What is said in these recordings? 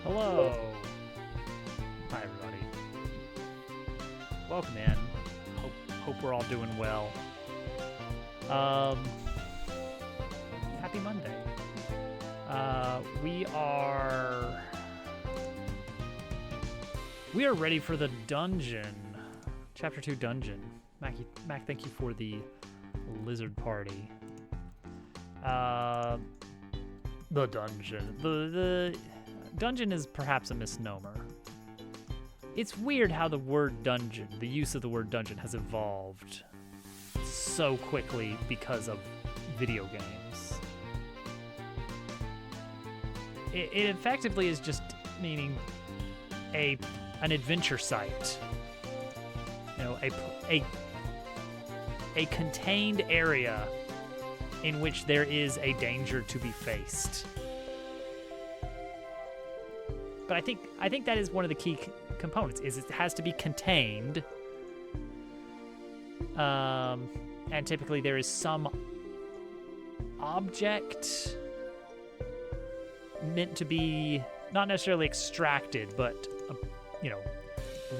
Hello. Hi, everybody. Welcome in. Hope we're all doing well. Happy Monday. We are ready for the dungeon. Chapter 2 dungeon. Mac, thank you for the lizard party. The dungeon. The dungeon is perhaps a misnomer. It's weird how the use of the word dungeon has evolved so quickly because of video games. It effectively is just meaning an adventure site. You know, a contained area in which there is a danger to be faced. But I think that is one of the key components, is it has to be contained. And typically there is some object meant to be not necessarily extracted, but,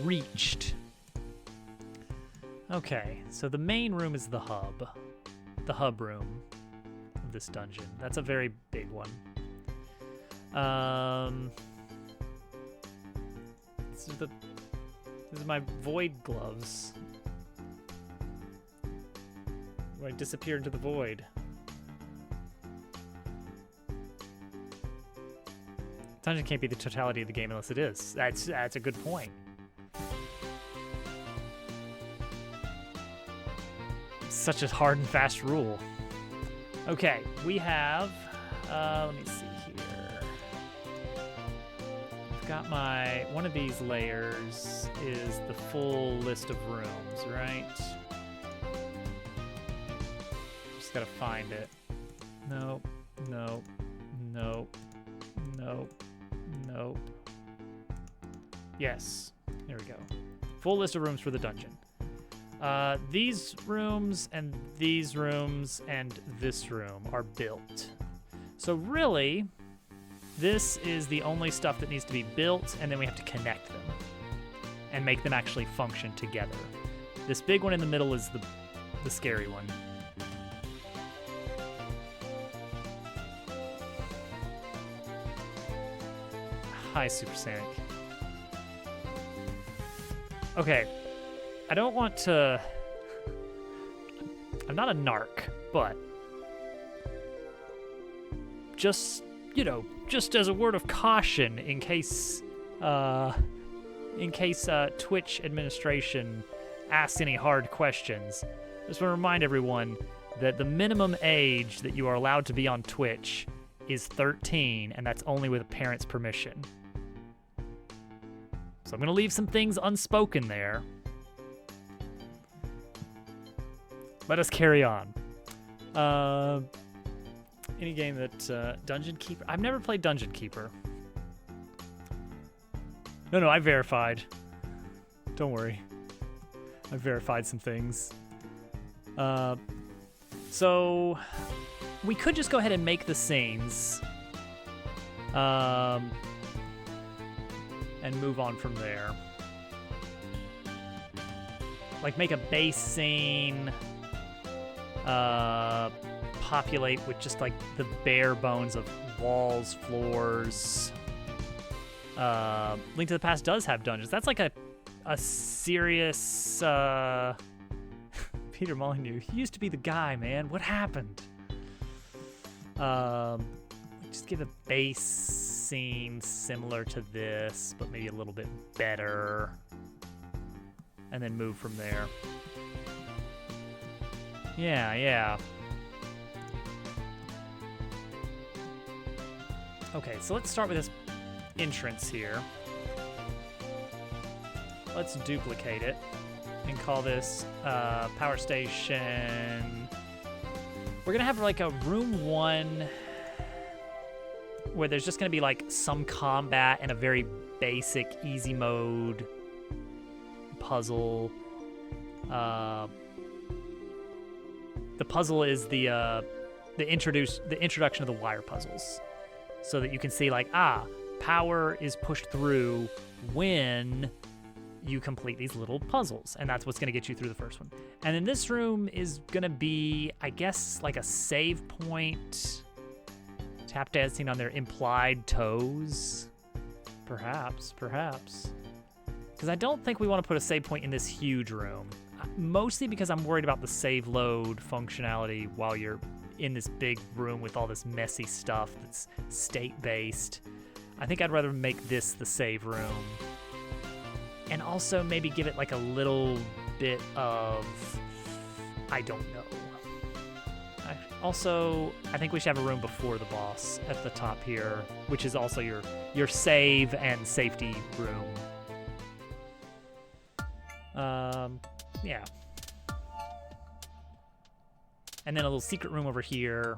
reached. Okay, so the main room is the hub room of this dungeon. That's a very big one. This is my void gloves. Where I disappear into the void. Dungeon can't be the totality of the game unless it is. That's a good point. Such a hard and fast rule. Okay, we have, let me see here. I've got one of these layers is the full list of rooms, right? Just gotta find it. Nope. Yes, here we go. Full list of rooms for the dungeon. These rooms and this room are built. So really, this is the only stuff that needs to be built, and then we have to connect them and make them actually function together. This big one in the middle is the scary one. Hi, Supersonic. Okay, I don't want to... I'm not a narc, but just as a word of caution in case Twitch administration asks any hard questions, I just want to remind everyone that the minimum age that you are allowed to be on Twitch is 13, and that's only with a parent's permission. So I'm going to leave some things unspoken there. Let us carry on. Any game that Dungeon Keeper... I've never played Dungeon Keeper. No, I verified. Don't worry. I verified some things. So we could just go ahead and make the scenes. And move on from there. Like make a base scene, populate with just like the bare bones of walls, floors. Link to the Past does have dungeons. That's like a serious Peter Molyneux. He used to be the guy, man. What happened? Just give a base scene similar to this, but maybe a little bit better, and then move from there. Yeah. Okay, so let's start with this entrance here. Let's duplicate it and call this power station. We're gonna have like a room 1 where there's just gonna be like some combat and a very basic easy mode puzzle. The puzzle is the introduction of the wire puzzles, so that you can see like, power is pushed through when you complete these little puzzles, and that's what's gonna get you through the first one. And then this room is gonna be, I guess, like a save point. Tap dancing on their implied toes. Perhaps. Because I don't think we want to put a save point in this huge room. Mostly because I'm worried about the save load functionality while you're in this big room with all this messy stuff that's state-based. I think I'd rather make this the save room. And also maybe give it like a little bit of, I don't know. I think we should have a room before the boss at the top here, which is also your save and safety room. Yeah. And then a little secret room over here.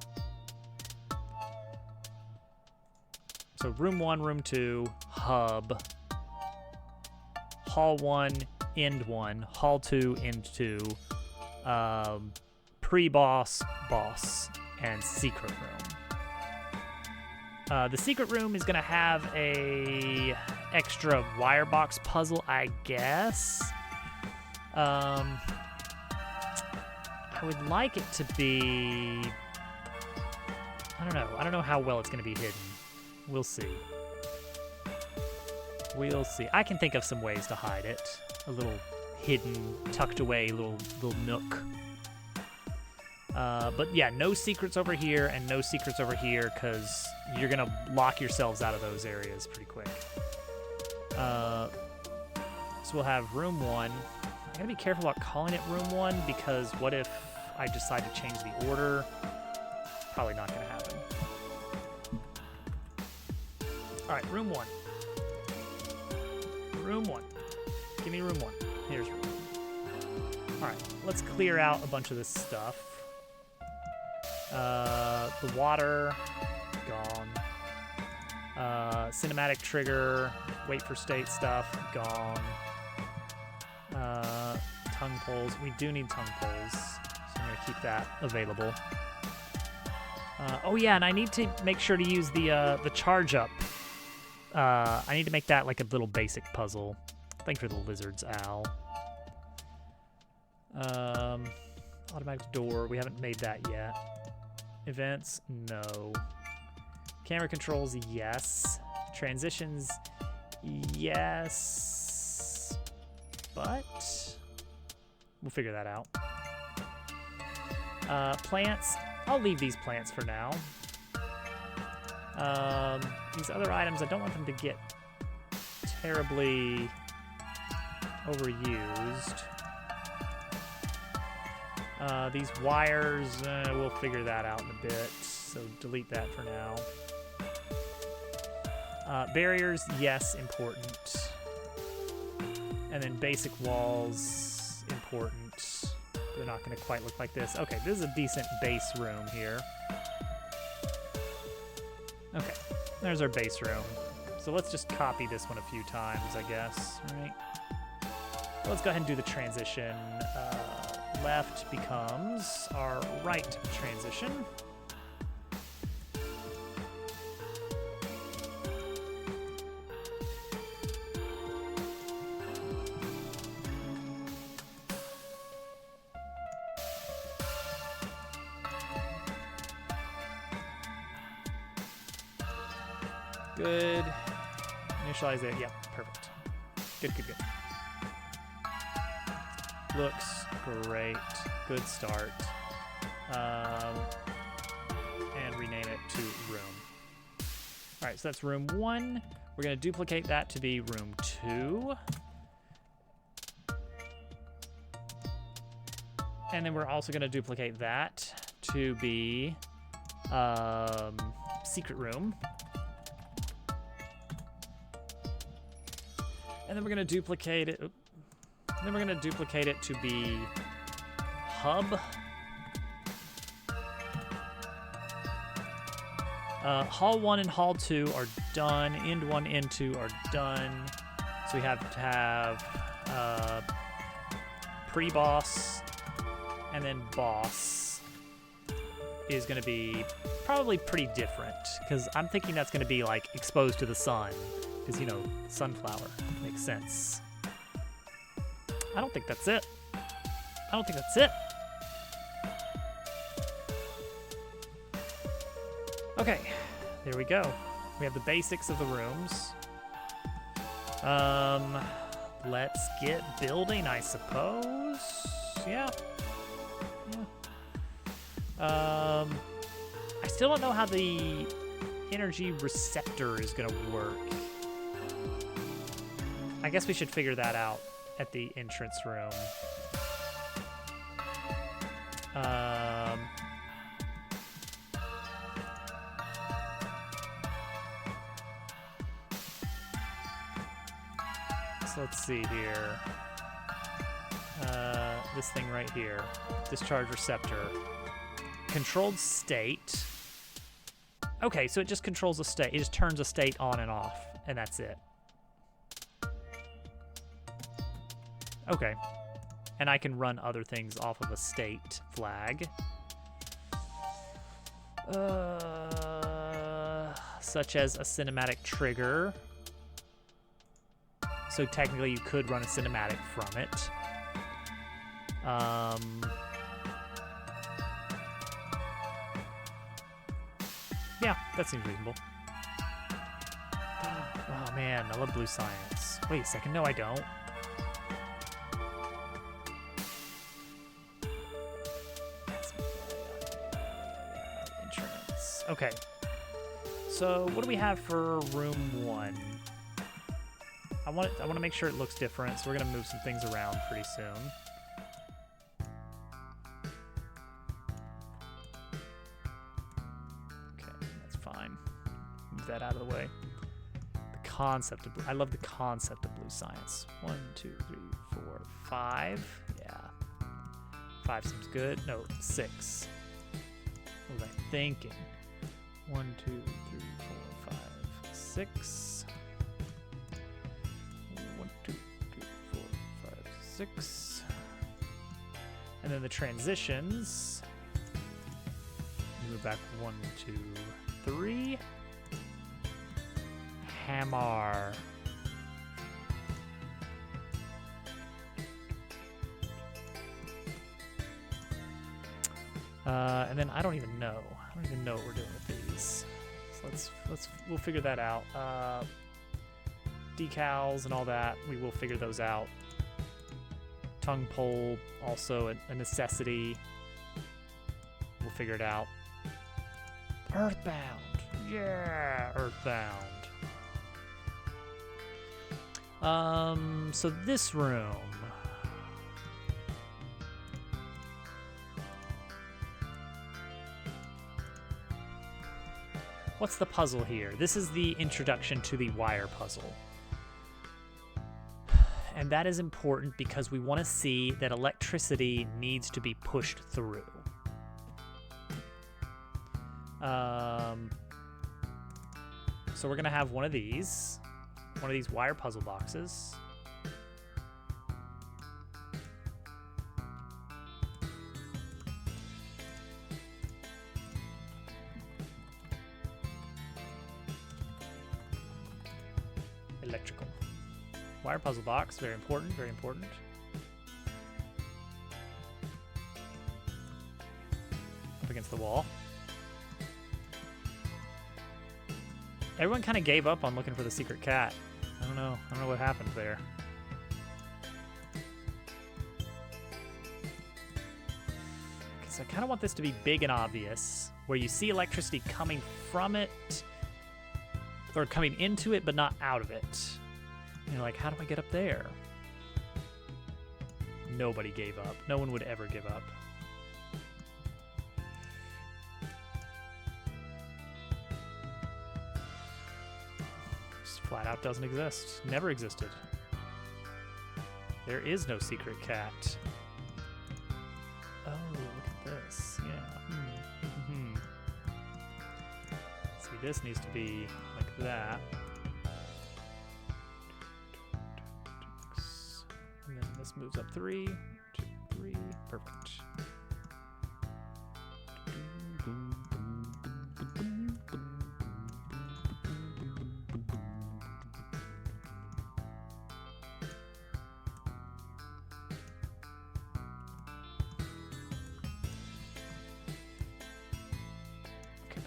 So room 1, room 2, hub. Hall 1, end 1. Hall 2, end 2. Pre-boss, boss, and secret room. The secret room is gonna have a extra wire box puzzle, I guess. I would like it to be, I don't know how well it's gonna be hidden. We'll see. I can think of some ways to hide it. A little hidden, tucked away little nook. But yeah, no secrets over here and no secrets over here, because you're gonna lock yourselves out of those areas pretty quick. So we'll have room 1. I gotta be careful about calling it room 1, because what if I decide to change the order? Probably not gonna happen. All right, room 1. Room 1. Give me room 1. Here's room 1. All right, let's clear out a bunch of this stuff. The water, gone. Cinematic trigger, wait for state stuff, gone. Tongue poles, we do need tongue poles, so I'm gonna keep that available. Oh yeah, and I need to make sure to use the charge up. I need to make that like a little basic puzzle. Thanks for the lizards, Al. Automatic door, we haven't made that yet. Events, no. Camera controls, yes. Transitions, yes. But we'll figure that out. Plants, I'll leave these plants for now. These other items, I don't want them to get terribly overused. These wires, we'll figure that out in a bit, so delete that for now. Barriers, yes, important. And then basic walls, important. They're not going to quite look like this. Okay, this is a decent base room here. Okay, there's our base room. So let's just copy this one a few times, I guess, right? Let's go ahead and do the transition. Left becomes our right transition. Good. Initialize it. Yep, perfect. Good. Looks great. Good start. And rename it to room. All right, so that's room 1. We're going to duplicate that to be room 2. And then we're also going to duplicate that to be secret room. And then we're going to duplicate it. Then we're going to duplicate it to be hub. Hall 1 and Hall 2 are done. End 1, End 2 are done. So we have to have pre-boss, and then boss is going to be probably pretty different, because I'm thinking that's going to be, like, exposed to the sun, because, you know, sunflower makes sense. I don't think that's it. I don't think that's it. Okay, there we go. We have the basics of the rooms. Let's get building, I suppose. Yeah. I still don't know how the energy receptor is gonna work. I guess we should figure that out at the entrance room. So let's see here. This thing right here. Discharge receptor. Controlled state. Okay, so it just controls a state. It just turns a state on and off, and that's it. Okay. And I can run other things off of a state flag. Such as a cinematic trigger. So technically you could run a cinematic from it. Yeah, that seems reasonable. Oh man, I love blue science. Wait a second, no I don't. Insurance. Okay. So what do we have for room 1? I want to make sure it looks different, so we're gonna move some things around pretty soon. That out of the way. The concept of I love the concept of blue science. 1, 2, 3, 4, 5. Yeah. 5 seems good. No, 6. What was I thinking? 1, 2, 3, 4, 5, 6. 1, 2, 3, 4, 5, 6. And then the transitions. Move back 1, 2, 3. Hammer. And then I don't even know. I don't even know what we're doing with these. So we'll figure that out. Decals and all that, we will figure those out. Tongue pole, also a necessity. We'll figure it out. Earthbound. Yeah, Earthbound. So this room. What's the puzzle here? This is the introduction to the wire puzzle. And that is important because we want to see that electricity needs to be pushed through. So we're going to have one of these wire puzzle boxes. Electrical. Wire puzzle box, very important, very important. Up against the wall. Everyone kind of gave up on looking for the secret cat. I don't know what happened there. So I kind of want this to be big and obvious, where you see electricity coming from it, or coming into it, but not out of it. And you're like, how do I get up there? Nobody gave up. No one would ever give up. Flat out doesn't exist. Never existed. There is no secret cat. Oh, look at this. Yeah. See, this needs to be like that. And then this moves up 3, 2, 3. Perfect.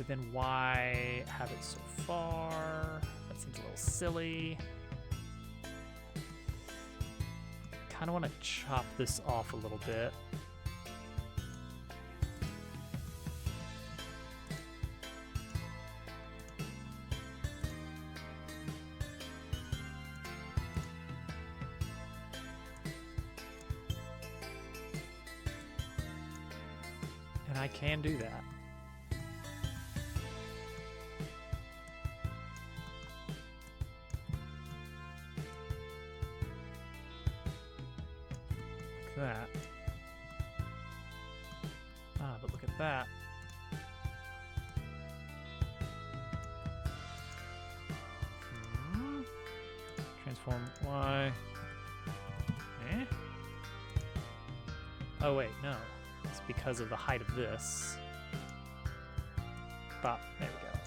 then why have it so far? That seems a little silly. Kind of want to chop this off a little bit. And I can do that. That. But look at that. Transform Y. Eh? Oh wait, no. It's because of the height of this. There we go.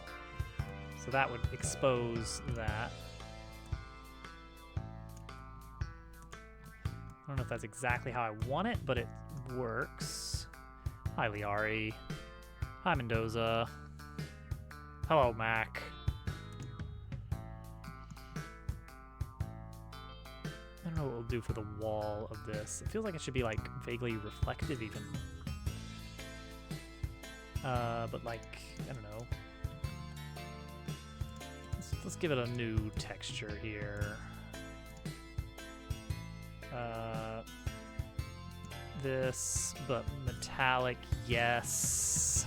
So that would expose that. I don't know if that's exactly how I want it, but it works. Hi, Liari. Hi, Mendoza. Hello, Mac. I don't know what we'll do for the wall of this. It feels like it should be, like, vaguely reflective, even. But, like, I don't know. Let's give it a new texture here. This, but metallic, yes.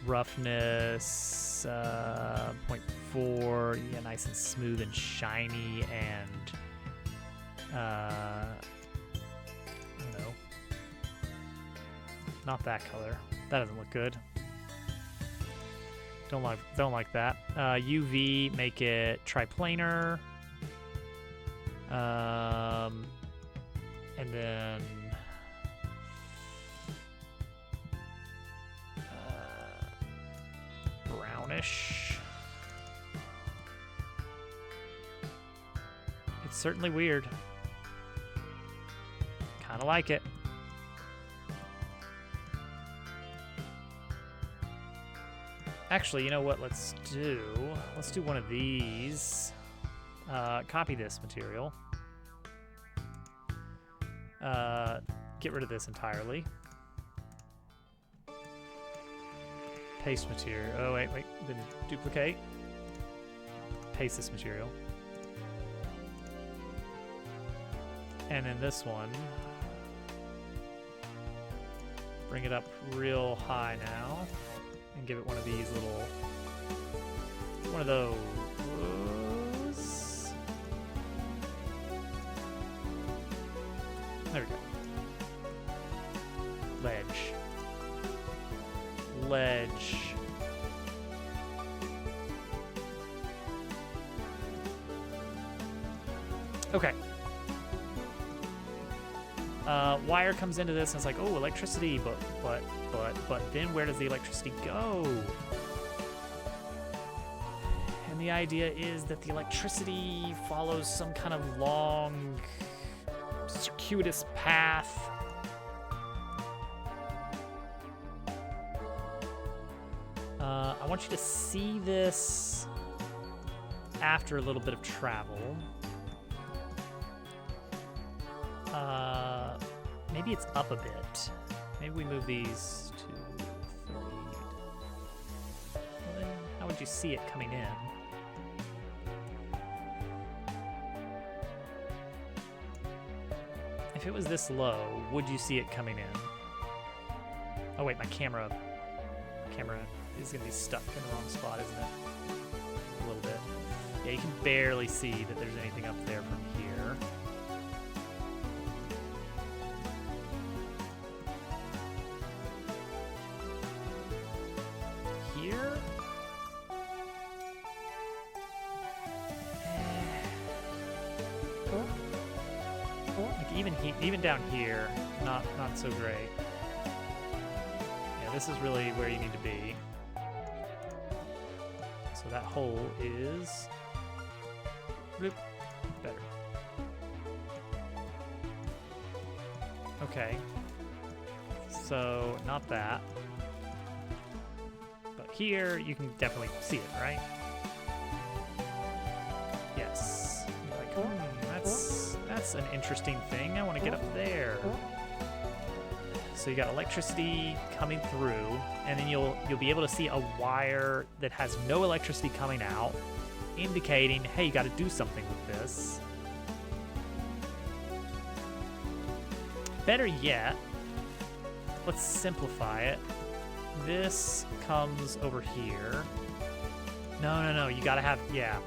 Roughness, 0.4, yeah, nice and smooth and shiny, and I don't know. Not that color. That doesn't look good. Don't like that. UV, make it triplanar. And then brownish. It's certainly weird. Kind of like it. Actually, you know what? Let's do one of these. Copy this material. Get rid of this entirely. Paste material. Oh, wait. Then duplicate. Paste this material. And then this one. Bring it up real high now. And give it one of these little... one of those. There we go. Ledge. Okay. Wire comes into this and it's like, oh, electricity, but then where does the electricity go? And the idea is that the electricity follows some kind of long, circuitous path. I want you to see this after a little bit of travel. Maybe it's up a bit. Maybe we move these to 3. Well, then how would you see it coming in? If it was this low, would you see it coming in? Oh wait, my camera is gonna be stuck in the wrong spot, isn't it? A little bit. Yeah, you can barely see that there's anything up there from here. Here? Cool. Like even down here, not so great. Yeah, this is really where you need to be. So that hole is bloop, better. Okay. So not that. But here, you can definitely see it, right? Yes. You're like, that's an interesting thing. I want to get up there. So you got electricity coming through, and then you'll be able to see a wire that has no electricity coming out, indicating, hey, you got to do something with this. Better yet, let's simplify it. This comes over here. No, you gotta have, yeah.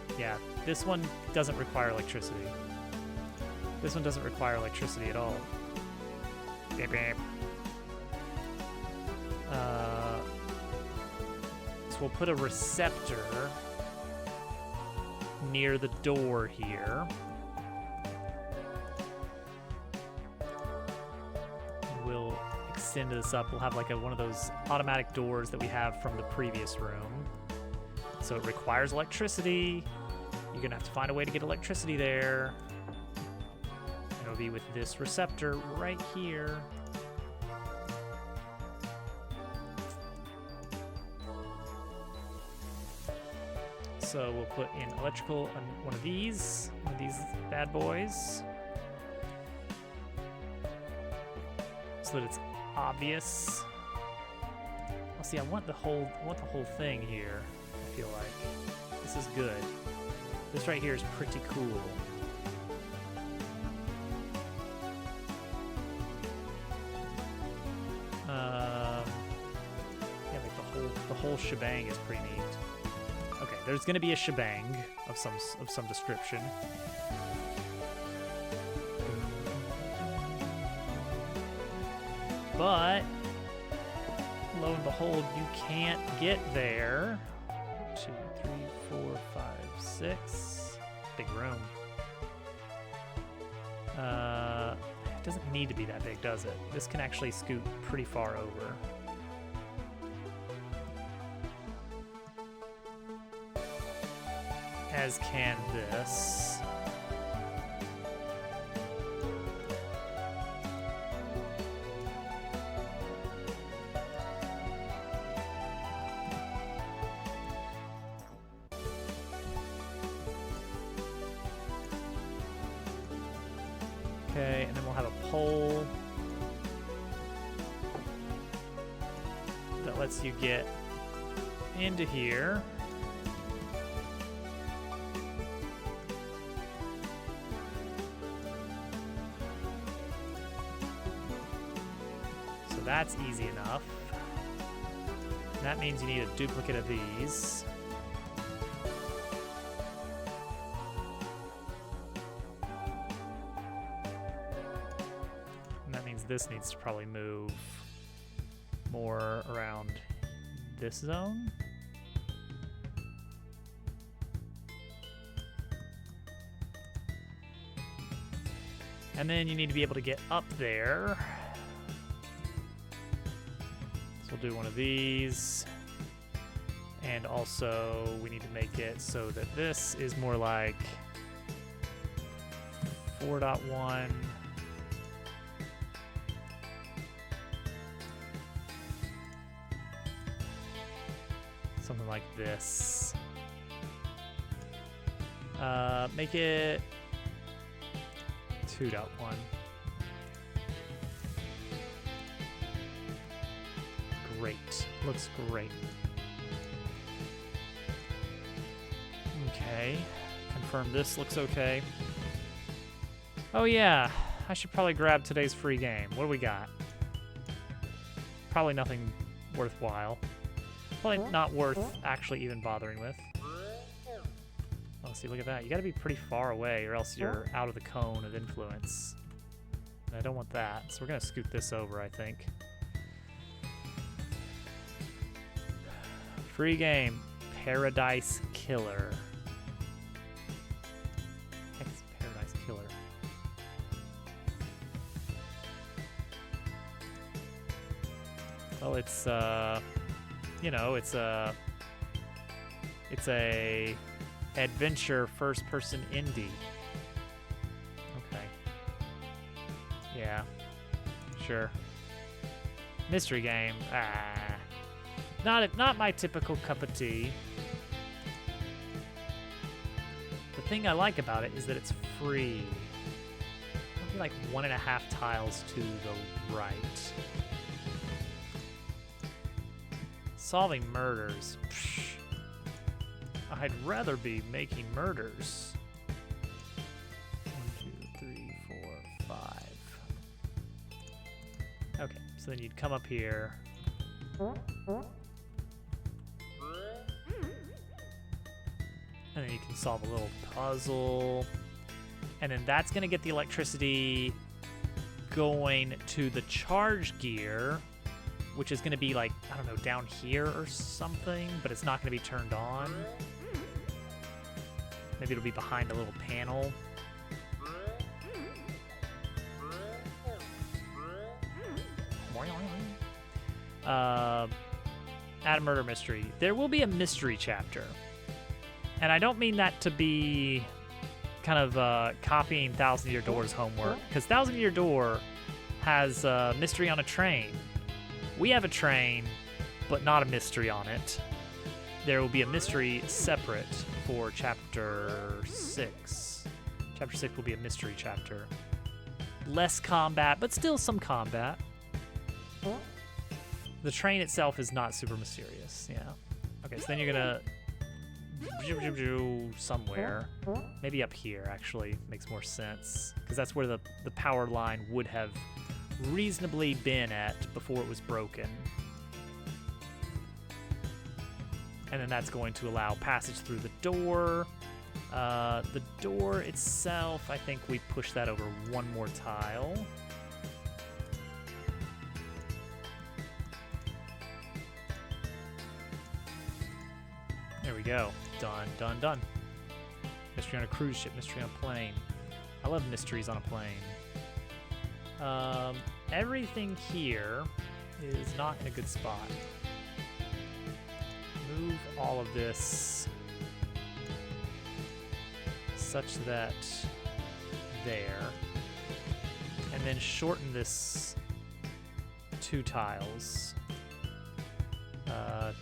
This one doesn't require electricity. This one doesn't require electricity at all. Beep, beep. So we'll put a receptor near the door here. We'll extend this up. We'll have like one of those automatic doors that we have from the previous room. So it requires electricity. You're gonna have to find a way to get electricity there. And it'll be with this receptor right here. So we'll put in electrical on one of these bad boys, so that it's obvious. Oh, see, I want the whole thing here. I feel like this is good. This right here is pretty cool. Yeah, like the whole shebang is pretty neat. Okay, there's gonna be a shebang of some description. But lo and behold, you can't get there. 2, 3, 4, 5, 6. Big room. It doesn't need to be that big, does it? This can actually scoot pretty far over. As can this. Okay, and then we'll have a pole that lets you get into here. So that's easy enough. And that means you need a duplicate of these. This needs to probably move more around this zone. And then you need to be able to get up there. So we'll do one of these. And also we need to make it so that this is more like 4.1. Something like this. Make it 2.1. Great. Looks great. Okay. Confirm this looks okay. Oh yeah, I should probably grab today's free game. What do we got? Probably nothing worthwhile. Probably not worth actually even bothering with. Oh, see, look at that. You gotta be pretty far away or else you're out of the cone of influence. And I don't want that, so we're gonna scoot this over, I think. Free game. Paradise Killer. Heck's Paradise Killer. Well, it's, you know, it's a adventure first-person indie. Okay. Yeah. Sure. Mystery game. Ah. Not my typical cup of tea. The thing I like about it is that it's free. Maybe like 1.5 tiles to the right. Solving murders. Psh. I'd rather be making murders. 1, 2, 3, 4, 5. Okay, so then you'd come up here. And then you can solve a little puzzle. And then that's going to get the electricity going to the charge gear, which is going to be like, I don't know, down here or something, but it's not going to be turned on. Maybe it'll be behind a little panel. Add a murder mystery. There will be a mystery chapter. And I don't mean that to be kind of copying Thousand Year Door's homework, because Thousand Year Door has mystery on a train. We have a train, but not a mystery on it. There will be a mystery separate for Chapter 6. Chapter 6 will be a mystery chapter. Less combat, but still some combat. The train itself is not super mysterious, yeah. Okay, so then you're gonna somewhere. Maybe up here, actually, makes more sense. Because that's where the power line would have reasonably been at before it was broken. And then that's going to allow passage through the door. The door itself, I think we push that over one more tile. There we go. Done, done, done. Mystery on a cruise ship, mystery on a plane. I love mysteries on a plane. Everything here is not in a good spot. Move all of this such that there. And then shorten this 2 tiles.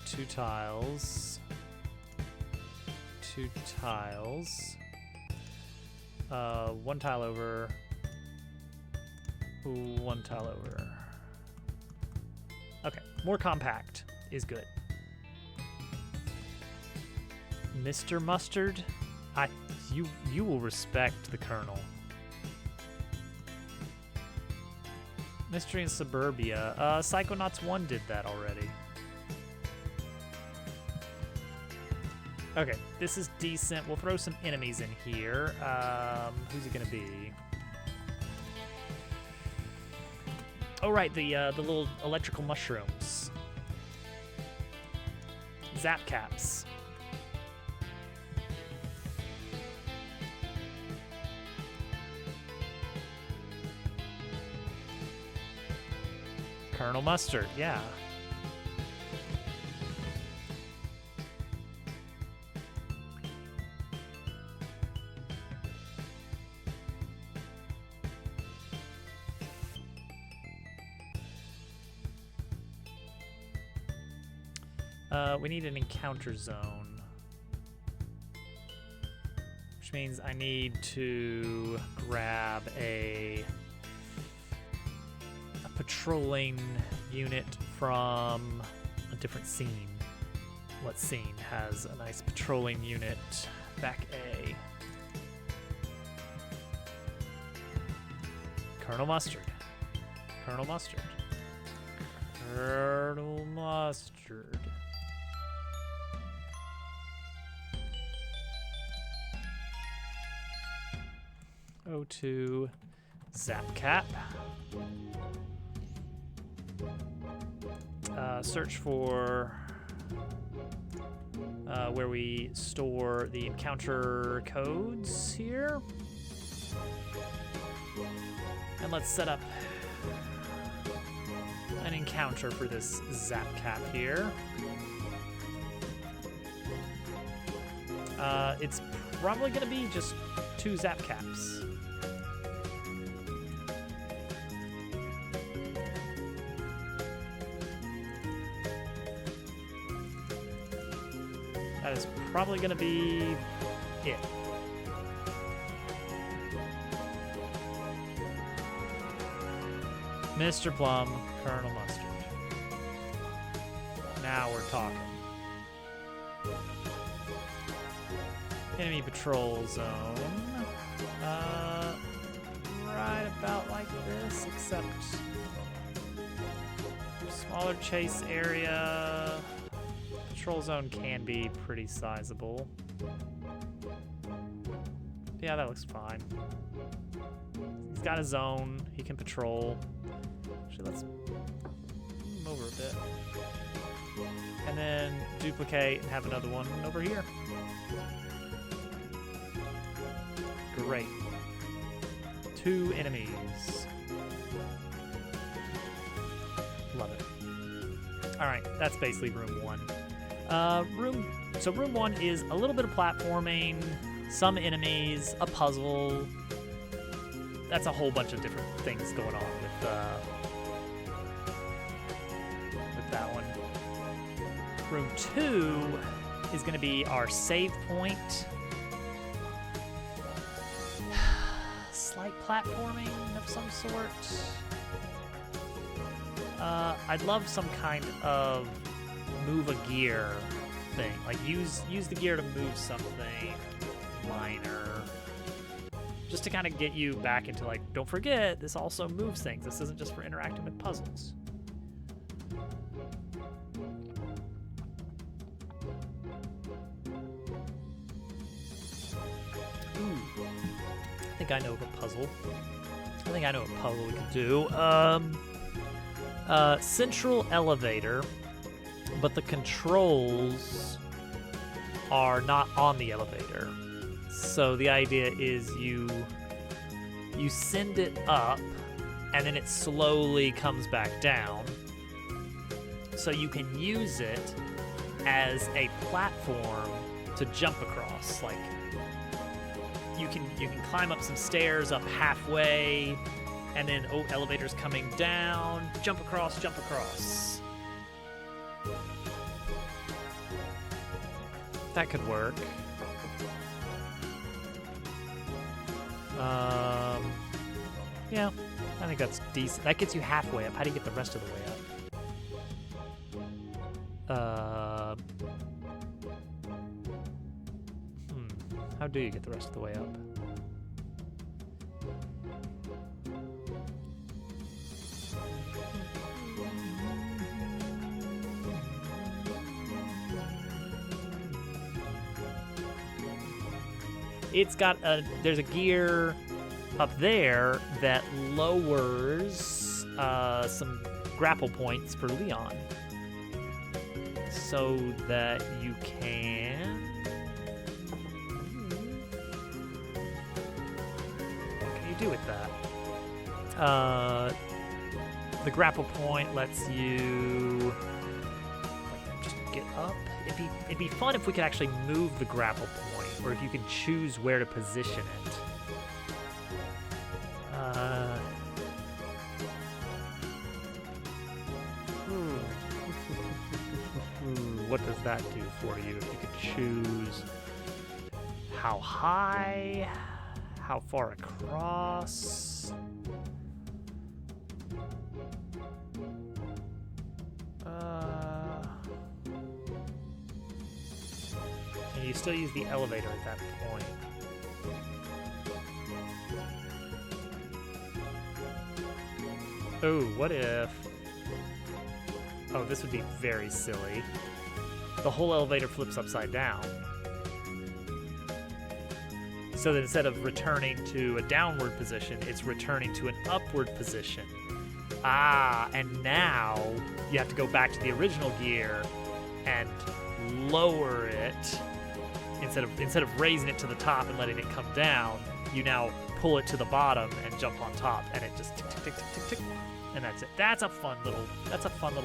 2 tiles. 2 tiles. 1 tile over. 1 tile over. Okay, more compact is good. Mr. Mustard, you will respect the Colonel. Mystery in Suburbia. Psychonauts 1 did that already. Okay, this is decent. We'll throw some enemies in here. Who's it gonna be? Oh right, the little electrical mushrooms. Zap caps. Colonel Mustard, yeah. We need an encounter zone, which means I need to grab a patrolling unit from a different scene. What scene has a nice patrolling unit? Back A. Colonel Mustard. Colonel Mustard. Colonel Mustard. O2 Zap Cap. Search for where we store the encounter codes here. And let's set up an encounter for this Zap Cap here. It's probably going to be just 2 Zap Caps. That is probably going to be it. Mr. Plum, Colonel Mustard. Now we're talking. Enemy patrol zone. Right about like this, except smaller chase area. Patrol zone can be pretty sizable. Yeah, that looks fine. He's got a zone. He can patrol. Actually, let's move over a bit. And then duplicate and have another one over here. Great. 2 enemies. Love it. All right, that's basically room 1. So room 1 is a little bit of platforming, some enemies, a puzzle. That's a whole bunch of different things going on with that one. Room 2 is going to be our save point. Slight platforming of some sort. I'd love some kind of move a gear thing. Like use the gear to move something minor. Just to kind of get you back into like, don't forget, this also moves things. This isn't just for interacting with puzzles. Ooh. I think I know of a puzzle. I think I know what puzzle we could do. Central elevator, but the controls are not on the elevator. So the idea is you send it up, and then it slowly comes back down. So you can use it as a platform to jump across. Like you can climb up some stairs up halfway, and then elevator's coming down. Jump across, jump across. That could work. Yeah, I think that's decent. That gets you halfway up. How do you get the rest of the way up? How do you get the rest of the way up? It's got there's a gear up there that lowers some grapple points for Leon, so that you can. What can you do with that? The grapple point lets you just get up. It'd be fun if we could actually move the grapple point, or if you could choose where to position it. What does that do for you? If you could choose how high, how far across. And you still use the elevator at that point. Oh, what if... Oh, this would be very silly. The whole elevator flips upside down. So that instead of returning to a downward position, it's returning to an upward position. Ah, and now you have to go back to the original gear and lower it. Instead of raising it to the top and letting it come down, you now pull it to the bottom and jump on top, and it just tick, tick, tick, tick, tick, tick, and that's it. That's a fun little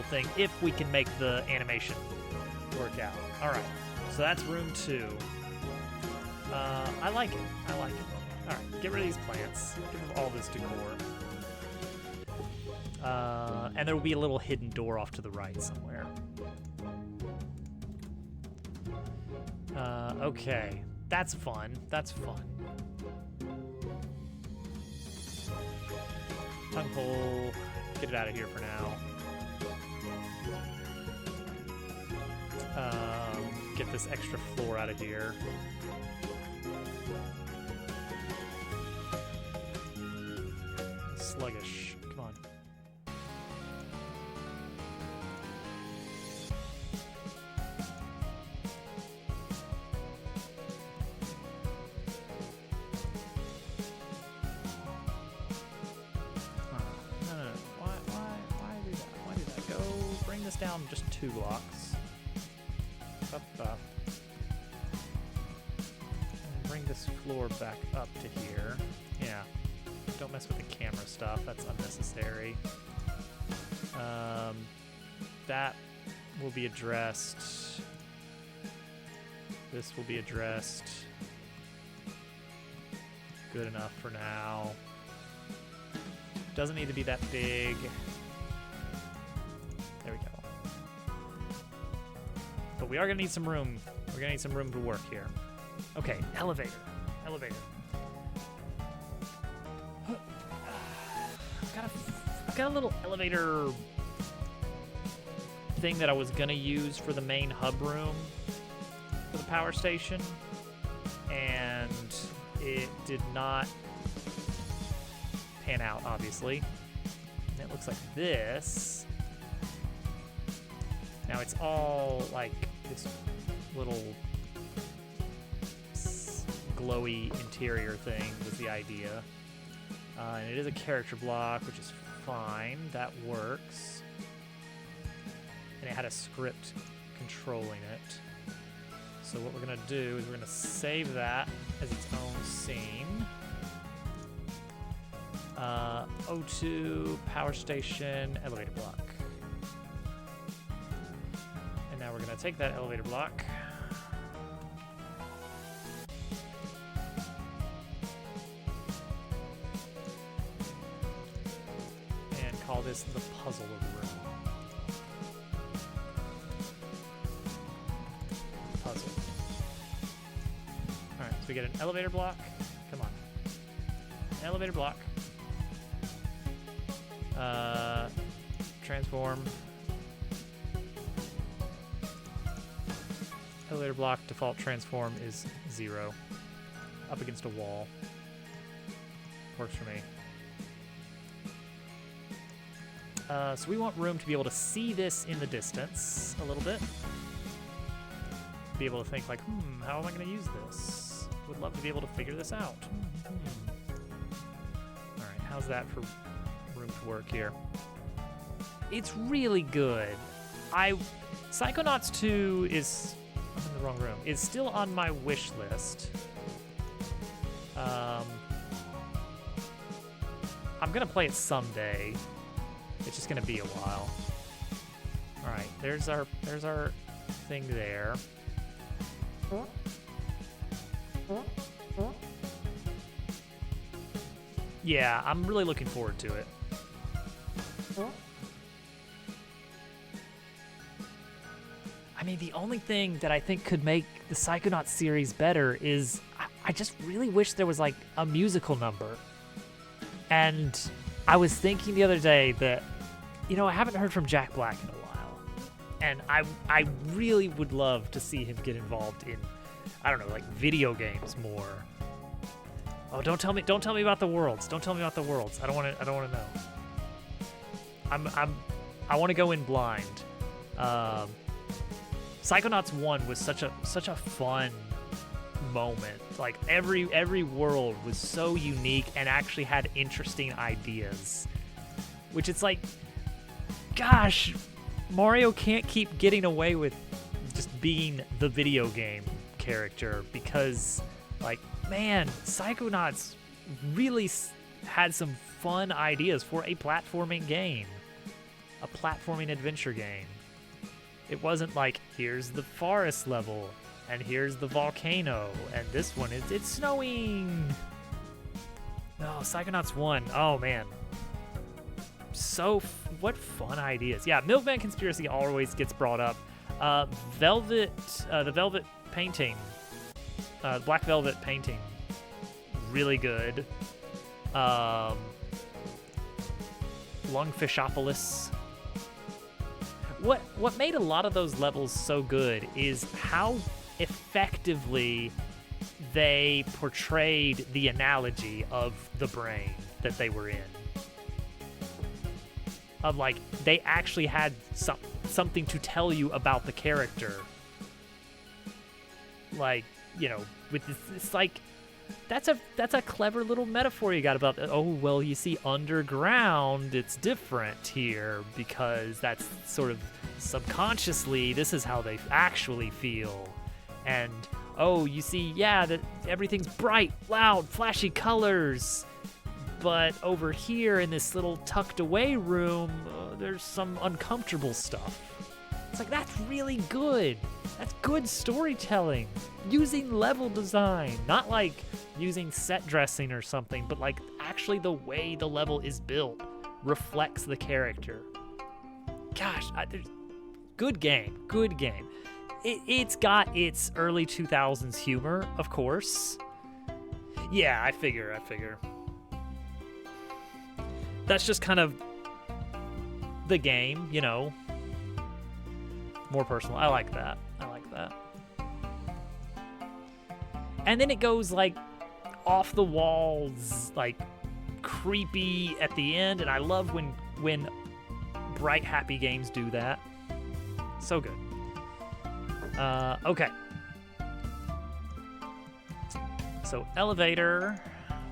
thing if we can make the animation work out. All right, so that's room 2. I like it. All right, get rid of these plants. Get rid of all this decor. And there will be a little hidden door off to the right somewhere. Okay. That's fun. That's fun. Tongue hole. Get it out of here for now. Get this extra floor out of here. Sluggish. Come on. No. Why do that? Why do that? Go bring this down just 2 blocks. Up. And bring this floor back up to here. Yeah. Don't mess with the camera stuff. That's unnecessary. That will be addressed. This will be addressed. Good enough for now. Doesn't need to be that big. There we go. But we are gonna need some room. We're gonna need some room to work here. Okay, elevator. I've got a little elevator thing that I was gonna use for the main hub room for the power station, and it did not pan out, obviously. And it looks like this. Now it's all like this little glowy interior thing was the idea. And it is a character block, which is fine. That works. And it had a script controlling it. So what we're going to do is we're going to save that as its own scene. O2, power station, elevator block. And now we're going to take that elevator block. Call this the puzzle room. Puzzle. Alright, so we get an elevator block. Come on. An elevator block. Transform. Elevator block default transform is 0. Up against a wall. Works for me. So we want room to be able to see this in the distance a little bit. Be able to think like, how am I going to use this? Would love to be able to figure this out. All right, how's that for room to work here? It's really good. Psychonauts 2 is, I'm in the wrong room, is still on my wish list. I'm going to play it someday. It's just gonna be a while. All right, there's our thing there. Yeah, I'm really looking forward to it. I mean, the only thing that I think could make the Psychonauts series better is I just really wish there was like a musical number. And I was thinking the other day that, you know, I haven't heard from Jack Black in a while, and I really would love to see him get involved in, I don't know, like video games more. Oh, don't tell me about the worlds. Don't tell me about the worlds. I don't want to know. I want to go in blind. Psychonauts 1 was such a fun moment. Like every world was so unique and actually had interesting ideas. Which it's like, gosh, Mario can't keep getting away with just being the video game character because, like, man, Psychonauts really had some fun ideas for a platforming game, a platforming adventure game. It wasn't like, here's the forest level, and here's the volcano, and this one, it's snowing. No, Psychonauts 1, oh man. What fun ideas. Yeah, Milkman Conspiracy always gets brought up. Velvet, the velvet painting, black velvet painting, really good. Lungfishopolis. What made a lot of those levels so good is how effectively they portrayed the analogy of the brain that they were in. Of like, they actually had something to tell you about the character. Like, you know, with this, it's like, that's a clever little metaphor you got about, oh, well, you see, underground, it's different here because that's sort of subconsciously, this is how they actually feel. And, oh, you see, yeah, that everything's bright, loud, flashy colors. But over here in this little tucked away room, there's some uncomfortable stuff. It's like, that's really good. That's good storytelling. Using level design, not like using set dressing or something, but like actually the way the level is built reflects the character. Gosh, good game, good game. It's got its early 2000s humor, of course. Yeah, I figure. That's just kind of the game, you know. More personal. I like that. And then it goes like off the walls, like creepy at the end, and I love when bright, happy games do that. So good. Okay. So elevator,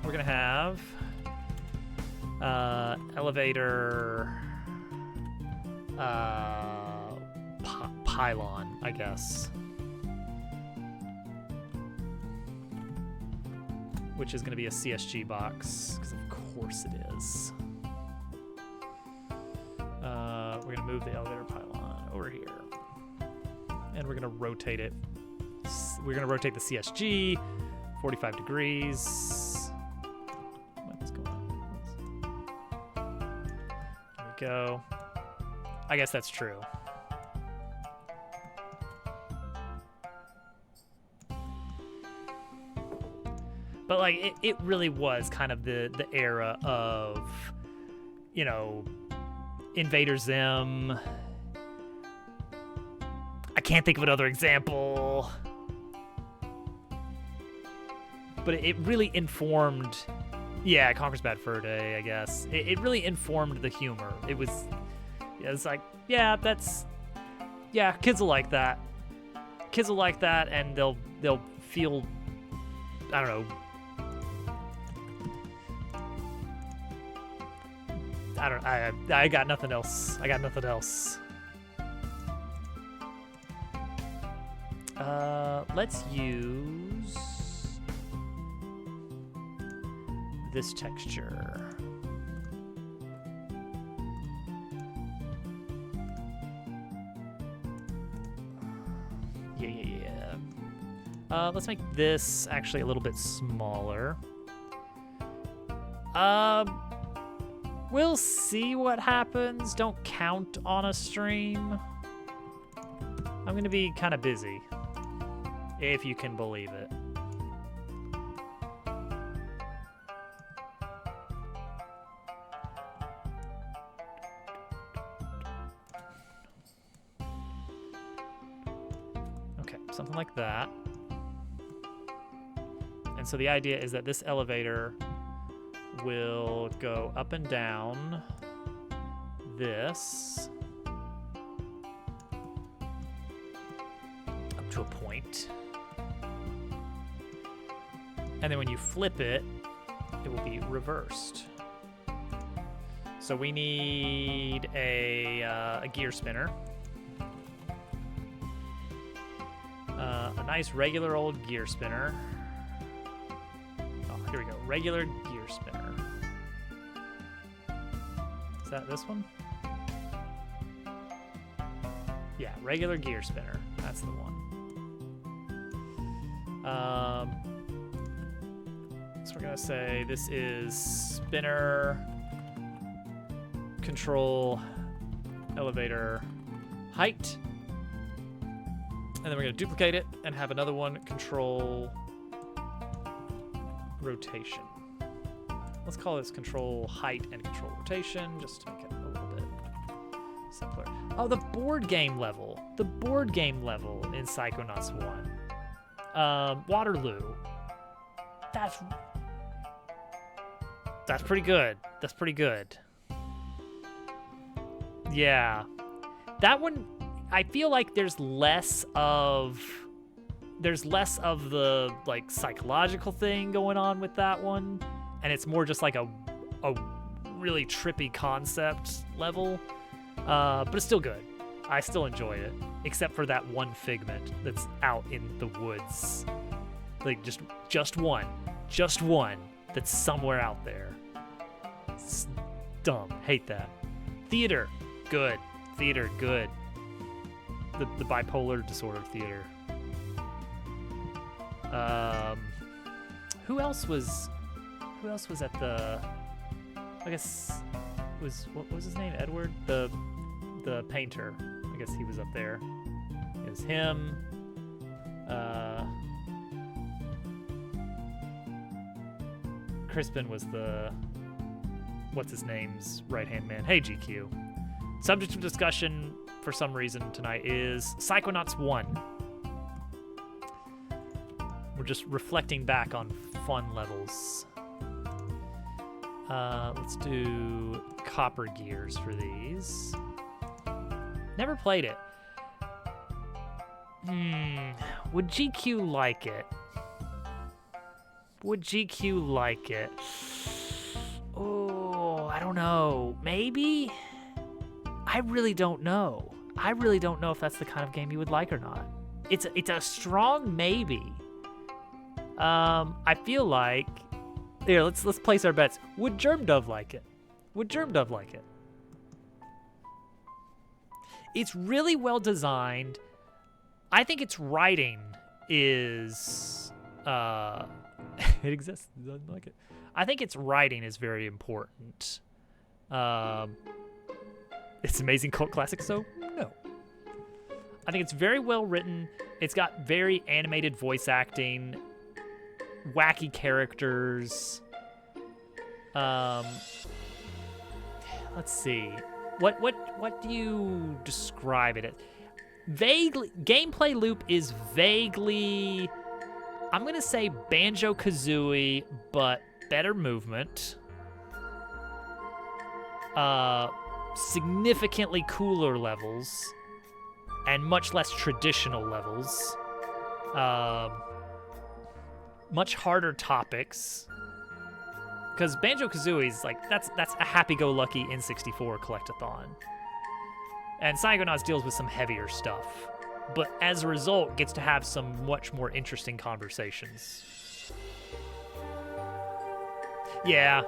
we're gonna have elevator pylon, I guess. Which is going to be a CSG box, because of course it is. We're going to move the elevator pylon over here. And we're going to rotate it. We're going to rotate the CSG 45 degrees. What's going on? There we go. I guess that's true. But like it really was kind of the era of, you know, Invader Zim. I can't think of another example. But it really informed, yeah, Conker's Bad Fur Day, I guess. It really informed the humor. It was like, yeah, kids will like that. Kids will like that, and they'll feel, I don't know. I got nothing else. Let's use this texture. Yeah. Let's make this actually a little bit smaller. We'll see what happens. Don't count on a stream. I'm gonna be kind of busy, if you can believe it. Okay, something like that. And so the idea is that this elevator will go up and down this up to a point. And then when you flip it, it will be reversed. So we need a gear spinner. A nice regular old gear spinner. Oh, here we go. Regular gear spinner. Is that this one? Yeah, regular gear spinner. That's the one. So we're gonna say this is spinner, control, elevator, height. And then we're going to duplicate it and have another one control rotation. Let's call this control height and control rotation, just to make it a little bit simpler. Oh, the board game level. The board game level in Psychonauts 1. Waterloo. That's pretty good. That's pretty good. Yeah. That one, I feel like there's less of the like psychological thing going on with that one, and it's more just like a really trippy concept level. But it's still good. I still enjoy it, except for that one figment that's out in the woods. Like just one that's somewhere out there. It's dumb. Hate that. Theater, good. Theater, good. The bipolar disorder theater. Who else was at the? I guess what was his name? Edward, the painter. I guess he was up there. It was him. Crispin was the what's his name's right-hand man. Hey, GQ. Subject of discussion for some reason tonight is Psychonauts 1. We're just reflecting back on fun levels. Let's do Copper Gears for these. Never played it. Would GQ like it? Would GQ like it? Oh, I don't know. Maybe? I really don't know. I really don't know if that's the kind of game you would like or not. It's a strong maybe. I feel like here, let's place our bets. Would Germdove like it? Would Germdove like it? It's really well designed. I think its writing is it exists. It doesn't like it. I think its writing is very important. It's an amazing cult classic, so no. I think it's very well written. It's got very animated voice acting, wacky characters. Let's see. What do you describe it as? Vaguely, gameplay loop is vaguely, I'm gonna say Banjo-Kazooie, but better movement. Significantly cooler levels, and much less traditional levels. Much harder topics. Because Banjo-Kazooie's like, that's a happy-go-lucky N64 collectathon. And Psychonauts deals with some heavier stuff, but as a result, gets to have some much more interesting conversations. Yeah.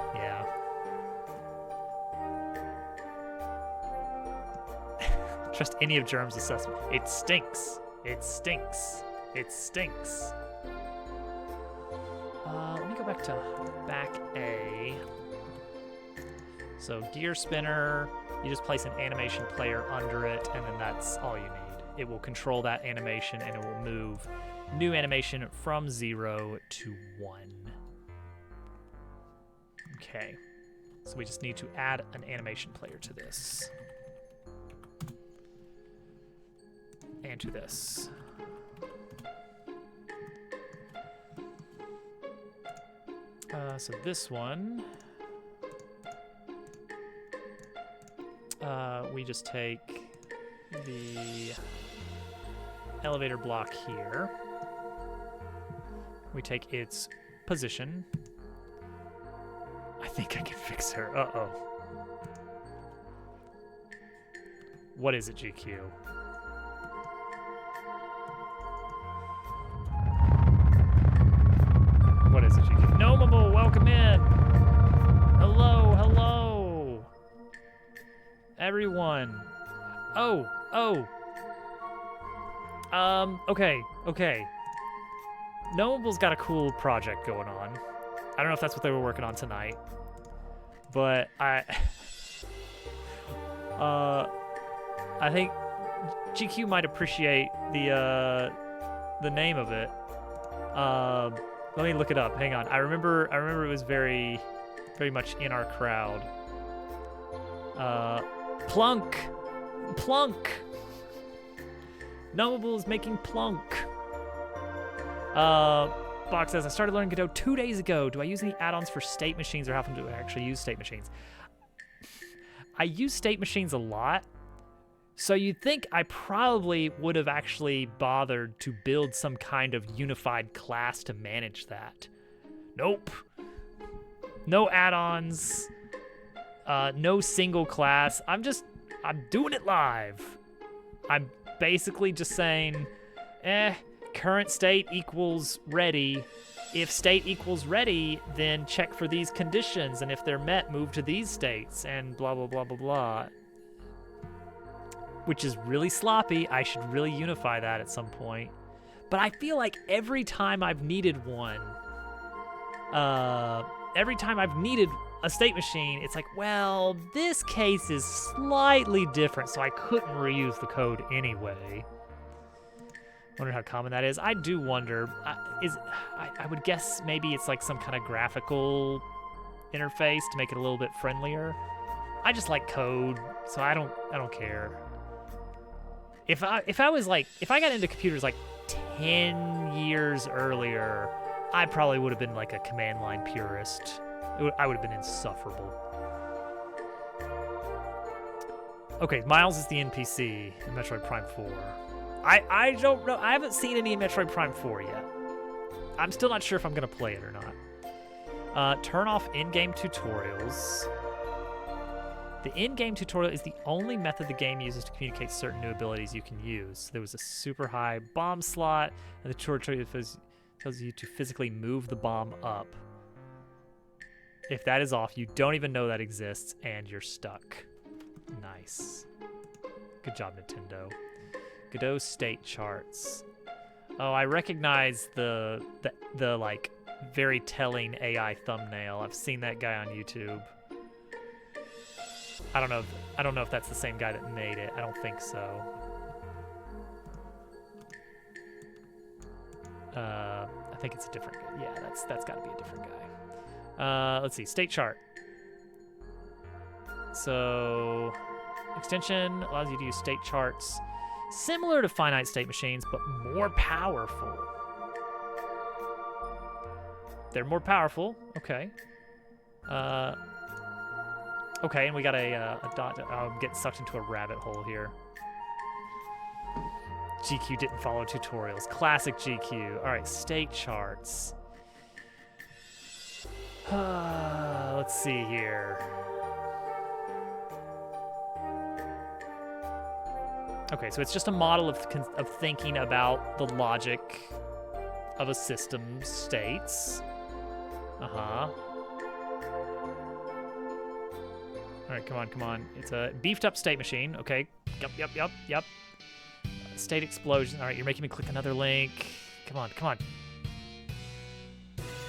Trust any of Germ's assessment. It stinks. It stinks. It stinks. Let me go back to back A. So gear spinner, you just place an animation player under it, and then that's all you need. It will control that animation, and it will move new animation from 0 to 1. Okay, so we just need to add an animation player to this. And to this. So this one, we just take the elevator block here. We take its position. I think I can fix her. Uh-oh. What is it, GQ? What is it, GQ? Gnomable, welcome in. Hello. Everyone. Oh. Okay. Gnomable's got a cool project going on. I don't know if that's what they were working on tonight, but I think GQ might appreciate the name of it. Let me look it up. Hang on. I remember it was very much in our crowd. Plunk. Knowable is making Plunk. Box says, I started learning Godot 2 days ago. Do I use any add-ons for state machines, or how often do I actually use state machines? I use state machines a lot, so you'd think I probably would have actually bothered to build some kind of unified class to manage that. Nope. No add-ons. No single class. I'm doing it live. I'm basically just saying, current state equals ready. If state equals ready, then check for these conditions, and if they're met, move to these states, and blah, blah, blah, blah, blah. Which is really sloppy. I should really unify that at some point. But I feel like every time I've needed one, every time I've needed a state machine, it's like, well, this case is slightly different, so I couldn't reuse the code anyway. Wonder how common that is. I do wonder, I would guess maybe it's like some kind of graphical interface to make it a little bit friendlier. I just like code, so I don't care. If I got into computers like 10 years earlier, I probably would have been like a command line purist. I would have been insufferable. Okay, Miles is the NPC in Metroid Prime 4. I don't know. I haven't seen any in Metroid Prime 4 yet. I'm still not sure if I'm going to play it or not. Turn off in-game tutorials. The in-game tutorial is the only method the game uses to communicate certain new abilities you can use. There was a super high bomb slot, and the tutorial tells you to physically move the bomb up. If that is off, you don't even know that exists, and you're stuck. Nice. Good job, Nintendo. Godot state charts. Oh, I recognize the like very telling AI thumbnail. I've seen that guy on YouTube. I don't know if that's the same guy that made it. I don't think so. I think it's a different guy. Yeah, that's got to be a different guy. Let's see, state chart. So, extension allows you to use state charts similar to finite state machines, but more powerful. They're more powerful. Okay. Okay, and we got a dot. I'm getting sucked into a rabbit hole here. GQ didn't follow tutorials. Classic GQ. All right, state charts. Let's see here. Okay, so it's just a model of thinking about the logic of a system's states. Uh-huh. All right, come on. It's a beefed up state machine. Okay. Yep. State explosion. All right, you're making me click another link. Come on.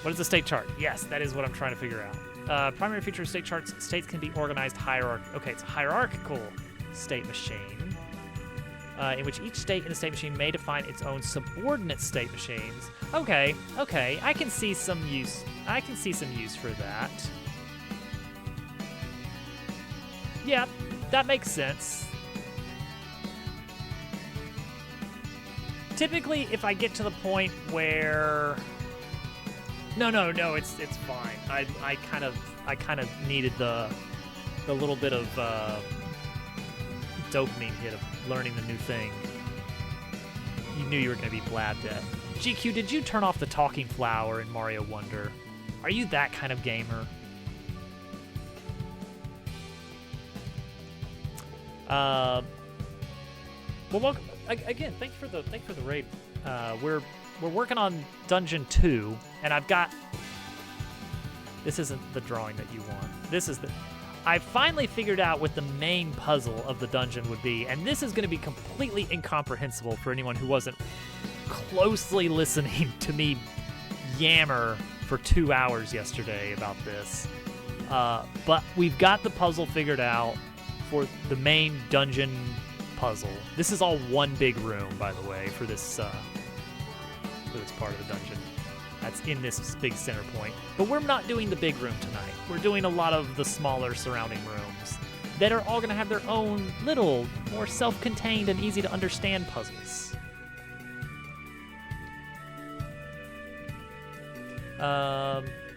What is the state chart? Yes, that is what I'm trying to figure out. Primary feature of state charts, states can be organized hierarchically. Okay, it's a hierarchical state machine, in which each state in the state machine may define its own subordinate state machines. Okay, I can see some use for that. Yeah, that makes sense. Typically, if I get to the point where... No, it's fine. I kind of needed the little bit of dopamine hit of learning the new thing. You knew you were going to be blabbed at. GQ, did you turn off the talking flower in Mario Wonder? Are you that kind of gamer? Well, welcome again. Thank you for the raid. We're working on Dungeon 2, and I've got. This isn't the drawing that you want. This is the. I finally figured out what the main puzzle of the dungeon would be, and this is going to be completely incomprehensible for anyone who wasn't closely listening to me yammer for 2 hours yesterday about this. But we've got the puzzle figured out for the main dungeon puzzle. This is all one big room, by the way, for this part of the dungeon. That's in this big center point. But we're not doing the big room tonight. We're doing a lot of the smaller surrounding rooms that are all going to have their own little, more self-contained and easy to understand puzzles.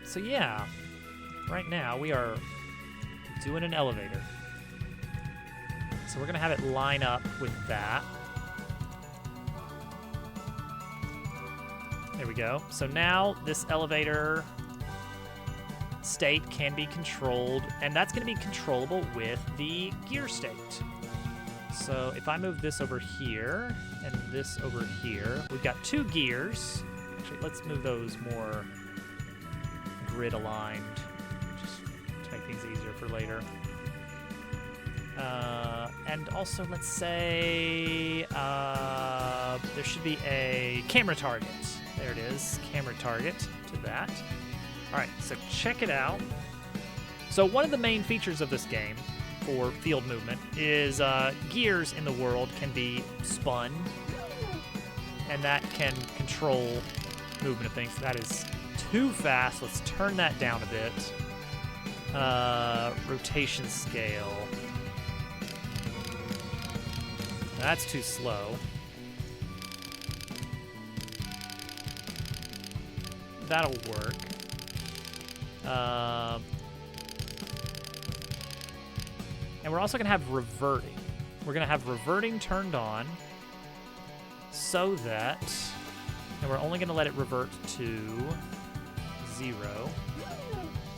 So yeah, right now we are doing an elevator. So we're gonna have it line up with that. There we go. So now this elevator state can be controlled, and that's gonna be controllable with the gear state. So if I move this over here and this over here, we've got 2 gears. Actually, let's move those more grid aligned, just to make things easier for later. And also, let's say there should be a camera target. There it is, camera target to that. All right, so check it out. So one of the main features of this game for field movement is gears in the world can be spun, and that can control movement of things. That is too fast. Let's turn that down a bit. Rotation scale. That's too slow. That'll work. And we're also going to have reverting. We're going to have reverting turned on so that, and we're only going to let it revert to 0.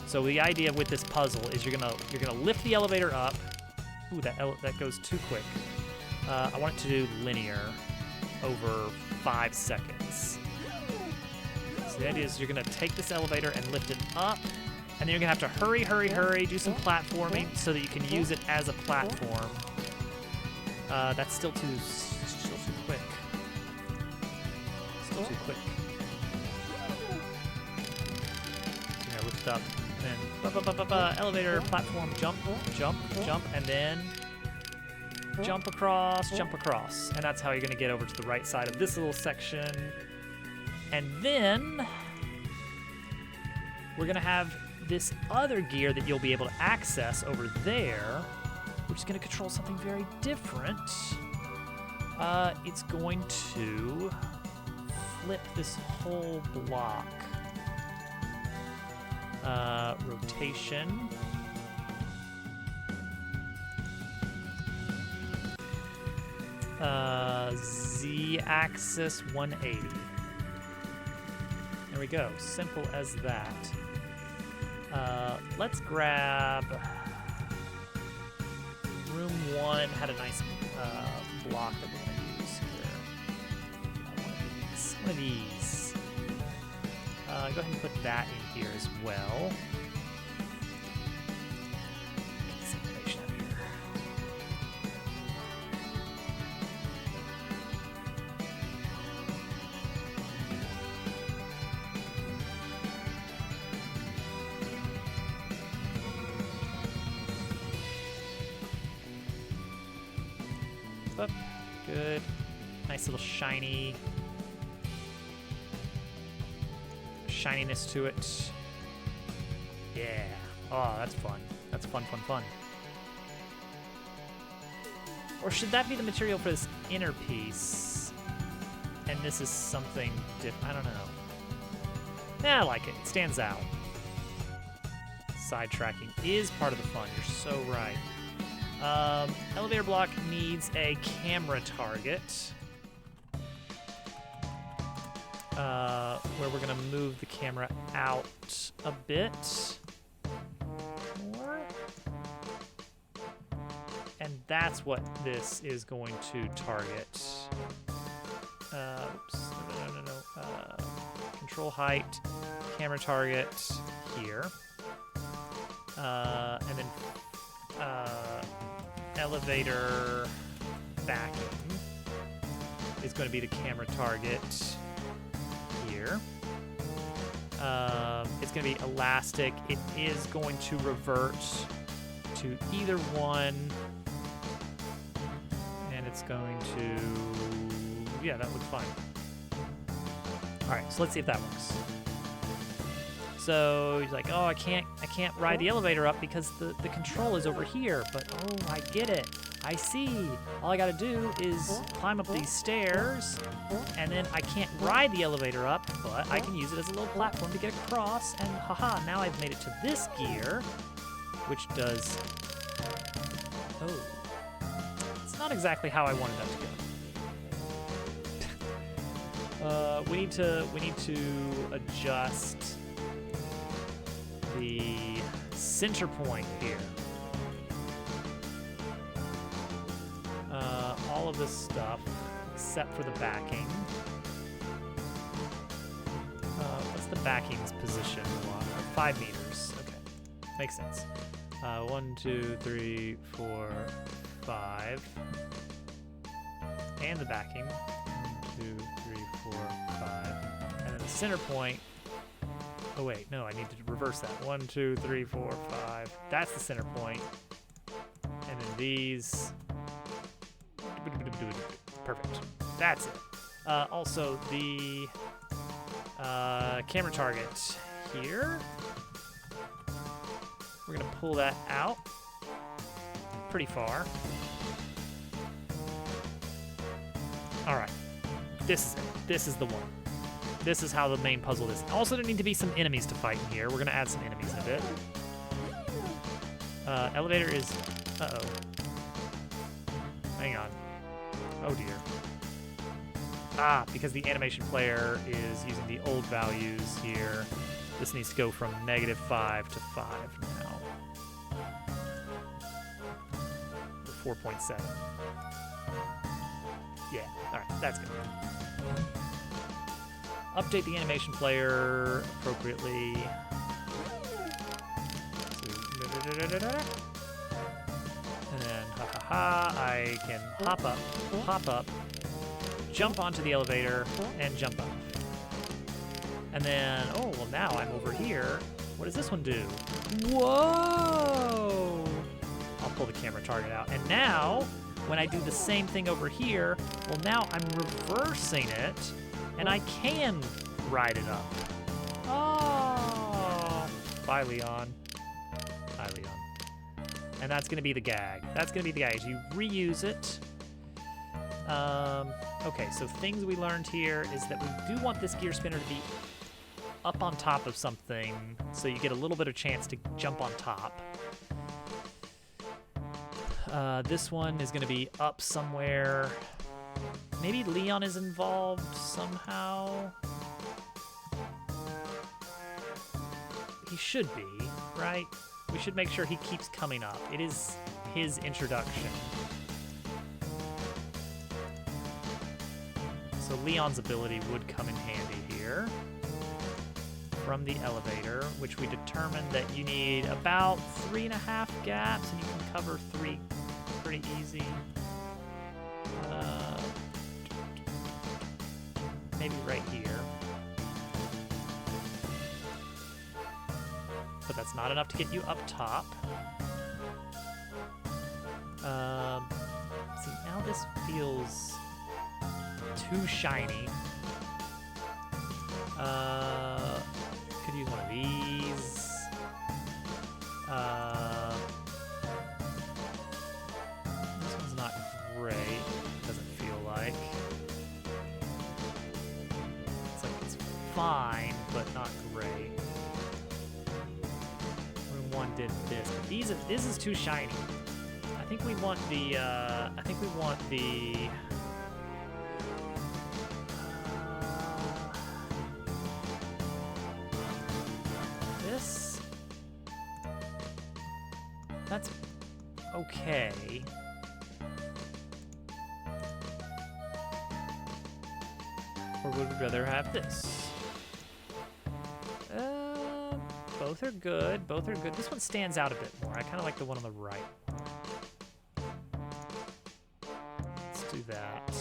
So the idea with this puzzle is you're gonna lift the elevator up. Ooh, that goes too quick. I want it to do linear over 5 seconds. So the idea is you're gonna take this elevator and lift it up, and then you're gonna have to hurry, do some platforming so that you can use it as a platform. That's still too quick. Still too quick. So you're gonna lift up, and then elevator, platform, jump, and then jump across, and that's how you're gonna get over to the right side of this little section. And then we're gonna have this other gear that you'll be able to access over there, which is gonna control something very different. It's going to flip this whole block. Rotation. Z-axis 180. There we go. Simple as that. Let's grab room 1. Had a nice block that we're going to use here. One of these. Go ahead and put that in here as well. Get this information out here. Up. Good. Nice little shininess to it. Yeah. Oh, that's fun. That's fun. Or should that be the material for this inner piece? And this is something different. I don't know. Nah, I like it. It stands out. Side tracking is part of the fun. You're so right. Elevator block needs a camera target. Where we're gonna move the camera out a bit more. And that's what this is going to target. Oops, no. Control height, camera target here. And then elevator backing is going to be the camera target here. It's going to be elastic. It is going to revert to either one, and it's That's going to... Yeah, that looks fine. All right, so let's see if that works. So he's like, oh, I can't ride the elevator up because the control is over here. But oh, I get it. I see. All I gotta do is climb up these stairs, and then I can't ride the elevator up, but I can use it as a little platform to get across, and haha, now I've made it to this gear, which does... Oh. It's not exactly how I wanted that to go. We need to adjust the center point here. All of this stuff, except for the backing. What's the backing's position? 5 meters. Okay, makes sense. 1, 2, 3, 4, 5. And the backing. 1, 2, 3, 4, 5. And then the center point. Oh wait, no, I need to reverse that. 1, 2, 3, 4, 5. That's the center point. And then these. Perfect. That's it. Also, the camera target here. We're gonna pull that out pretty far. All right. This is it. This is the one. This is how the main puzzle is. Also, there need to be some enemies to fight in here. We're gonna add some enemies in a bit. Elevator is... Uh-oh. Hang on. Oh dear. Ah, because the animation player is using the old values here. This needs to go from -5 to 5 now. Or 4.7. Yeah, alright, that's good. Update the animation player appropriately. And then, I can hop up, jump onto the elevator, and jump up. And then, oh, well now I'm over here. What does this one do? Whoa! I'll pull the camera target out. And now, when I do the same thing over here, well now I'm reversing it, and I can ride it up. Oh! Bye, Leon. Bye, Leon. And that's going to be the gag. That's going to be the gag. Is you reuse it. Okay, so things we learned here is that we do want this gear spinner to be up on top of something, so you get a little bit of chance to jump on top. This one is going to be up somewhere. Maybe Leon is involved somehow. He should be, right? We should make sure he keeps coming up. It is his introduction. So Leon's ability would come in handy here. From the elevator, which we determined that you need about 3.5 gaps, and you can cover 3 pretty easy. Maybe right here. But that's not enough to get you up top. See, now this feels too shiny. Could use one of these. This one's not great. Doesn't feel like. It's like it's fine, but not great. One did this, but this is too shiny. I think we want the. This. That's okay. Or would we rather have this? Both are good. Both are good. This one stands out a bit more. I kind of like the one on the right. Let's do that.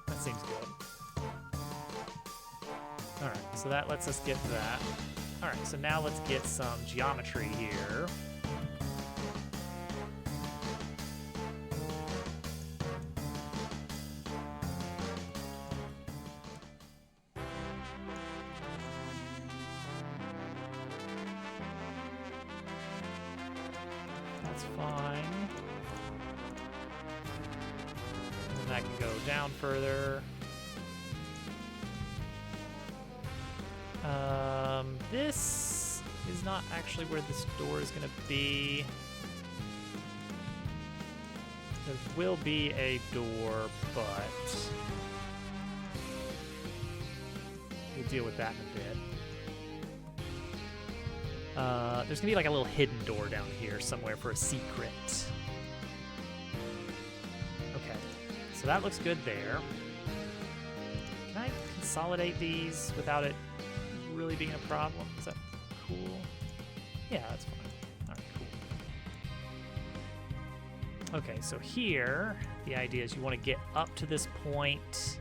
That seems good. All right, so that lets us get that. All right, so now let's get some geometry here. That's fine. And then that can go down further. This is not actually where this door is going to be. There will be a door, but we'll deal with that in a bit. There's going to be like a little hidden door down here somewhere for a secret. Okay, so that looks good there. Can I consolidate these without it really being a problem? Is that cool? Yeah, that's fine. All right, cool. Okay, so here, the idea is you want to get up to this point.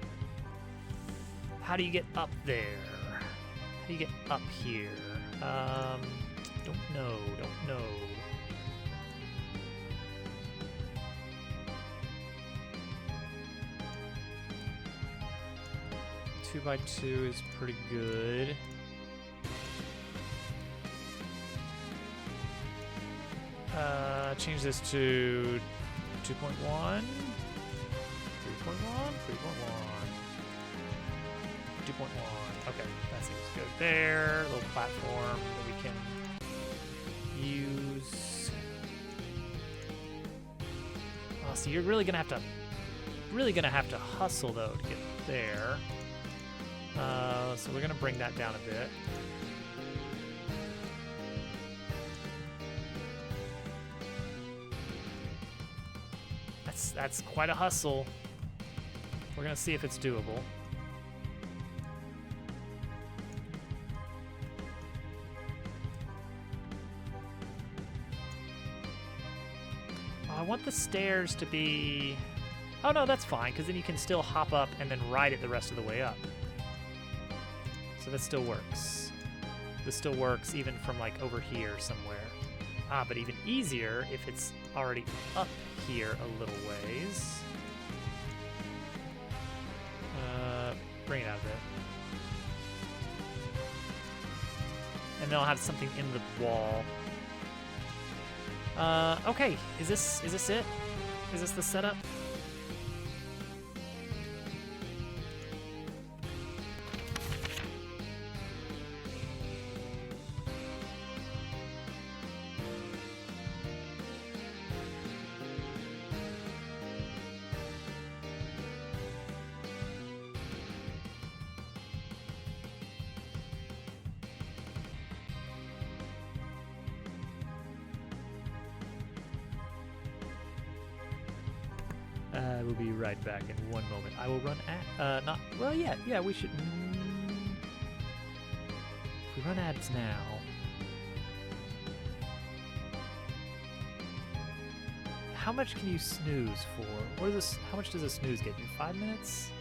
How do you get up there? How do you get up here? Don't know. 2x2 is pretty good. Change this to 2.1, 3.1, 3.1, 2.1. Okay, that seems good there. A little platform that we can use. Oh, so you're really gonna have to hustle though to get there. So we're gonna bring that down a bit. That's quite a hustle. We're gonna see if it's doable. I want the stairs to be... Oh no, that's fine, because then you can still hop up and then ride it the rest of the way up. So that still works. This still works even from like over here somewhere. But even easier if it's already up here a little ways. Bring it out a bit. And then I'll have something in the wall. Okay, is this it? Is this the setup? I will be right back in one moment. I will run ad, yeah, we should, if we run ads now, how much can you snooze for? What is this, how much does a snooze get you? 5 minutes?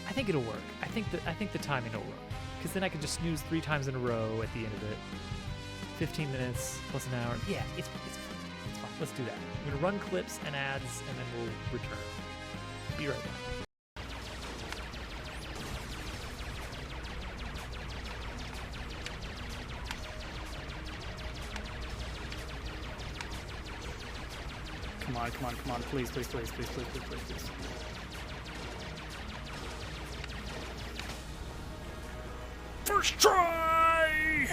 I think it'll work. I think the timing will work. Because then I can just snooze 3 times in a row at the end of it. 15 minutes plus an hour. Yeah, it's fine. It's fine. Let's do that. I'm gonna run clips and ads, and then we'll return. Be right back. Come on, please. First try!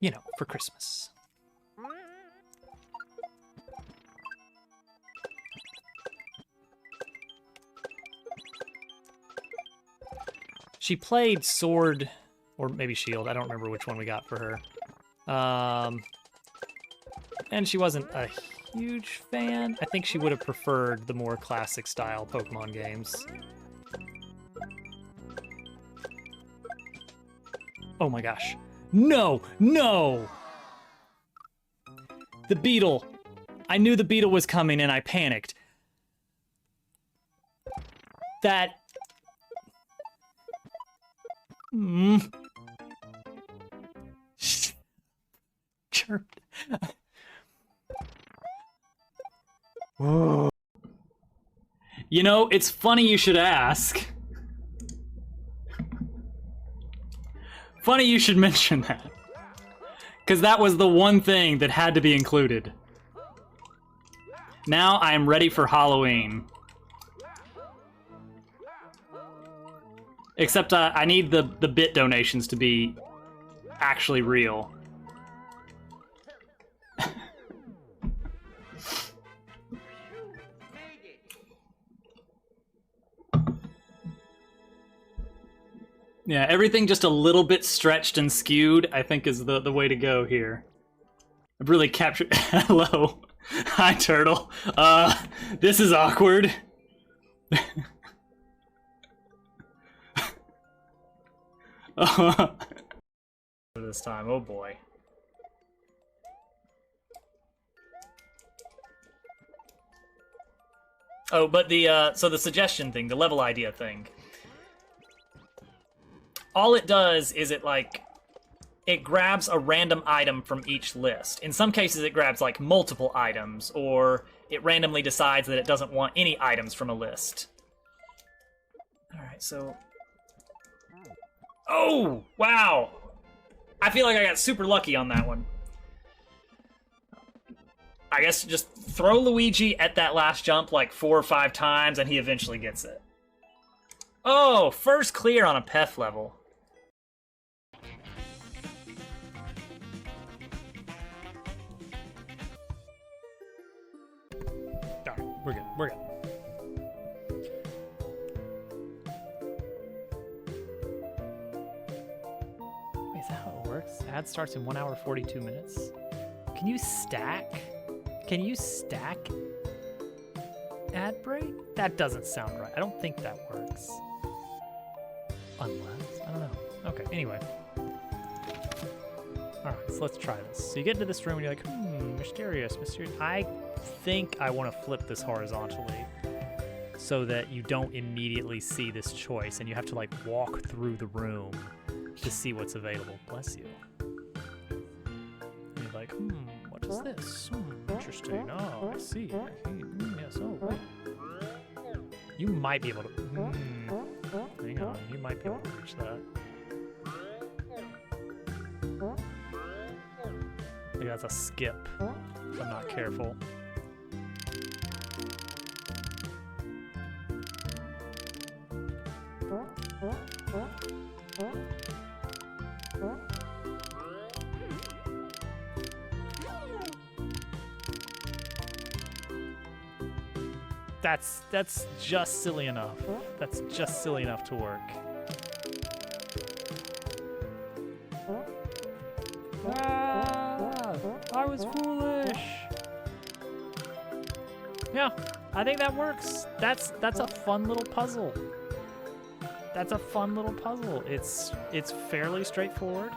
You know, for Christmas. She played Sword, or maybe Shield, I don't remember which one we got for her. And she wasn't a huge fan. I think she would have preferred the more classic style Pokemon games. Oh my gosh. No! No! The beetle. I knew the beetle was coming and I panicked. That... Chirped. Whoa. You know, it's funny you should ask. Funny you should mention that. Because that was the one thing that had to be included. Now I am ready for Halloween. Except I need the bit donations to be actually real. Yeah, everything just a little bit stretched and skewed, I think is the way to go here. I've really captured... Hello. Hi, Turtle. This is awkward. This time, oh boy. Oh, but the, so the suggestion thing, the level idea thing. All it does is it grabs a random item from each list. In some cases, it grabs, like, multiple items, or it randomly decides that it doesn't want any items from a list. Alright, so... Oh! Wow! I feel like I got super lucky on that one. I guess just throw Luigi at that last jump like 4 or 5 times, and he eventually gets it. Oh! First clear on a Peth level. We're good. We're good. Wait, is that how it works? Ad starts in 1 hour 42 minutes. Can you stack? Can you stack ad break? That doesn't sound right. I don't think that works. Unless, I don't know. Okay, anyway. All right, so let's try this. So you get into this room and you're like, mysterious. I think I want to flip this horizontally so that you don't immediately see this choice and you have to like walk through the room to see what's available. Bless you. And you're like, what is this? Interesting. Oh, I see. Yes, oh, wait. You might be able to... hang on, you might be able to reach that. I think that's a skip, if I'm not careful. That's just silly enough. That's just silly enough to work. Ah, I was foolish. Yeah, I think that works. That's a fun little puzzle. That's a fun little puzzle. It's fairly straightforward.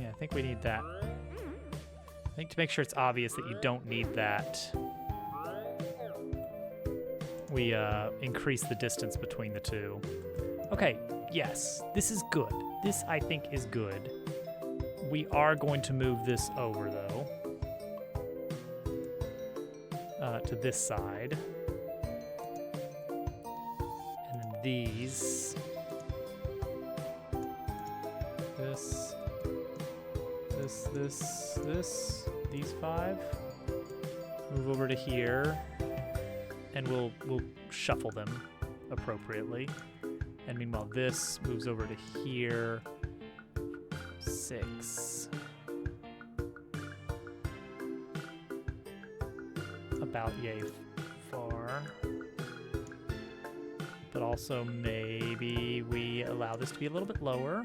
Yeah, I think we need that. I think to make sure it's obvious that you don't need that, we increase the distance between the two. Okay, yes, this is good. This, I think, is good. We are going to move this over, though, to this side. And then these. These 5. Move over to here. And we'll shuffle them appropriately. And meanwhile, this moves over to here. 6. About yay far. but also maybe we allow this to be a little bit lower.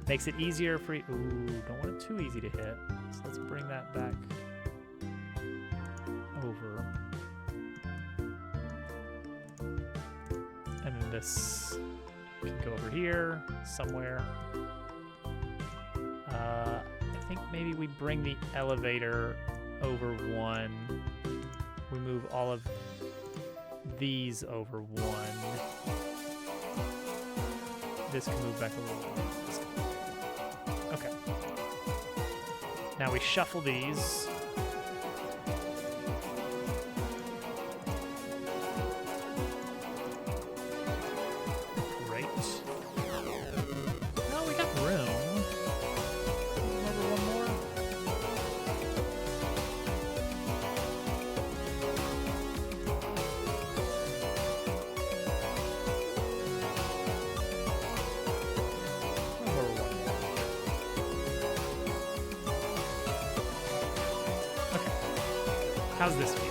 Makes it easier for you. Ooh, don't want it too easy to hit. So let's bring that back over. And then this can go over here somewhere. I think maybe we bring the elevator over one. We move all of these over one. This can move back a little bit. Okay. Now we shuffle these. Great. No, we got room. Remember one more? How's this feel?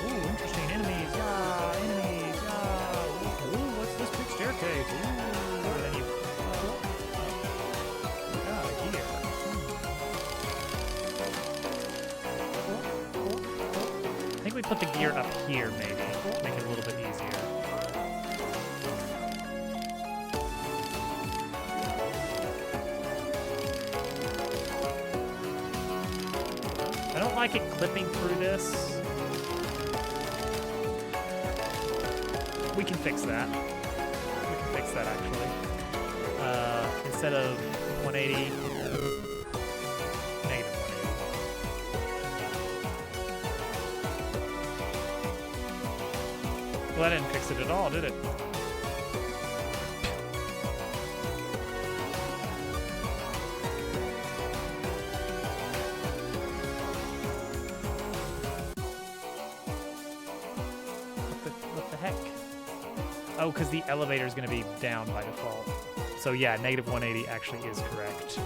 Ooh, interesting. Enemies. Yeah, enemies. Yeah. Ooh, what's this big staircase? Ooh, and then you... here. I think we put the gear up here, maybe. Make it a little bit easier. I don't like it clipping through this. We can fix that. We can fix that, actually. Instead of 180, negative 180. Well, that didn't fix it at all, did it? Oh, because the elevator is going to be down by default. So yeah, negative 180 actually is correct.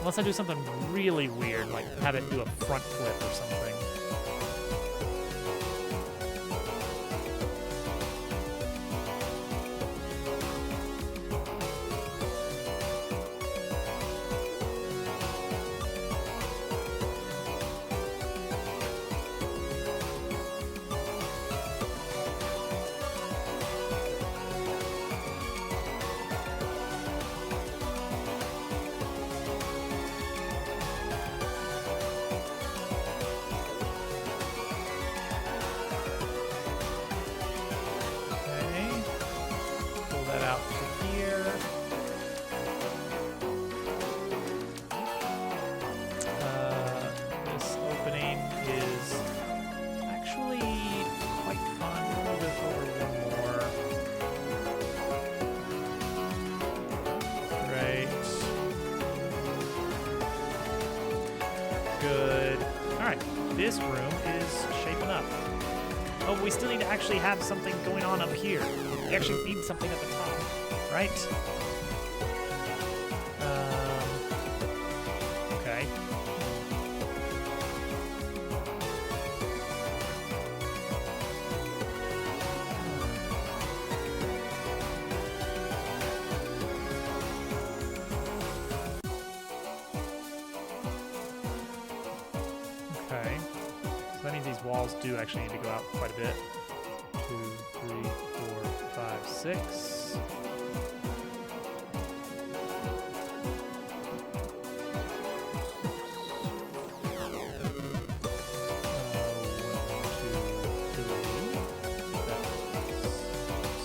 Unless I do something really weird, like have it do a front flip or something. This room is shaping up. Oh, but we still need to actually have something going on up here. We actually need something at the top, right? Okay. Okay. So that means these walls do actually need to go out quite a bit. 2, 3, 4, 5, 6.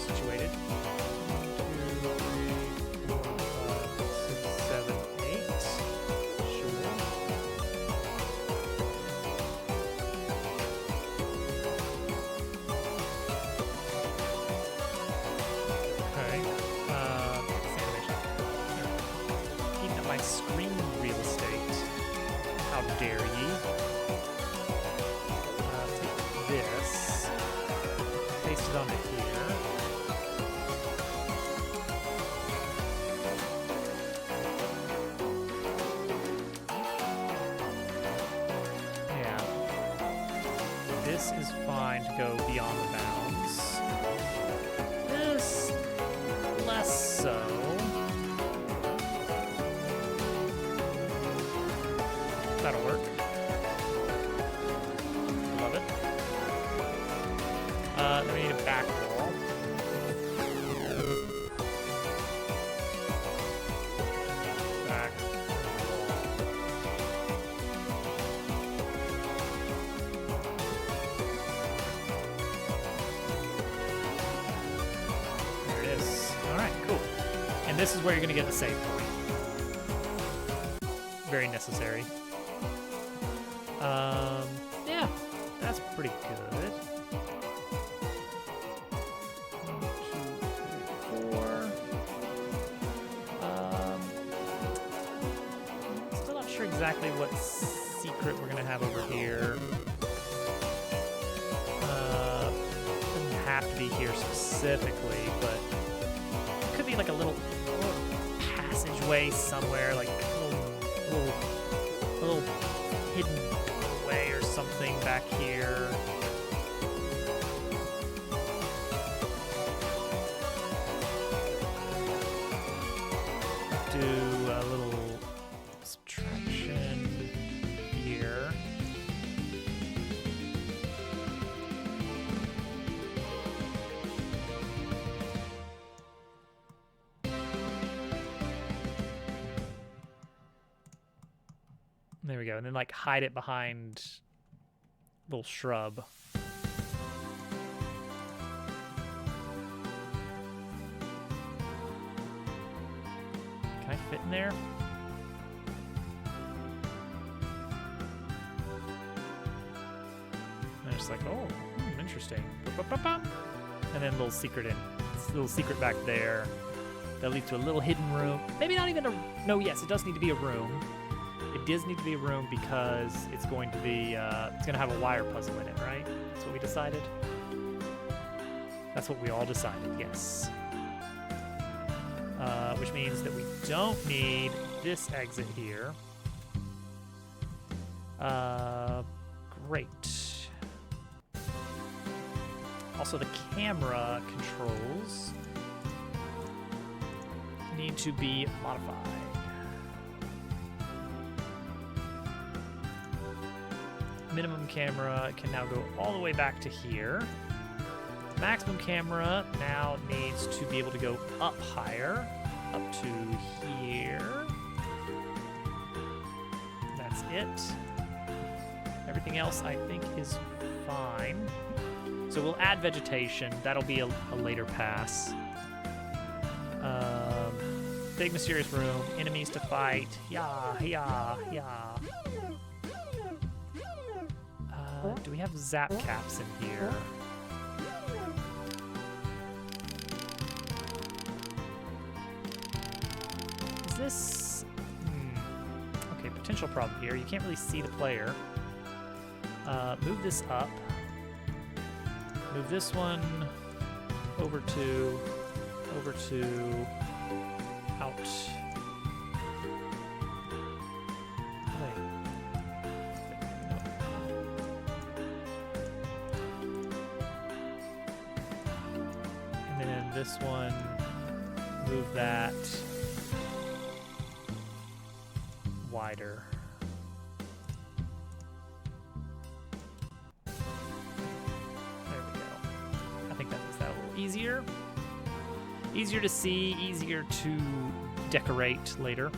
Situated. 1, 2, 3, 4, 5, 6, 7, 8. Sure. Okay. Eating up my screen real estate. How dare ye? Take this. Paste it onto here. this is fine to go beyond the bounds. This, less so. That'll work. Love it. Then we need a back wall. Back wall. There it is. All right, cool. And this is where you're going to get the save point. Very necessary. Yeah, that's pretty good. 1, 2, 3, 4. Still not sure exactly what secret we're gonna have over here. Doesn't have to be here specifically, but it could be like a little passageway somewhere, like a little hidden way or something back here. Do a little subtraction here. There we go, and then like hide it behind a little shrub. Can I fit in there? And it's like, oh, interesting. And then a little secret back there that leads to a little hidden room. Maybe not even a, no, yes, it does need to be a room. It does need to be a room because it's going to be, it's going to have a wire puzzle in it, right? That's what we decided? That's what we all decided, yes. Which means that we don't need this exit here. Great. Also, the camera controls need to be modified. Minimum camera can now go all the way back to here. Maximum camera now needs to be able to go up higher, up to here. That's it. Everything else I think is fine. So we'll add vegetation. That'll be a later pass. Big mysterious room, enemies to fight. Yeah. Do we have zap caps in here? Is this... Okay, potential problem here. You can't really see the player. Move this up. Move this one over to, out. This one, move that wider. There we go. I think that makes that a little easier. Easier to see, easier to decorate later.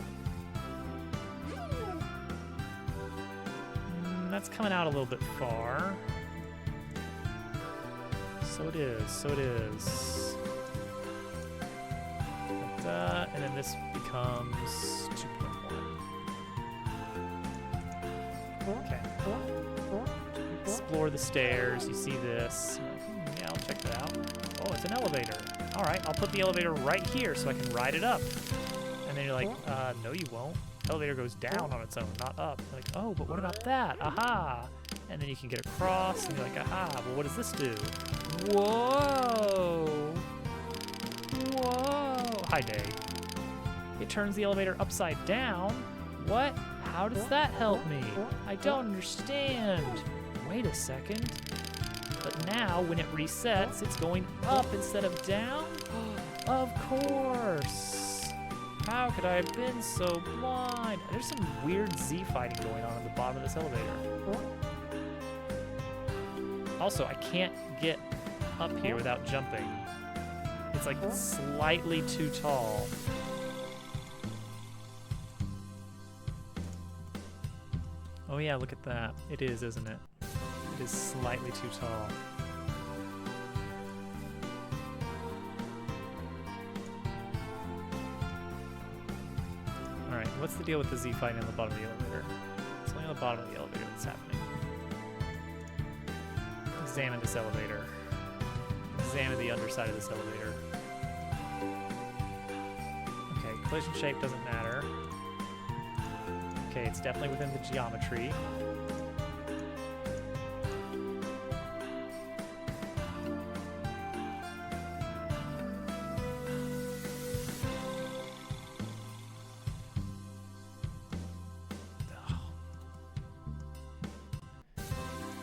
That's coming out a little bit far. So it is. And then this becomes 2.1. Okay. Explore the stairs. You see this. Yeah, I'll check that out. Oh, it's an elevator. All right, I'll put the elevator right here so I can ride it up. And then you're like, no, you won't. Elevator goes down on its own, not up. You're like, oh, but what about that? Aha! And then you can get across, and you're like, aha, well, what does this do? Whoa! Hi, Dave. It turns the elevator upside down? What? How does that help me? I don't understand. Wait a second. But now, when it resets, it's going up instead of down? Of course! How could I have been so blind? There's some weird Z fighting going on at the bottom of this elevator. Also, I can't get up here without jumping. It's like slightly too tall. Oh yeah, look at that. It is, isn't it? It is slightly too tall. Alright, what's the deal with the Z fighting on the bottom of the elevator? It's only on the bottom of the elevator that's happening. Examine this elevator. Examine the underside of this elevator. Okay, collision shape doesn't matter. Okay, it's definitely within the geometry.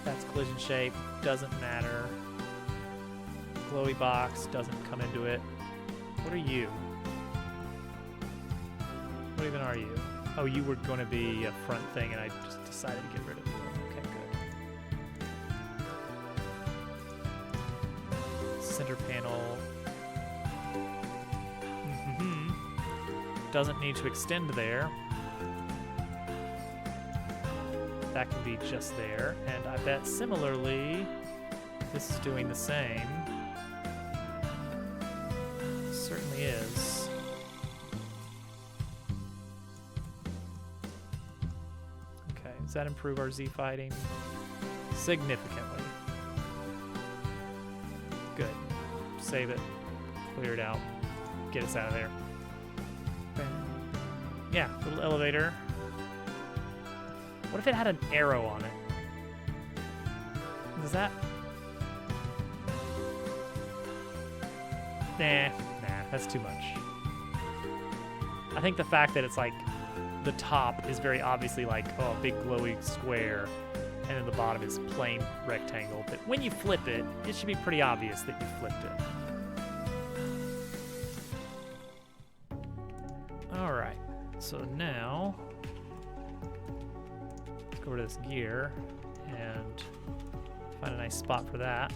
That's collision shape, doesn't matter. Glowy box doesn't come into it. What are you? What even are you? Oh, you were going to be a front thing, and I just decided to get rid of you. Okay, good. Center panel. Doesn't need to extend there. That can be just there. And I bet similarly, this is doing the same. Certainly is. Does that improve our Z fighting? Significantly. Good. Save it. Clear it out. Get us out of there. Yeah, little elevator. What if it had an arrow on it? Does that... Nah, that's too much. I think the fact that it's like the top is very obviously like, oh, a big glowy square, and then the bottom is plain rectangle. But when you flip it, it should be pretty obvious that you flipped it. All right, so now let's go over to this gear and find a nice spot for that.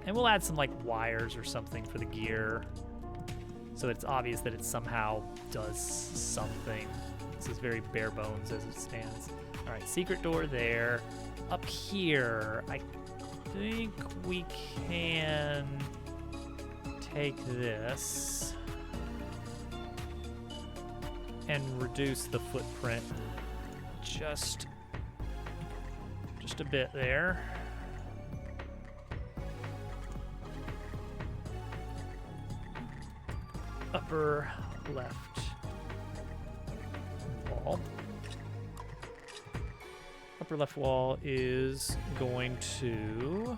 And we'll add some like wires or something for the gear so that it's obvious that it somehow does something. This is very bare bones as it stands. All right, secret door there. Up here, I think we can take this and reduce the footprint just a bit there. Upper left wall. Upper left wall is going to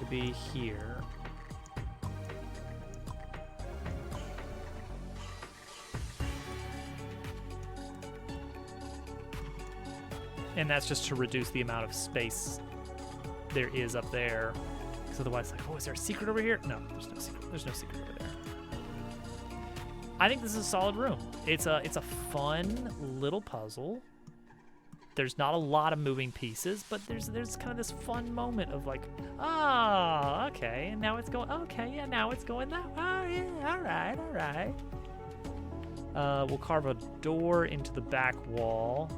be here. And that's just to reduce the amount of space there is up there. Because otherwise, like, oh, is there a secret over here? No, there's no secret. There's no secret over there. I think this is a solid room. It's a fun little puzzle. There's not a lot of moving pieces, but there's kind of this fun moment of like, oh, okay, and now it's going, okay, yeah, now it's going that, oh, yeah, all right. We'll carve a door into the back wall,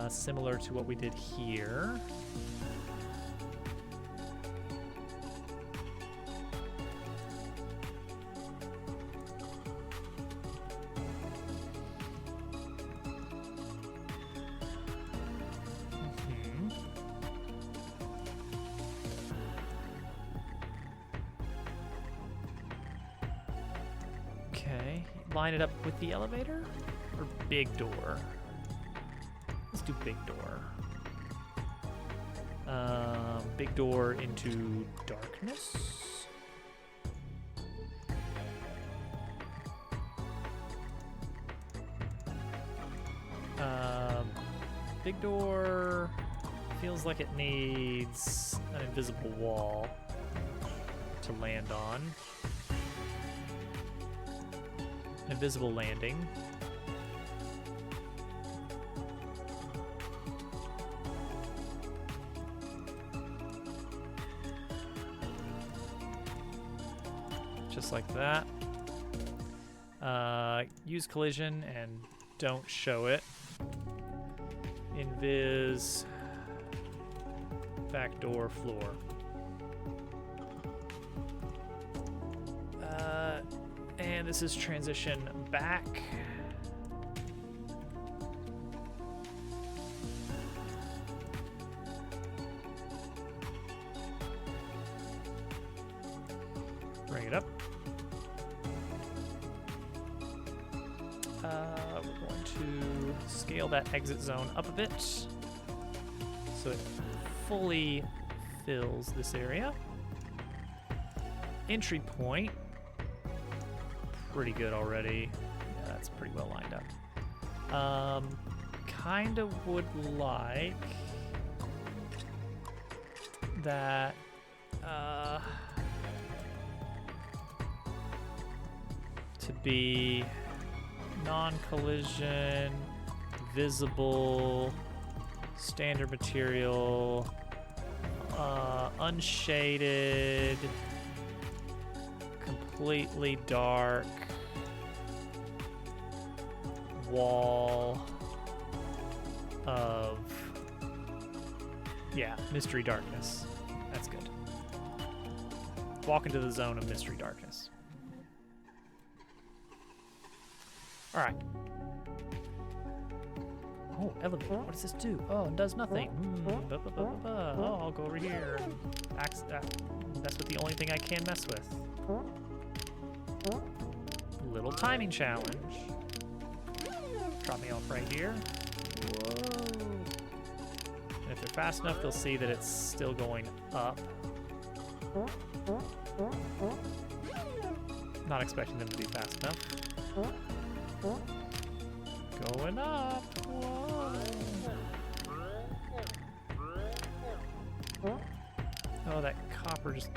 similar to what we did here. Line it up with the elevator or big door? Let's do big door. Big door into darkness. big door feels like it needs an invisible wall to land on. An invisible landing. Just like that. Use collision and don't show it. Invis backdoor floor. And this is transition back. Bring it up. We're going to scale that exit zone up a bit so it fully fills this area. Entry point, pretty good already. Yeah, that's pretty well lined up. Kind of would like that to be non-collision, visible, standard material, unshaded, completely dark, wall of, yeah, mystery darkness. That's good. Walk into the zone of mystery darkness. All right. Oh, elevator. What does this do? Oh, it does nothing. Oh, I'll go over here. Mess with the only thing I can mess with. Little timing challenge. Drop me off right here. Whoa. And if they're fast enough, they'll see that it's still going up. Not expecting them to be fast enough. Going up. Whoa. Oh, that copper just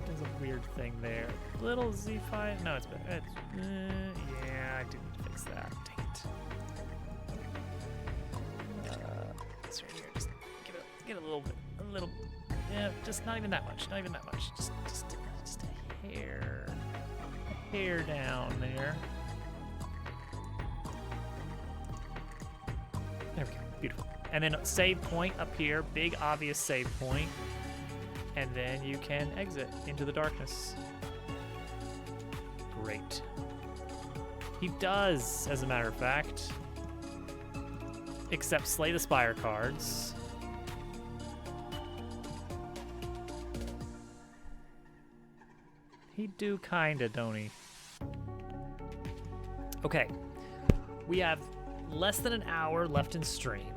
does a weird thing there. Little Z5. No, it's better. Yeah, I do need to fix that. Dang it. It's right here. Just get a little bit. A little. Yeah, just not even that much. Not even that much. Just a hair. A hair down there. There we go. Beautiful. And then save point up here. Big, obvious save point. And then you can exit into the darkness. Great. He does, as a matter of fact. Except Slay the Spire cards. He do kinda, don't he? Okay. We have less than an hour left in stream.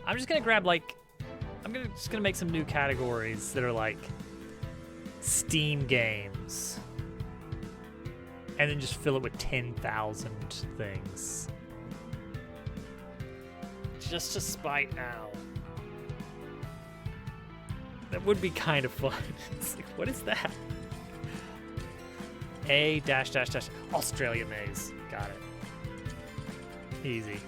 I'm just gonna grab just gonna make some new categories that are like Steam games. And then just fill it with 10,000 things. Just to spite Al. That would be kind of fun. It's like, what is that? A -- Australia Maze. Got it. Easy.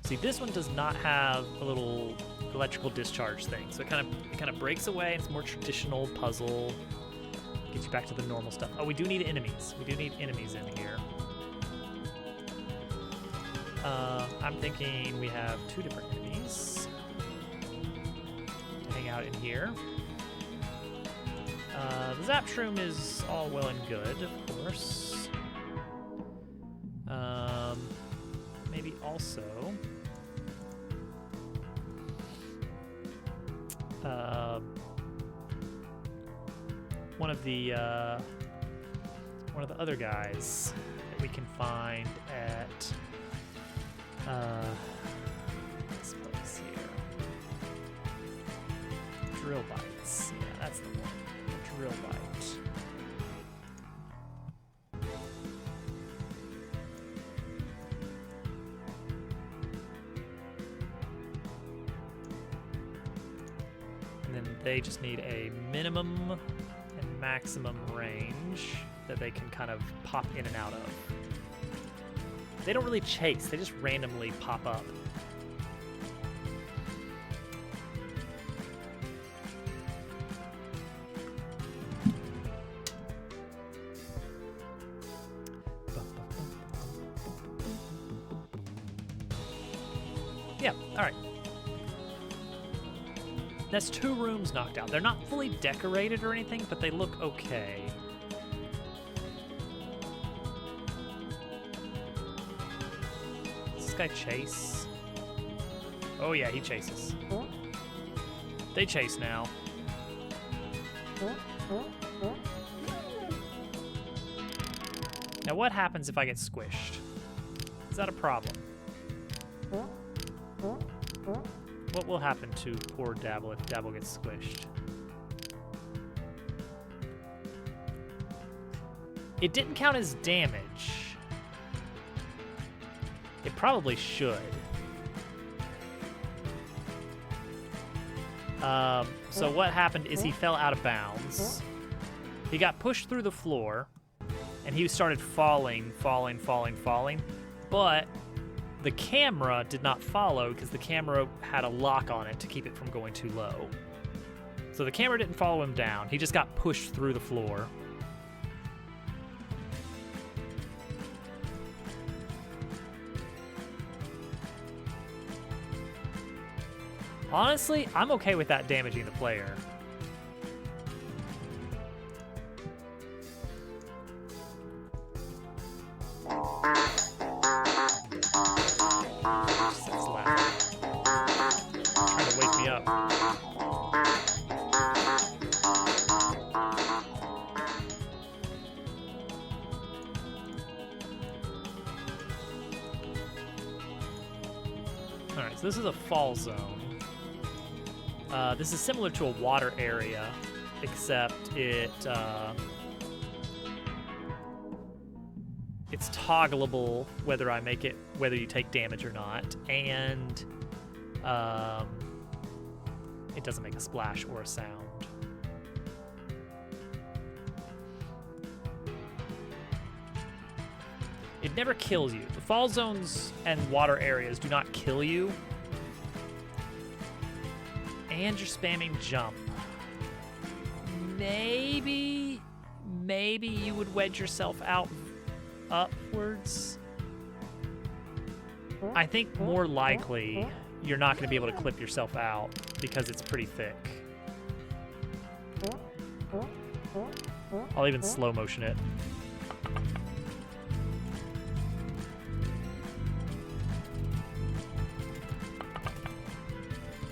See, this one does not have a little electrical discharge thing, so it kind of breaks away. And it's more traditional puzzle. Gets you back to the normal stuff. Oh, we do need enemies. We do need enemies in here. I'm thinking we have 2 different enemies to hang out in here. The Zap Shroom is all well and good, of course. Maybe also one of the other guys that we can find at this place here. Drill bites. Yeah, that's the one. The drill bite. And then they just need a minimum and maximum range that they can kind of pop in and out of. They don't really chase, they just randomly pop up. Yeah, alright. That's 2 rooms knocked out. They're not fully decorated or anything, but they look okay. Does this guy chase? Oh yeah, he chases. They chase now. Now what happens if I get squished? Is that a problem? What will happen to poor Dabble if Dabble gets squished? It didn't count as damage. It probably should. So what happened is he fell out of bounds. He got pushed through the floor, and he started falling, but the camera did not follow because the camera had a lock on it to keep it from going too low. So the camera didn't follow him down. He just got pushed through the floor. Honestly, I'm okay with that damaging the player. That's loud. Trying to wake me up. Alright, so this is a fall zone. This is similar to a water area, except it's toggleable whether you take damage or not, and it doesn't make a splash or a sound. It never kills you. The fall zones and water areas do not kill you. And you're spamming jump. Maybe you would wedge yourself out upwards. I think more likely you're not going to be able to clip yourself out because it's pretty thick. I'll even slow motion it.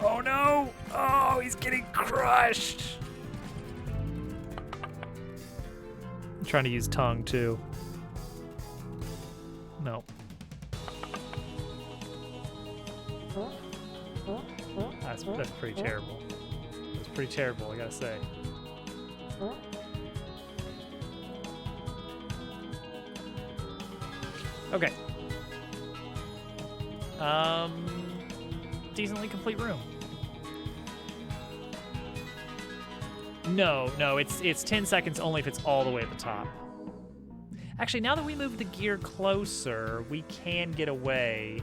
Oh no! Oh, he's getting crushed! I'm trying to use tongue too. No. That's pretty terrible. That's pretty terrible, I gotta say. Okay. Decently complete room. No, it's 10 seconds only if it's all the way at the top. Actually, now that we move the gear closer, we can get away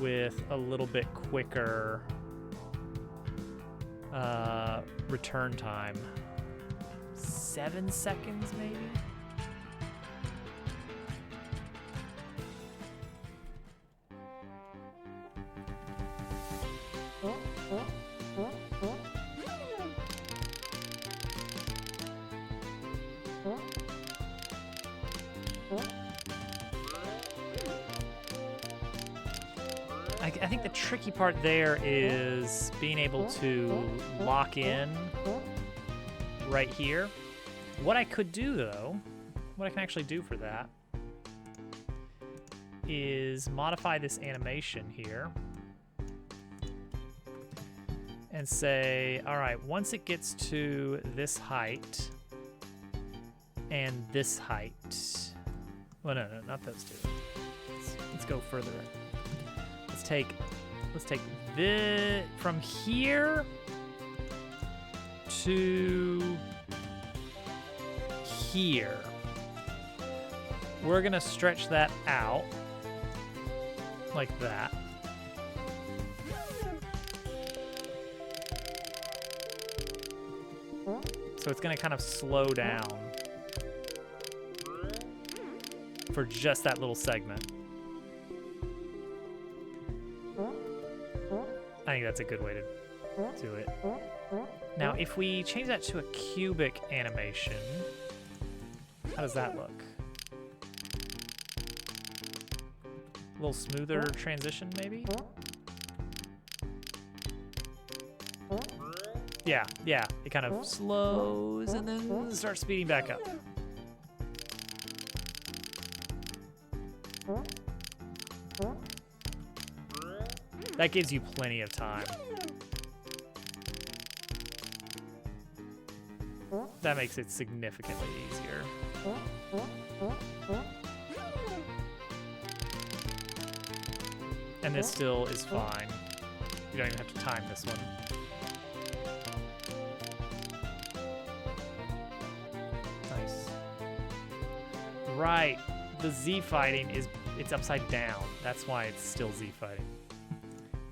with a little bit quicker return time. 7 seconds, maybe? I think the tricky part there is being able to lock in right here. What I could do, though, what I can actually do for that is modify this animation here and say, all right, once it gets to this height and this height. Well, no, not those two. Let's go further. Let's take this from here to here. We're gonna stretch that out like that. So it's gonna kind of slow down for just that little segment. I think that's a good way to do it. Now, if we change that to a cubic animation, how does that look? A little smoother transition, maybe? Yeah, it kind of slows and then starts speeding back up. That gives you plenty of time. That makes it significantly easier. And this still is fine. You don't even have to time this one. Nice. Right. The Z fighting it's upside down. That's why it's still Z fighting.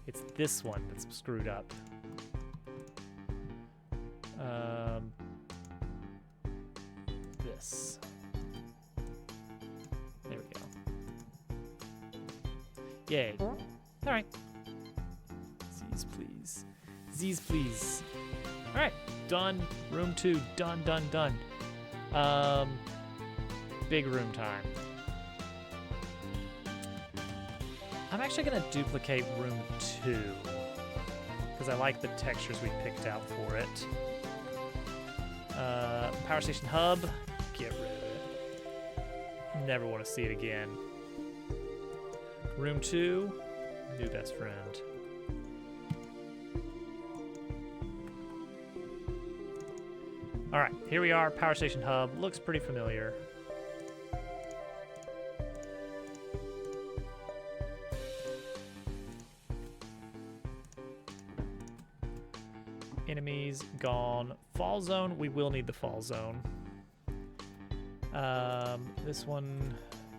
It's this one that's screwed up. This. There we go. Yay. All right. Z's, please. Z's, please. All right. Done. Room 2. Done. Big room time. I'm actually going to duplicate room 2 because I like the textures we picked out for it. Power station hub, get rid of it. Never want to see it again. Room 2, new best friend. All right, here we are, power station hub. Looks pretty familiar. Enemies gone. Fall zone, we will need the fall zone. This one,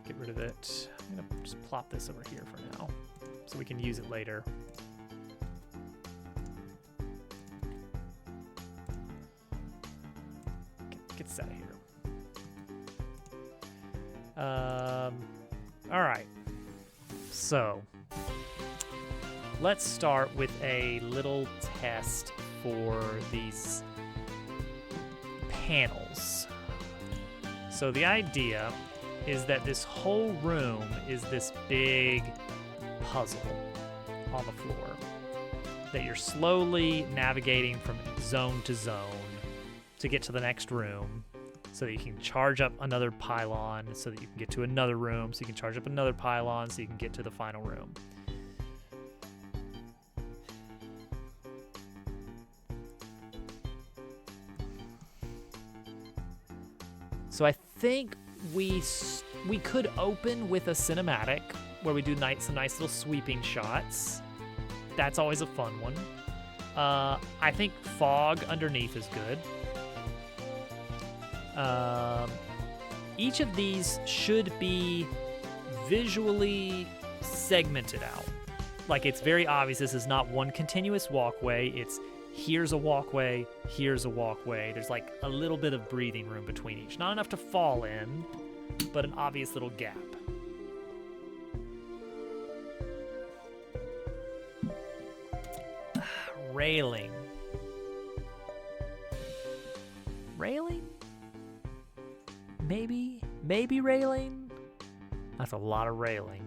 get rid of it. I'm gonna just plop this over here for now so we can use it later. Get this out of here. All right, so let's start with a little test for these panels. So the idea is that this whole room is this big puzzle on the floor that you're slowly navigating from zone to zone to get to the next room so that you can charge up another pylon so that you can get to another room so you can charge up another pylon so you can get to the final room. So I think we could open with a cinematic where we do some nice little sweeping shots. That's always a fun one. I think fog underneath is good. Each of these should be visually segmented out. Like it's very obvious this is not one continuous walkway. It's here's a walkway, here's a walkway. There's like a little bit of breathing room between each. Not enough to fall in, but an obvious little gap. Railing. Railing? Maybe railing? That's a lot of railing.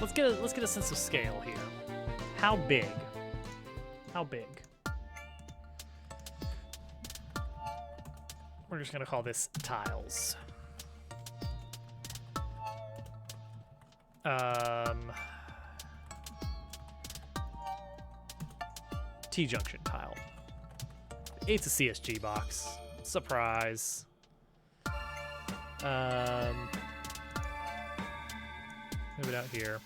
let's get a sense of scale here. How big? How big? We're just gonna call this tiles. T-junction tile. It's a CSG box. Surprise. Move it out here.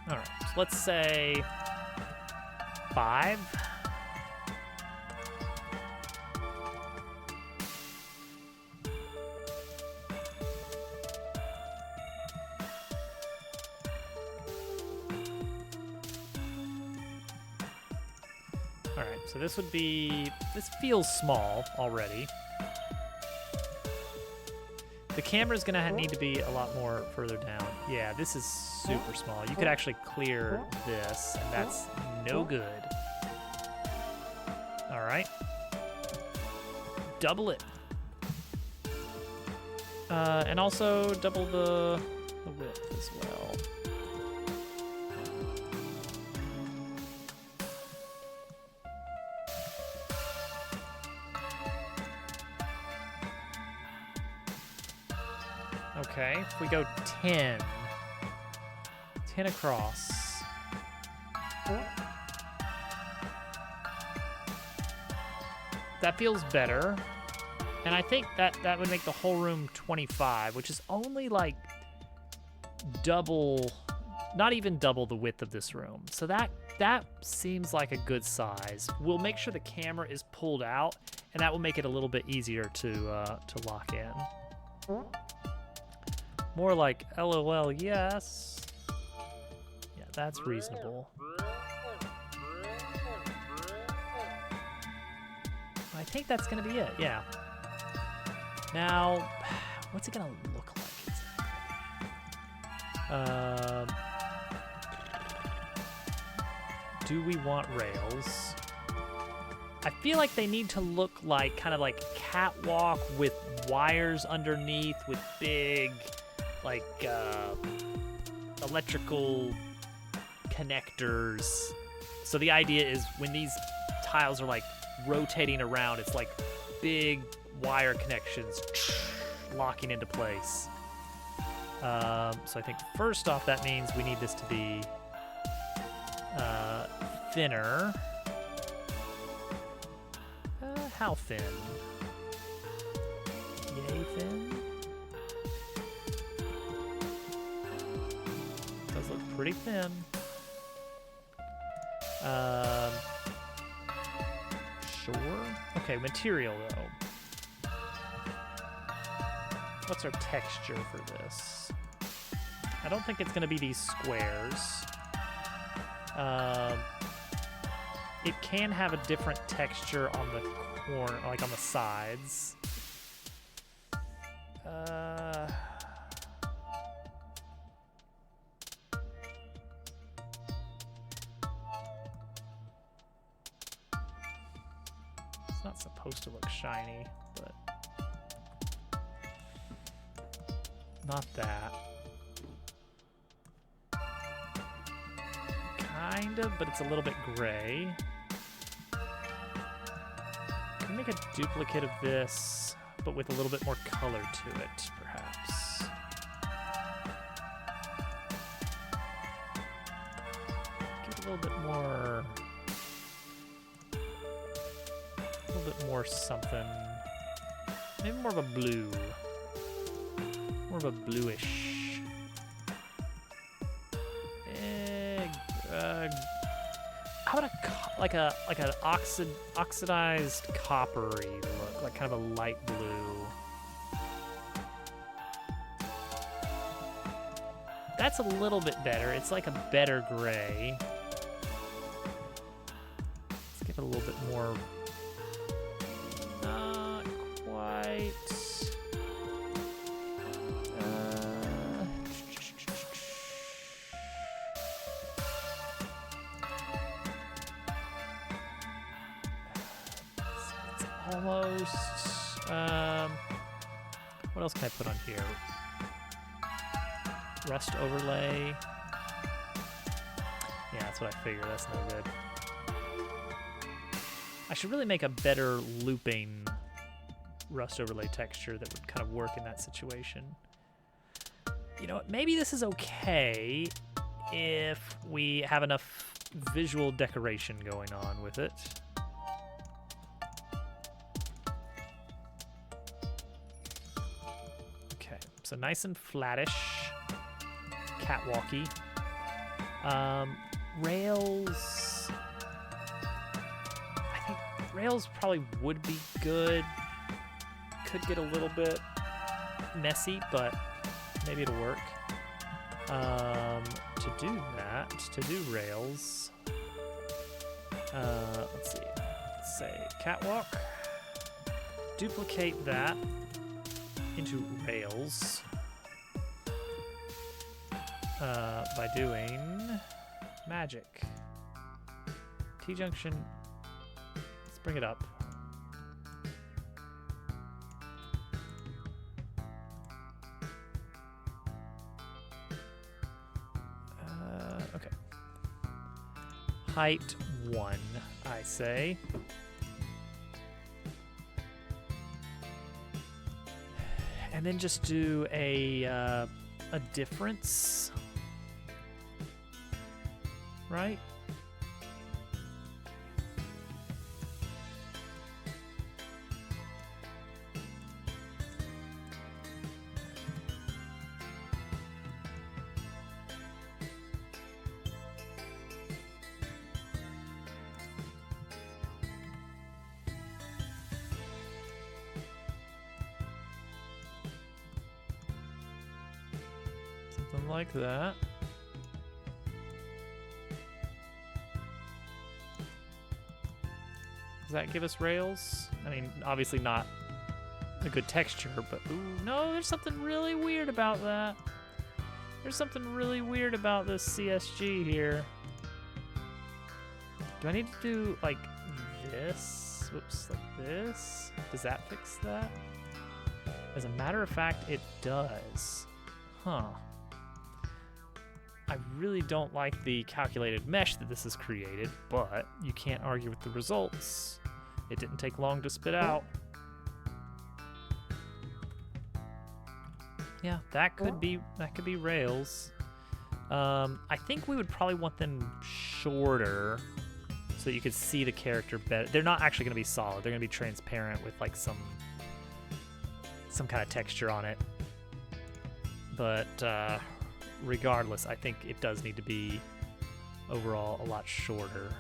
All right, so let's say 5. All right, so this feels small already. The camera's gonna need to be a lot more further down. Yeah, this is super small. You could actually clear this, and that's no good. All right. Double it. And also double the width as well. Okay, if we go 10 across. That feels better. And I think that would make the whole room 25, which is only like double, not even double the width of this room. So that seems like a good size. We'll make sure the camera is pulled out, and that will make it a little bit easier to lock in. More like LOL, yes. Yeah, that's reasonable. I think that's gonna be it, yeah. Now, what's it gonna look like exactly? Do we want rails? I feel like they need to look like kind of like catwalk with wires underneath with big like electrical connectors. So the idea is when these tiles are like rotating around, it's like big wire connections locking into place. So I think first off that means we need this to be thinner. How thin? Yay thin? Does look pretty thin. Sure. Okay, material though. What's our texture for this? I don't think it's gonna be these squares. It can have a different texture on the corner, like on the sides. It's not supposed to look shiny, but not that. Kind of, but it's a little bit gray. Can we make a duplicate of this, but with a little bit more color to it, perhaps? Get a little bit more something. Maybe more of a blue. More of a bluish. How about an oxidized coppery look, like kind of a light blue? That's a little bit better. It's like a better gray. Let's give it a little bit more. Not quite. Almost. What else can I put on here? Rust overlay. Yeah, that's what I figured. That's no good. I should really make a better looping rust overlay texture that would kind of work in that situation. You know what? Maybe this is okay if we have enough visual decoration going on with it. Okay, so nice and flattish, catwalky. Rails. I think rails probably would be good. Could get a little bit messy, but maybe it'll work. To do that, to do rails, let's see. Let's say catwalk. Duplicate that into rails by doing magic. T-junction. Let's bring it up. Okay. Height 1, I say. And then just do a difference, right? Something like that. Does that give us rails? I mean, obviously not a good texture, but ooh, no, there's something really weird about that. There's something really weird about this CSG here. Do I need to do like this? Whoops, like this? Does that fix that? As a matter of fact, it does. Huh. I really don't like the calculated mesh that this has created, but you can't argue with the results. It didn't take long to spit out. Yeah, that could be rails. I think we would probably want them shorter so that you could see the character better. They're not actually going to be solid. They're going to be transparent with like some kind of texture on it. But regardless, I think it does need to be overall a lot shorter.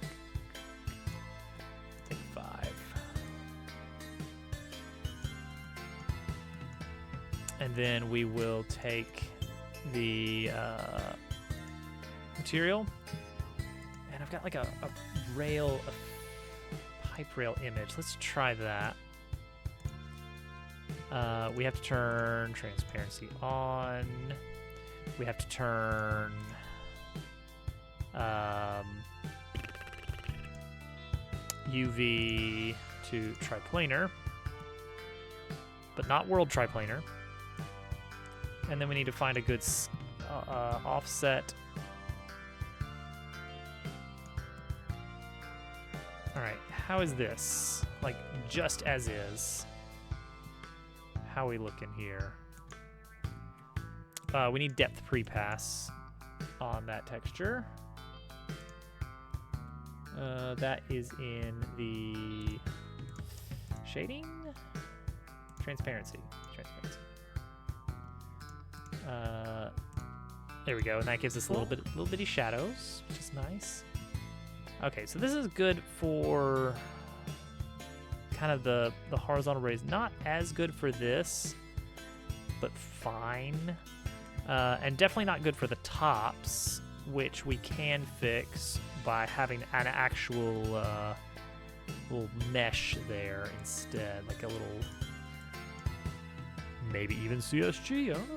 I think 5. And then we will take the material, and I've got like a rail, a pipe rail image. Let's try that. We have to turn transparency on. We have to turn UV to triplanar, but not world triplanar. And then we need to find a good offset. All right, how is this? Like just as is. How are we looking here? We need depth pre-pass on that texture. That is in the shading, transparency. There we go, and that gives us a little bitty shadows, which is nice. Okay, so this is good for kind of the horizontal rays. Not as good for this, but fine. And definitely not good for the tops, which we can fix by having an actual little mesh there instead, like a little, maybe even CSG, I don't know.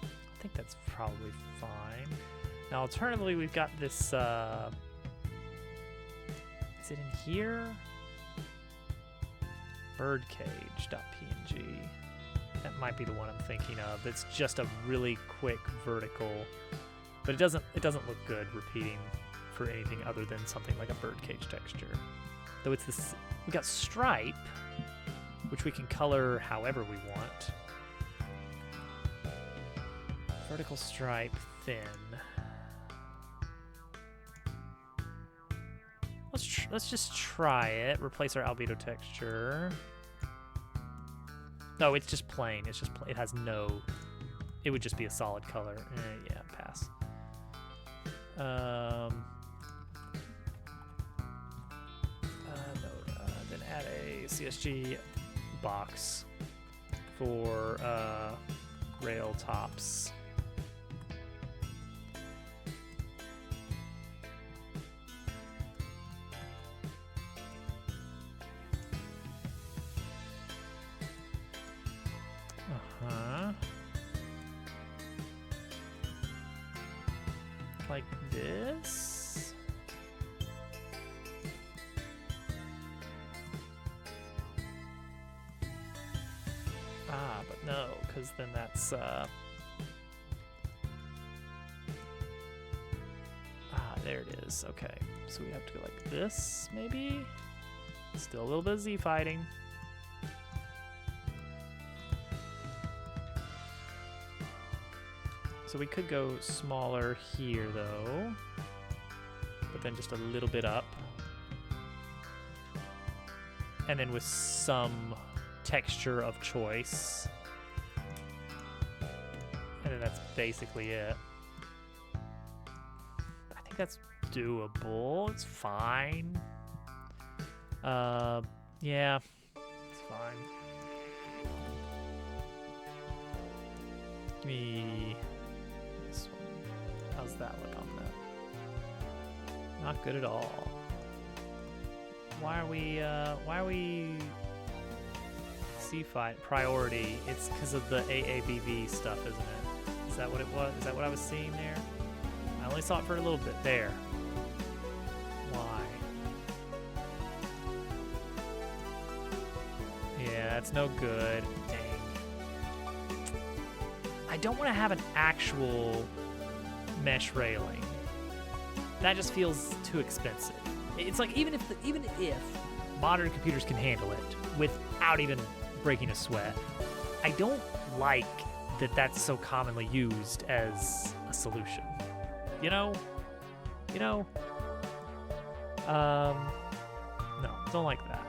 I think that's probably fine. Now, alternatively, we've got this, is it in here? Birdcage.png. That might be the one I'm thinking of. It's just a really quick vertical, but it doesn't look good repeating for anything other than something like a birdcage texture. Though it's this, we got stripe, which we can color however we want. Vertical stripe, thin. Let's just try it. Replace our albedo texture. No, it's just plain. It's just it has no. It would just be a solid color. Yeah, pass. Then add a CSG box for rail tops. Like this. But no, because then that's there it is. Okay, so we have to go like this, maybe. Still a little bit of Z fighting. So we could go smaller here, though, but then just a little bit up. And then with some texture of choice. And then that's basically it. I think that's doable. It's fine. Yeah, it's fine. Give me... How's that look on that? Not good at all. Why are we C-Fight priority? It's because of the AABV stuff, isn't it? Is that what it was? Is that what I was seeing there? I only saw it for a little bit. There. Why? Yeah, that's no good. Dang. I don't want to have an actual mesh railing. That just feels too expensive. It's like even if modern computers can handle it without even breaking a sweat, I don't like that that's so commonly used as a solution. You know? No, don't like that.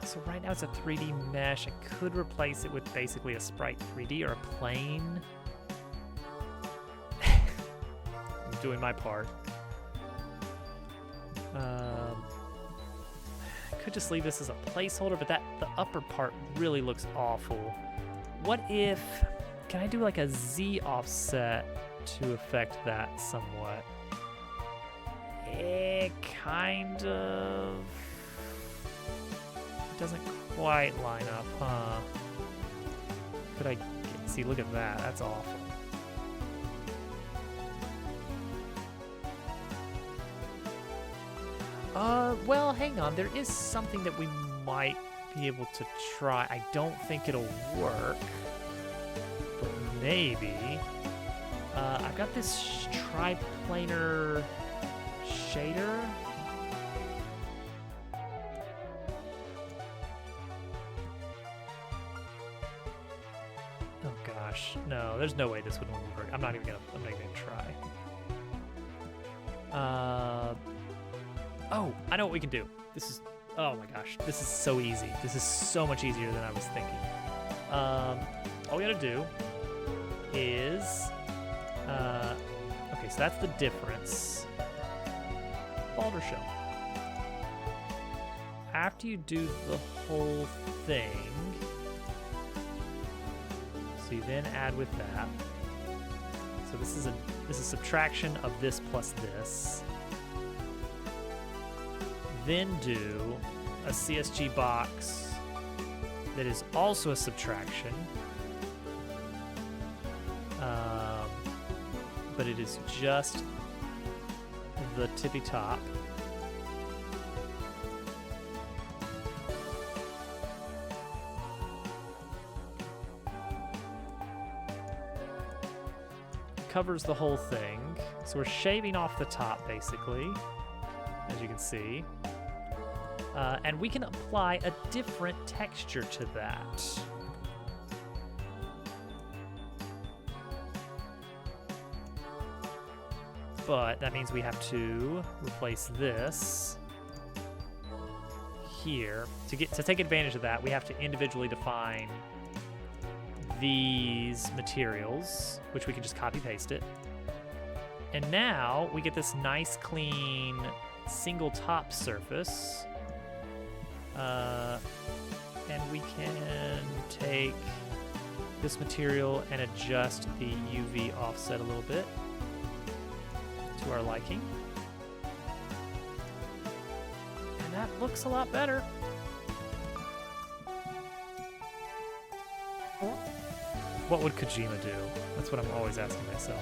So right now it's a 3D mesh. I could replace it with basically a Sprite 3D or a plane. I'm doing my part. Could just leave this as a placeholder, but the upper part really looks awful. What if, can I do like a Z offset to affect that somewhat? It kind of doesn't quite line up, huh? Could I see, look at that, that's awful. Well, hang on, there is something that we might be able to try. I don't think it'll work, but maybe. I've got this triplanar shader. Oh gosh, no, there's no way this would work. I'm not even gonna try. Oh, I know what we can do. This is, oh my gosh, this is so easy. This is so much easier than I was thinking. All we gotta do is, okay, so that's the difference. Boulder shell. After you do the whole thing, so you then add with that. So this is subtraction of this plus this. Then do a CSG box that is also a subtraction. But it is just the tippy top. Covers the whole thing. So we're shaving off the top, basically, as you can see. And we can apply a different texture to that. But that means we have to replace this here. To take advantage of that, we have to individually define these materials, which we can just copy paste it. And now we get this nice clean single top surface. And we can take this material and adjust the UV offset a little bit to our liking. And that looks a lot better. What would Kojima do? That's what I'm always asking myself.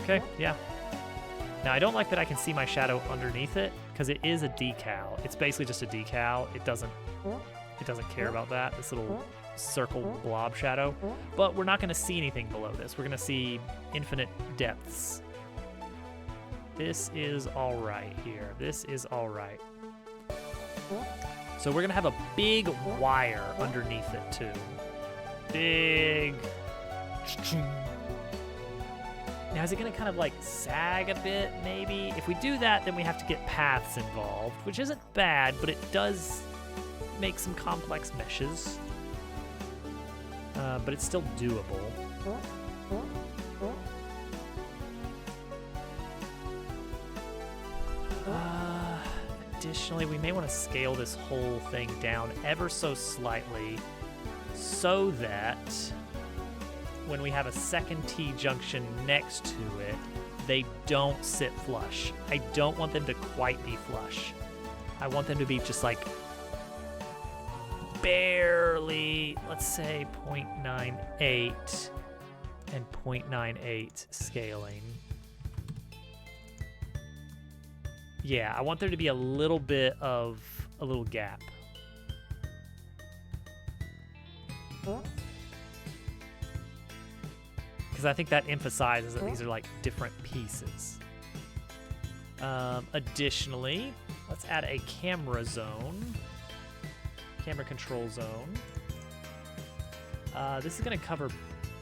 Okay, yeah. Now I don't like that I can see my shadow underneath it because it is a decal. It's basically just a decal. It doesn't care about that, this little circle blob shadow. But we're not going to see anything below this. We're going to see infinite depths. This is all right here. This is all right. So we're going to have a big wire underneath it too. Big. Now is it going to kind of like sag a bit maybe? If we do that, then we have to get paths involved, which isn't bad, but it does make some complex meshes. But it's still doable. Additionally, we may want to scale this whole thing down ever so slightly so that when we have a second T-junction next to it, they don't sit flush. I don't want them to quite be flush. I want them to be just like barely, let's say 0.98 and 0.98 scaling. Yeah, I want there to be a little bit of a little gap. Because I think that emphasizes that these are like different pieces. Additionally, let's add a camera zone. Camera control zone. This is going to cover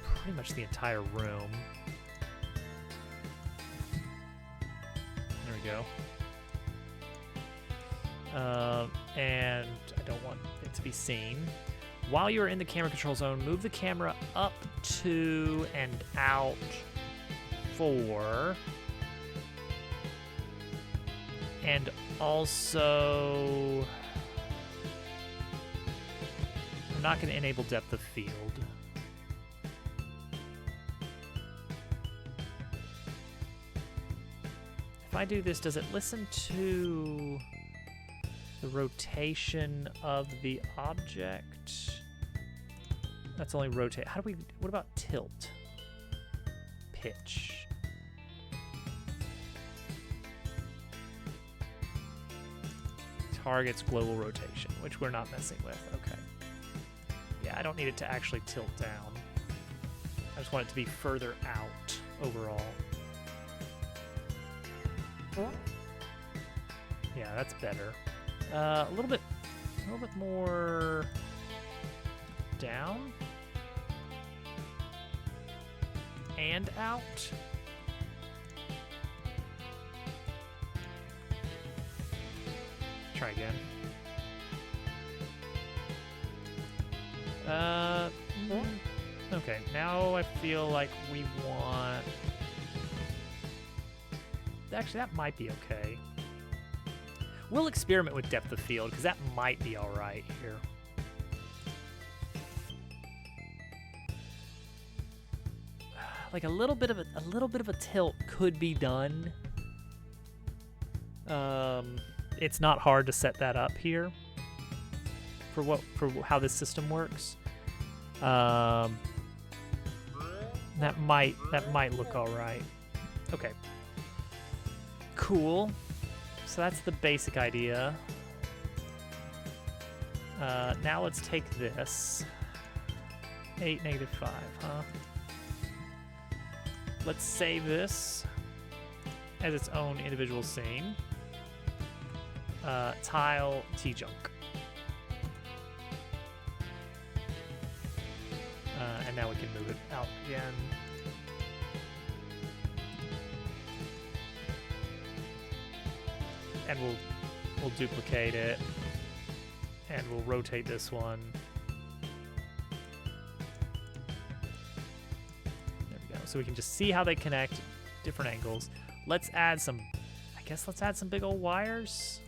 pretty much the entire room. There we go. And I don't want it to be seen. While you're in the camera control zone, move the camera up to and out 4. And also, I'm not going to enable depth of field. If I do this, does it listen to the rotation of the object? That's only rotate. What about tilt? Pitch. Targets global rotation, which we're not messing with. Okay. Yeah, I don't need it to actually tilt down. I just want it to be further out overall. Yeah, that's better. A little bit more down and out. Try again. Okay, now I feel like we want... Actually, that might be okay. We'll experiment with depth of field, because that might be all right here. Like a little bit of a tilt could be done. It's not hard to set that up here. for how this system works. That might look all right. Okay. Cool. So that's the basic idea. Now let's take this. 8, -5, huh? Let's save this as its own individual scene. Tile T-Junk. And now we can move it out again. And we'll duplicate it. And we'll rotate this one. There we go. So we can just see how they connect, different angles. Let's add some, I guess let's add some big old wires.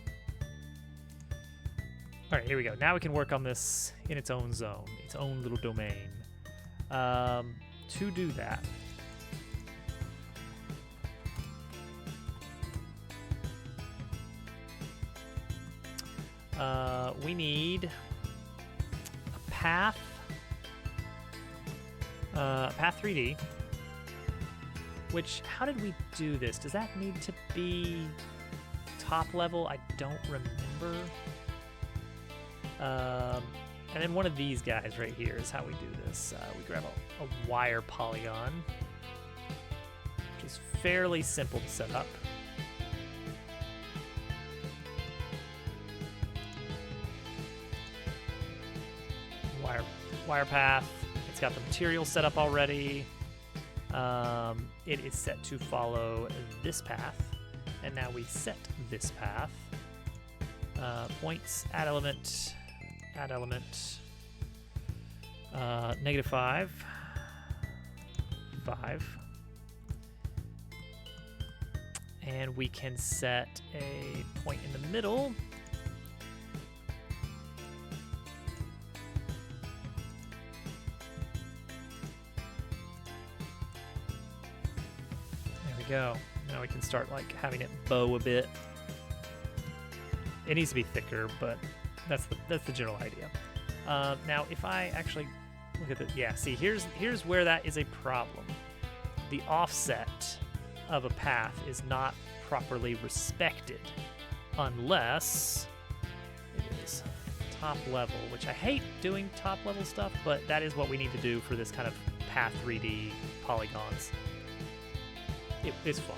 All right, here we go. Now we can work on this in its own zone, its own little domain. To do that, we need a path, path 3D, which, how did we do this? Does that need to be top level? I don't remember. And then one of these guys right here is how we do this. We grab a wire polygon, which is fairly simple to set up. Wire path. It's got the material set up already. It is set to follow this path, and now we set this path. Points, add element, -5, 5. And we can set a point in the middle. There we go. Now we can start like having it bow a bit. It needs to be thicker, but that's the general idea. Now, if I actually look at the, yeah, see, here's where that is a problem. The offset of a path is not properly respected unless it is top level, which I hate doing top level stuff, but that is what we need to do for this kind of path 3D polygons. It's fine.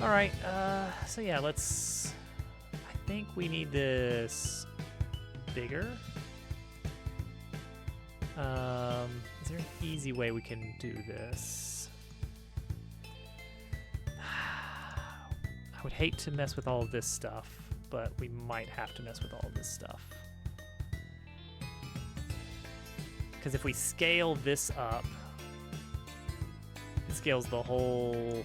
All right, so yeah, let's, I think we need this bigger. Is there an easy way we can do this? I would hate to mess with all of this stuff, but we might have to mess with all of this stuff. Because if we scale this up, it scales the whole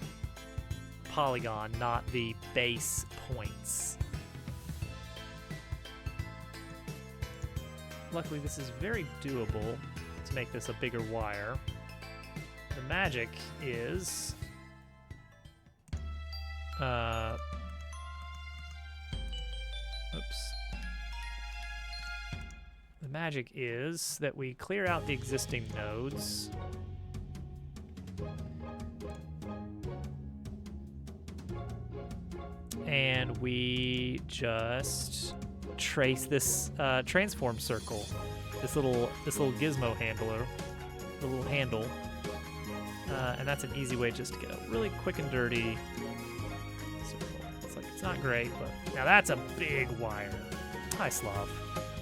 polygon, not the base points. Luckily, this is very doable to make this a bigger wire. The magic is the magic is that we clear out the existing nodes. And we just trace this transform circle, this little gizmo handler, the little handle, and that's an easy way just to get a really quick and dirty circle. It's like, it's not great, but now that's a big wire. Hi, Slav.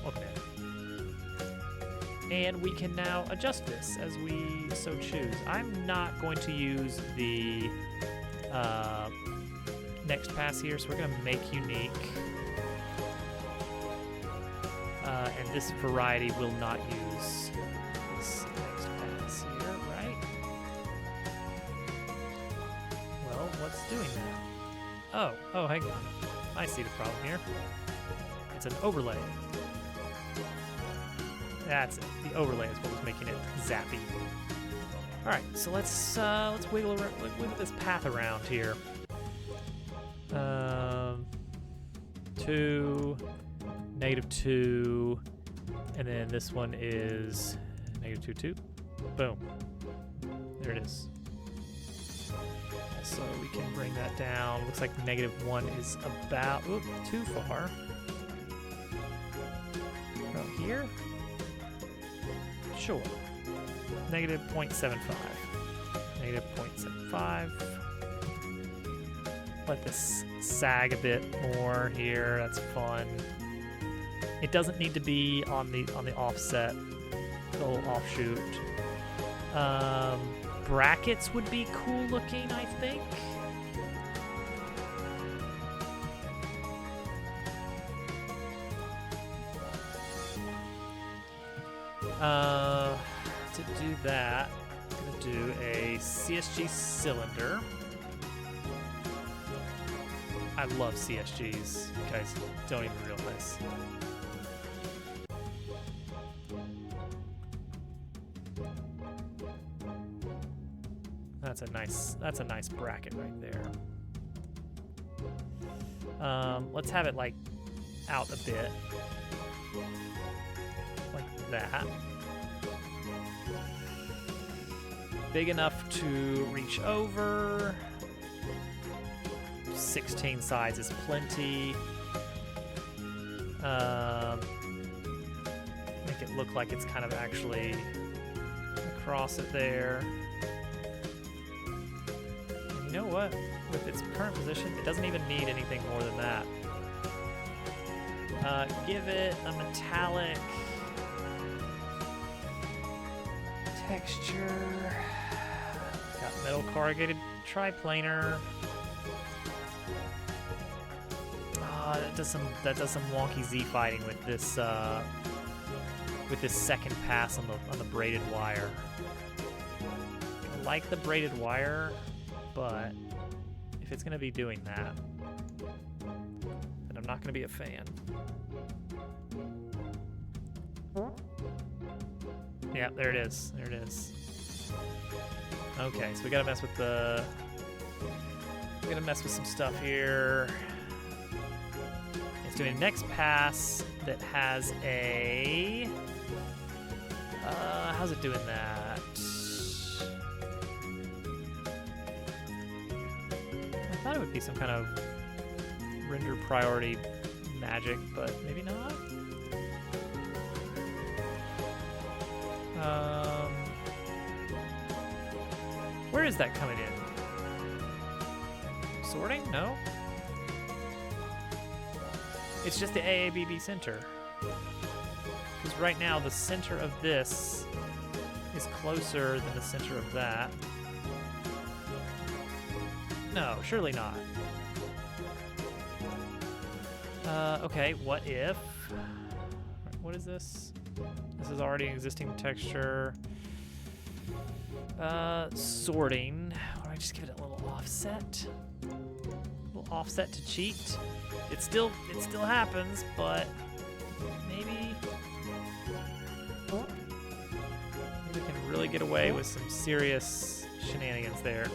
Welcome in. And we can now adjust this as we so choose. I'm not going to use the next pass here, so we're going to make unique. And this variety will not use this next pass here, right? Well, what's doing that? Oh, hang on. I see the problem here. It's an overlay. That's it. The overlay is what was making it zappy. All right, so let's wiggle this path around here. 2, -2, and then this one is -2, 2. Boom. There it is. So we can bring that down. Looks like -1 is about too far. About here? Sure. -0.75. -0.75. Let this sag a bit more here. That's fun. It doesn't need to be on the offset, the whole offshoot. Brackets would be cool looking, I think. To do that, I'm gonna do a CSG cylinder. I love CSGs. You guys don't even realize. That's a nice bracket right there. Let's have it like out a bit. Like that. Big enough to reach over. 16 sides is plenty. Make it look like it's kind of actually across it there. And you know what? With its current position, it doesn't even need anything more than that. Give it a metallic texture. Got metal corrugated triplanar. That does some wonky Z fighting with this second pass on the braided wire. I like the braided wire, but if it's gonna be doing that, then I'm not gonna be a fan. Yeah, there it is. There it is. Okay, so we gotta mess with some stuff here. It's doing a next pass that has a how's it doing that? I thought it would be some kind of render priority magic, but maybe not. Where is that coming in? Sorting? No? It's just the AABB center. Because right now the center of this is closer than the center of that. No, surely not. Okay, what if... What is this? This is already an existing texture. Sorting. Why don't I just give it a little offset? A little offset to cheat. It still happens, but maybe we can really get away with some serious shenanigans there.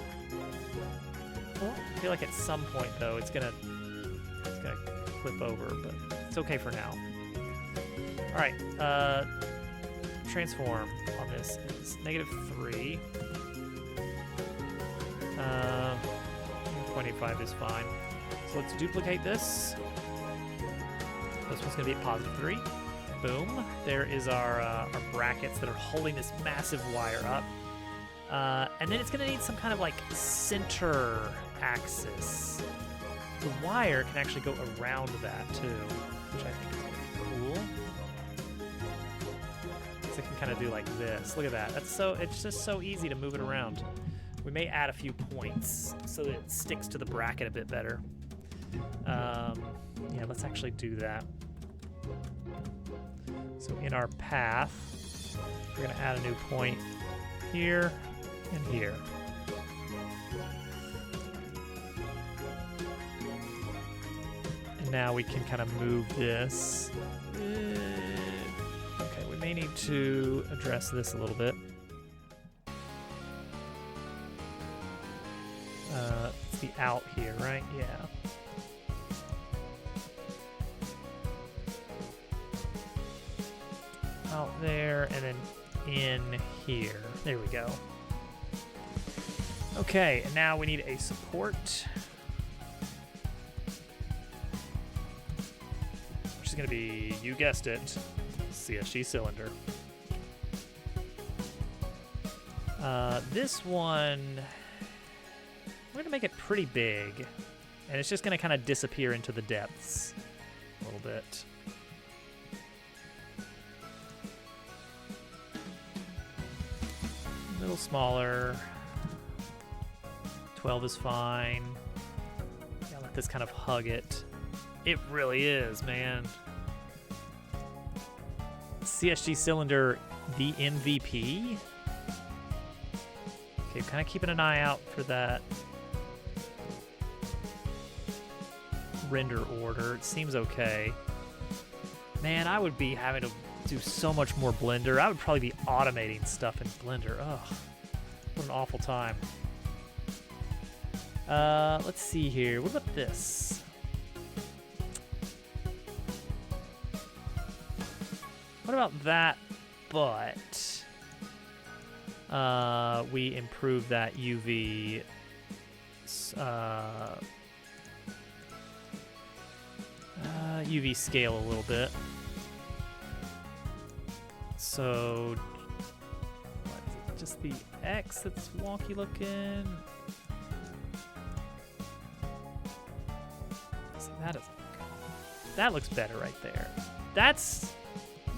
I feel like at some point though it's gonna flip over, but it's okay for now. All right, transform on this is -3. 0.85 is fine. So let's duplicate this. This one's gonna be at +3. Boom. There is our brackets that are holding this massive wire up. And then it's gonna need some kind of like center axis. The wire can actually go around that too, which I think is gonna be cool. So it can kind of do like this. Look at that. It's just so easy to move it around. We may add a few points so that it sticks to the bracket a bit better. Yeah, let's actually do that. So in our path, we're gonna add a new point here and here. And now we can kind of move this. Okay, we may need to address this a little bit. It's the out here, right? Yeah. out there, and then in here. There we go. Okay, and now we need a support. Which is going to be, you guessed it, CSG cylinder. This one, we're going to make it pretty big. And it's just going to kind of disappear into the depths a little bit. A little smaller. 12 is fine. Yeah, let this kind of hug it. It really is, man. CSG cylinder, the MVP. Okay, kind of keeping an eye out for that render order. It seems okay. Man, I would be having to do so much more Blender. I would probably be automating stuff in Blender. Ugh, what an awful time. Let's see here. What about this? What about that, but we improve that UV UV scale a little bit. So, what is it? Just the X that's wonky looking. See, that doesn't look good. That looks better right there. That's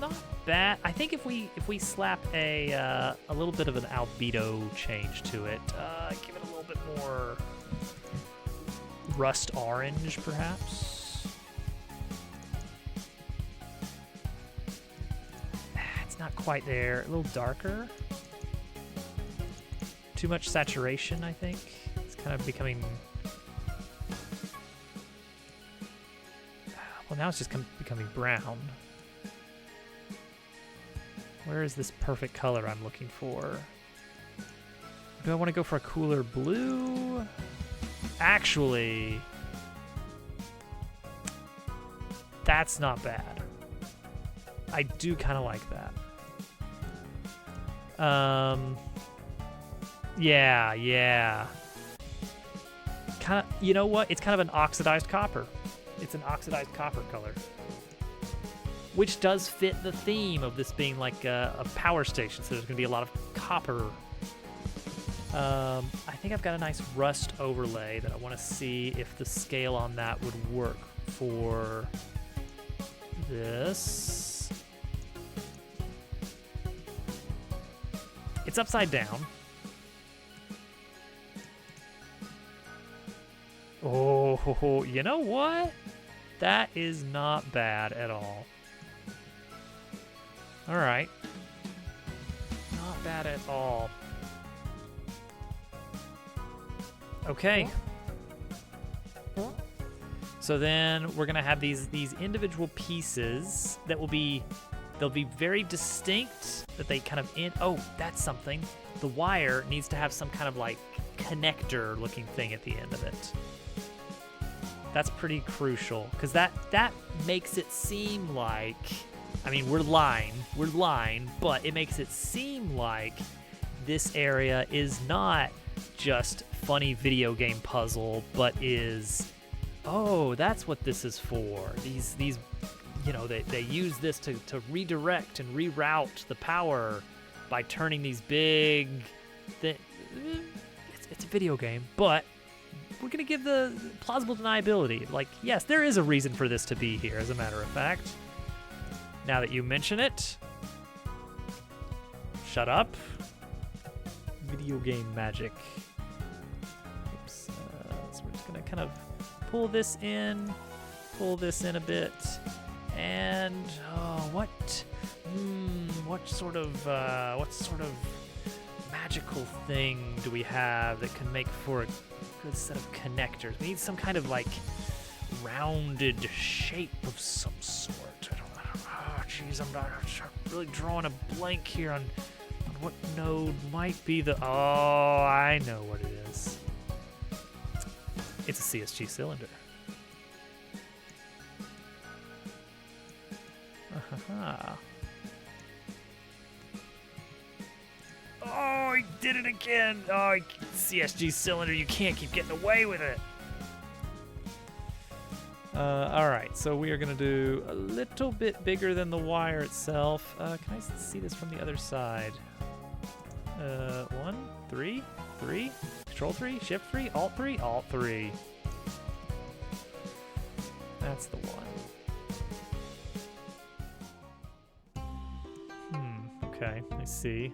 not bad. I think if we slap a little bit of an albedo change to it, give it a little bit more rust orange, perhaps. It's not quite there. A little darker. Too much saturation, I think. It's kind of becoming. Well, now it's just becoming brown. Where is this perfect color I'm looking for? Do I want to go for a cooler blue? Actually, that's not bad. I do kind of like that. Yeah. Kind of, you know what? It's kind of an oxidized copper. It's an oxidized copper color, which does fit the theme of this being like a power station. So there's going to be a lot of copper. I think I've got a nice rust overlay that I want to see if the scale on that would work for this. It's upside down. Oh, you know what? That is not bad at all. All right. Not bad at all. Okay. So then we're gonna have these individual pieces that they'll be very distinct. That they kind of oh, that's something. The wire needs to have some kind of like connector looking thing at the end of it. That's pretty crucial because that makes it seem like, I mean, we're lying, but it makes it seem like this area is not just funny video game puzzle, but is, oh, that's what this is for. These you know, they use this to redirect and reroute the power by turning these big it's a video game, but we're going to give the plausible deniability. Like, yes, there is a reason for this to be here, as a matter of fact. Now that you mention it, shut up. Video game magic. Oops. So we're just going to kind of pull this in a bit. And what sort of magical thing do we have that can make for a good set of connectors? We need some kind of like rounded shape of some sort. Jeez, I'm really drawing a blank here on what node might be the. Oh, I know what it is. It's a CSG cylinder. he did it again. Oh, CSG cylinder, you can't keep getting away with it. All right, so we are gonna do a little bit bigger than the wire itself. Can I see this from the other side? 1, 3, 3, Control 3, Shift 3, Alt 3, Alt 3. That's the one. Okay, I see.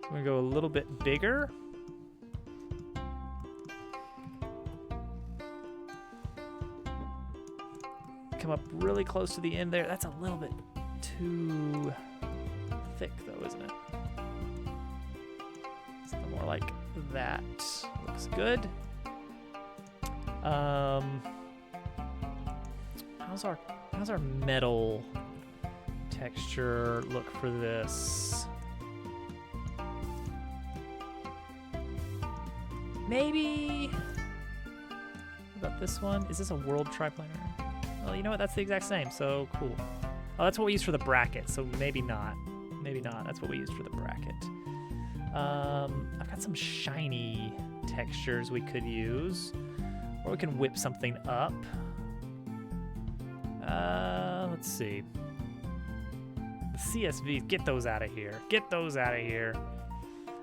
I'm gonna go a little bit bigger. Come up really close to the end there. That's a little bit too thick though, isn't it? Something more like that. Looks good. How's our metal texture look for this? Maybe. What about this one? Is this a world triplanar? Well, you know what? That's the exact same, so cool. Oh, that's what we used for the bracket, so maybe not. Maybe not. That's what we used for the bracket. I've got some shiny textures we could use. Or we can whip something up. Let's see. The CSVs, get those out of here. Get those out of here.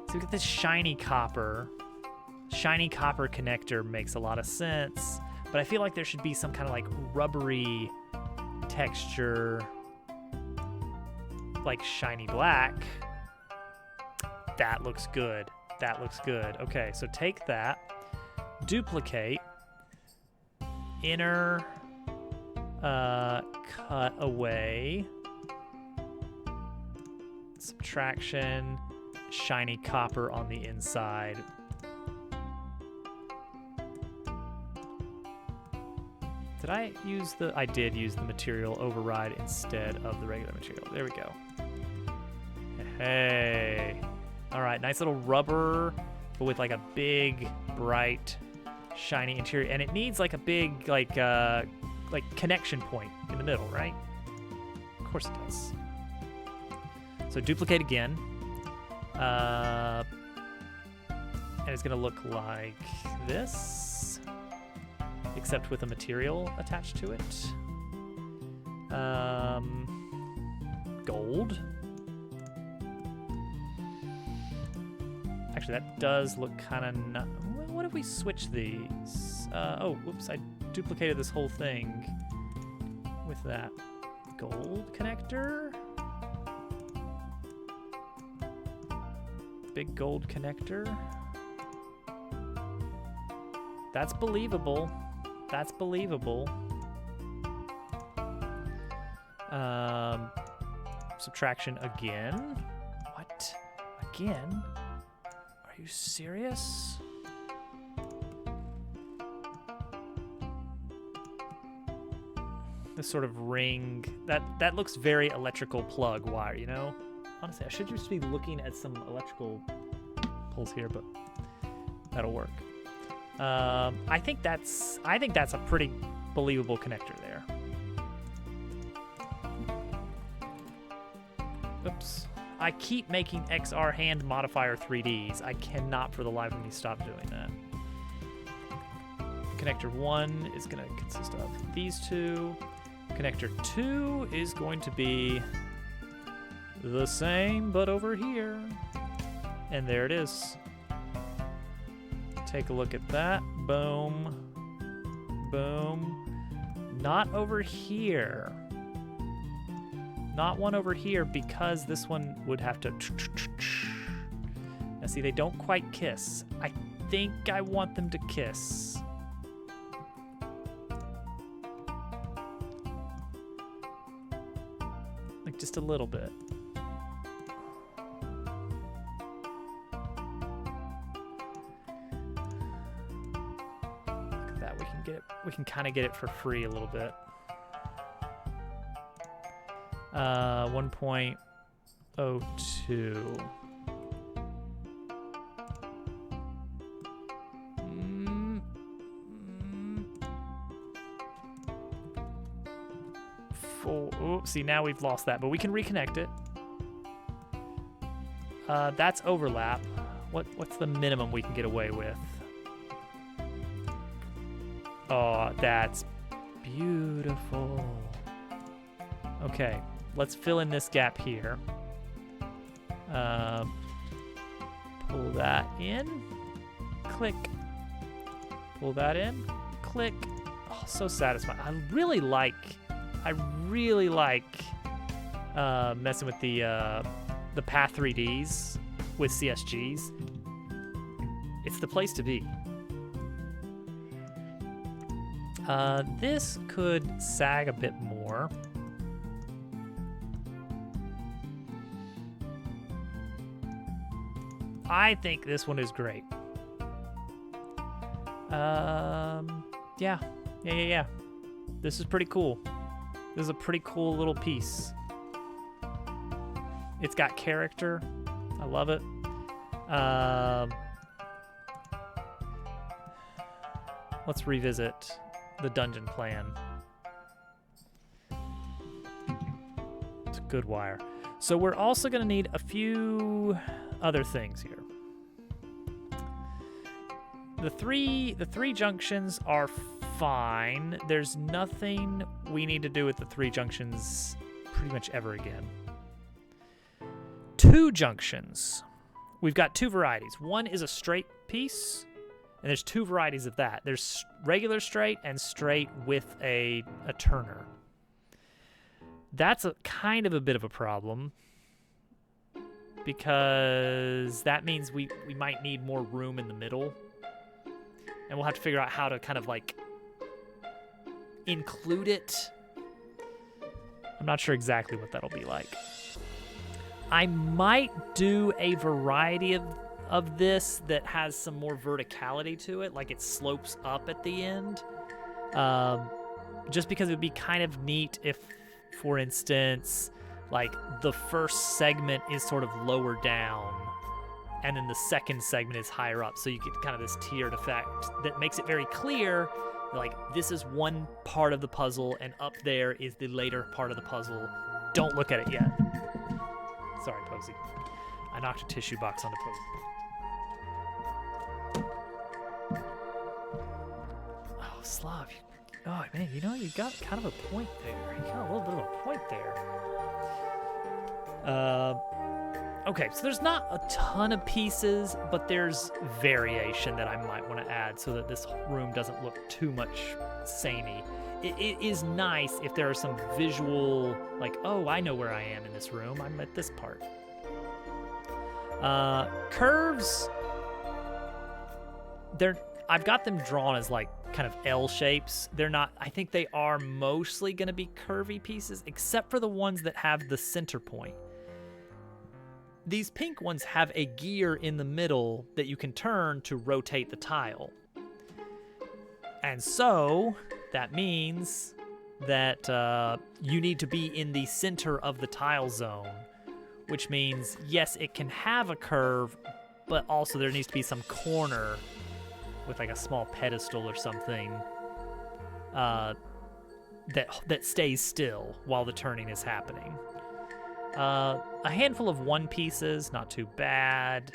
So we got this shiny copper. Shiny copper connector makes a lot of sense. But I feel like there should be some kind of like rubbery texture, like shiny black. That looks good. That looks good. Okay, so take that, duplicate, inner cut away, subtraction, shiny copper on the inside. Did I use the... I did use the material override instead of the regular material. There we go. Hey. All right, nice little rubber, but with like a big, bright, shiny interior. And it needs like a big, like connection point in the middle, right? Of course it does. So duplicate again. And it's gonna look like this, except with a material attached to it. Gold. Actually, that does look kind of not... What if we switch these? Oh, whoops, I duplicated this whole thing with that gold connector. Big gold connector. That's believable. That's believable. Subtraction again. What? Again? Are you serious? This sort of ring, that looks very electrical plug wire, you know? Honestly, I should just be looking at some electrical pulls here, but that'll work. I think that's a pretty believable connector there. Oops. I keep making XR hand modifier 3Ds. I cannot for the life of me stop doing that. Connector 1 is going to consist of these two. Connector 2 is going to be the same, but over here. And there it is. Take a look at that. Boom. Boom. Not over here. Not one over here, because this one would have to... Now see, they don't quite kiss. I think I want them to kiss. Like just a little bit. Look at that, we can kind of get it for free a little bit. 1.02. Four. Oops, see, now we've lost that, but we can reconnect it. That's overlap. What's the minimum we can get away with? Oh, that's beautiful. Okay, let's fill in this gap here. Pull that in. Click. Pull that in. Click. Oh, so satisfying. I really like messing with the Path 3Ds with CSGs. It's the place to be. This could sag a bit more. I think this one is great. Yeah. This is pretty cool. This is a pretty cool little piece. It's got character. I love it. Let's revisit the dungeon plan. It's a good wire. So we're also going to need a few other things here. The three junctions are fine. There's nothing we need to do with the three junctions pretty much ever again. 2 junctions. We've got 2 varieties. One is a straight piece, and there's 2 varieties of that. There's regular straight and straight with a turner. That's a kind of a bit of a problem because that means we might need more room in the middle, and we'll have to figure out how to kind of like include it. I'm not sure exactly what that'll be like. I might do a variety of this that has some more verticality to it, like it slopes up at the end. Just because it would be kind of neat if, for instance, like the first segment is sort of lower down and then the second segment is higher up. So you get kind of this tiered effect that makes it very clear, like this is one part of the puzzle and up there is the later part of the puzzle. Don't look at it yet. Sorry, Posey. I knocked a tissue box onto Posey. Oh, Slav. Oh, man, you know, you got kind of a point there. You got a little bit of a point there. Okay, so there's not a ton of pieces, but there's variation that I might want to add so that this room doesn't look too much samey. It is nice if there are some visual, like, oh, I know where I am in this room. I'm at this part. Curves, I've got them drawn as like kind of L shapes. They're not, I think they are mostly going to be curvy pieces, except for the ones that have the center point. These pink ones have a gear in the middle that you can turn to rotate the tile. And so that means that you need to be in the center of the tile zone, which means, yes, it can have a curve, but also there needs to be some corner with like a small pedestal or something that stays still while the turning is happening. A handful of one pieces, not too bad.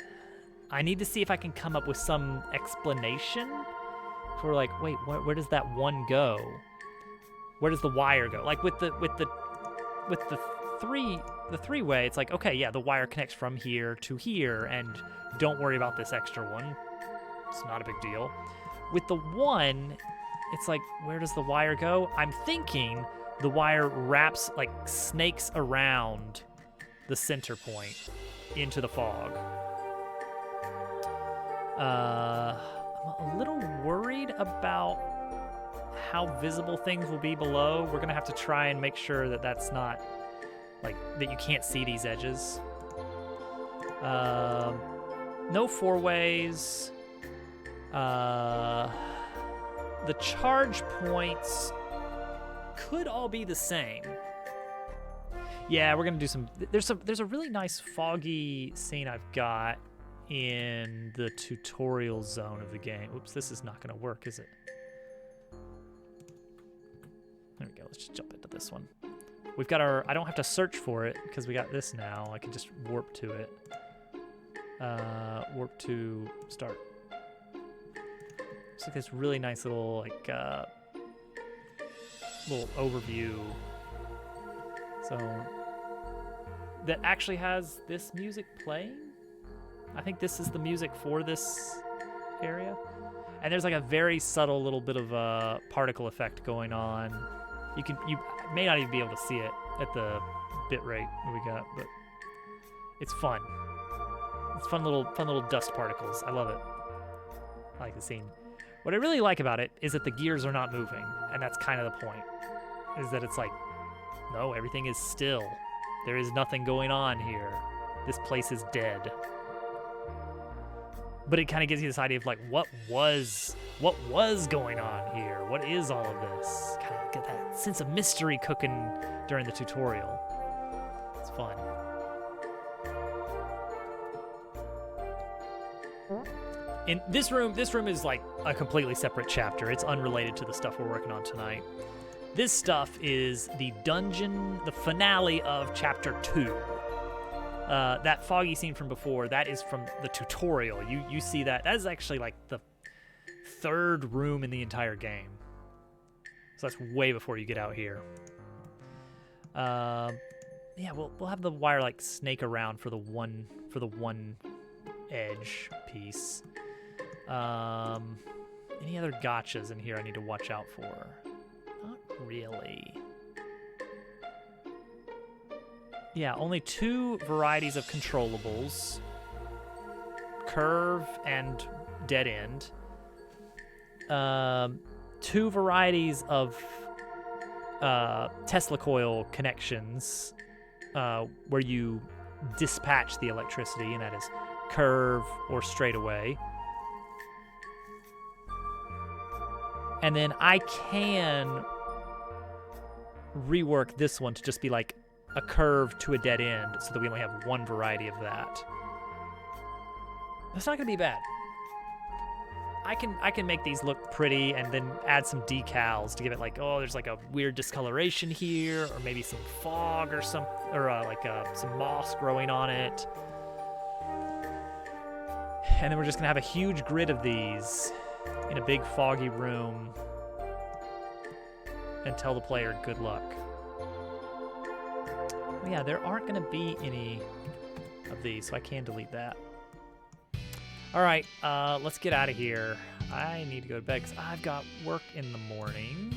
I need to see if I can come up with some explanation for like, wait, where does that one go? Where does the wire go? Like with the three-way, it's like, okay, yeah, the wire connects from here to here, and don't worry about this extra one. It's not a big deal. With the one, it's like, where does the wire go? I'm thinking the wire wraps, like snakes around the center point into the fog. I'm a little worried about how visible things will be below. We're gonna have to try and make sure that that's not, like, that you can't see these edges. No 4-ways. The charge points could all be the same. Yeah, we're gonna do some. There's a really nice foggy scene I've got in the tutorial zone of the game. Oops, this is not gonna work, is it? There we go. Let's just jump into this one. We've got our. I don't have to search for it because we got this now. I can just warp to it. Warp to start. It's like this really nice little like little overview. So that actually has this music playing. I think this is the music for this area. And there's like a very subtle little bit of a particle effect going on. You may not even be able to see it at the bit rate that we got, but it's fun. It's fun little dust particles. I love it. I like the scene. What I really like about it is that the gears are not moving, and that's kind of the point. Is that it's like, no, everything is still. There is nothing going on here. This place is dead. But it kind of gives you this idea of like, what was going on here? What is all of this? Kind of get that sense of mystery cooking during the tutorial. It's fun. In this room is like a completely separate chapter. It's unrelated to the stuff we're working on tonight. This stuff is the dungeon, the finale of chapter 2. That foggy scene from before, that is from the tutorial. You see that. That is actually like the third room in the entire game. So that's way before you get out here. Yeah, we'll have the wire like snake around for the one edge piece. Any other gotchas in here I need to watch out for? Not really. Yeah, only 2 varieties of controllables. Curve and dead end. 2 varieties of Tesla coil connections where you dispatch the electricity, and that is curve or straightaway. And then I can rework this one to just be like a curve to a dead end so that we only have 1 variety of that. That's not gonna be bad. I can make these look pretty and then add some decals to give it like, oh, there's like a weird discoloration here, or maybe some fog or some moss growing on it. And then we're just gonna have a huge grid of these in a big foggy room and tell the player good luck. Oh yeah, there aren't gonna be any of these, so I can delete that. All right, let's get out of here. I need to go to bed because I've got work in the morning.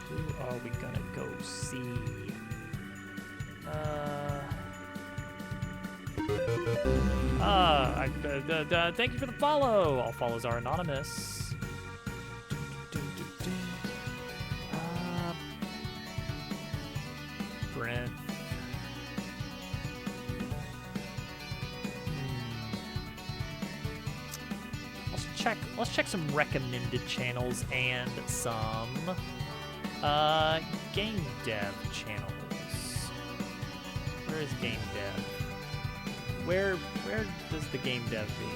Who are we gonna go see? Thank you for the follow. All follows are anonymous. Brent. Let's check some recommended channels and some game dev channels. Where is game dev? Where does the game dev be?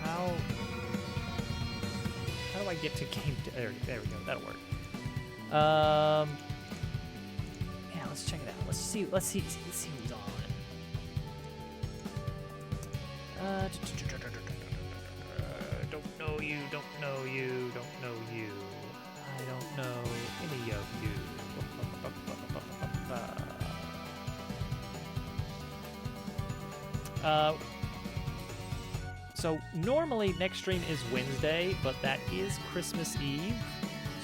How do I get to game dev? There we go. That'll work. Yeah, let's check it out. Let's see who's on. Don't know you. I don't know any of you. So normally next stream is Wednesday, but that is Christmas Eve,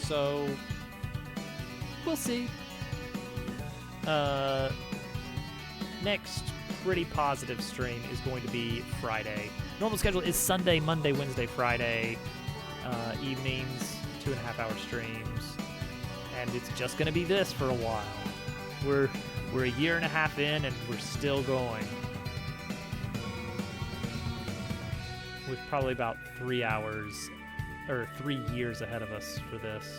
so we'll see. Next pretty positive stream is going to be Friday. Normal schedule is Sunday, Monday, Wednesday, Friday evenings, 2.5-hour streams, and it's just going to be this for a while. We're a year and a half in, and we're still going. With probably about 3 years ahead of us for this.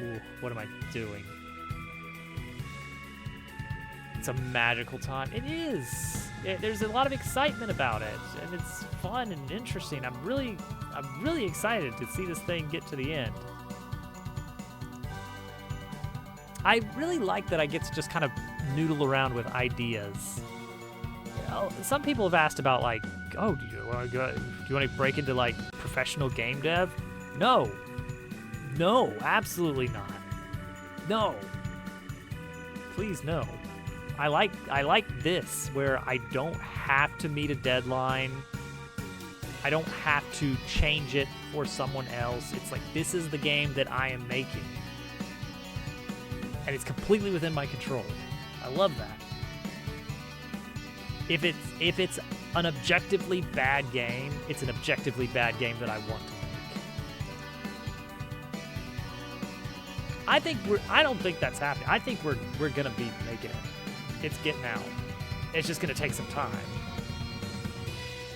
Ooh, what am I doing? It's a magical time. It is. There's a lot of excitement about it, and it's fun and interesting. I'm really excited to see this thing get to the end. I really like that I get to just kind of noodle around with ideas. some people have asked about like, oh, do you want to break into like professional game dev? No, absolutely not. No, please no. I like this where I don't have to meet a deadline. I don't have to change it for someone else. It's like, this is the game that I am making. And it's completely within my control. I love that. If it's an objectively bad game, it's an objectively bad game that I want to make. I don't think that's happening. I think we're gonna be making it. It's getting out. It's just gonna take some time.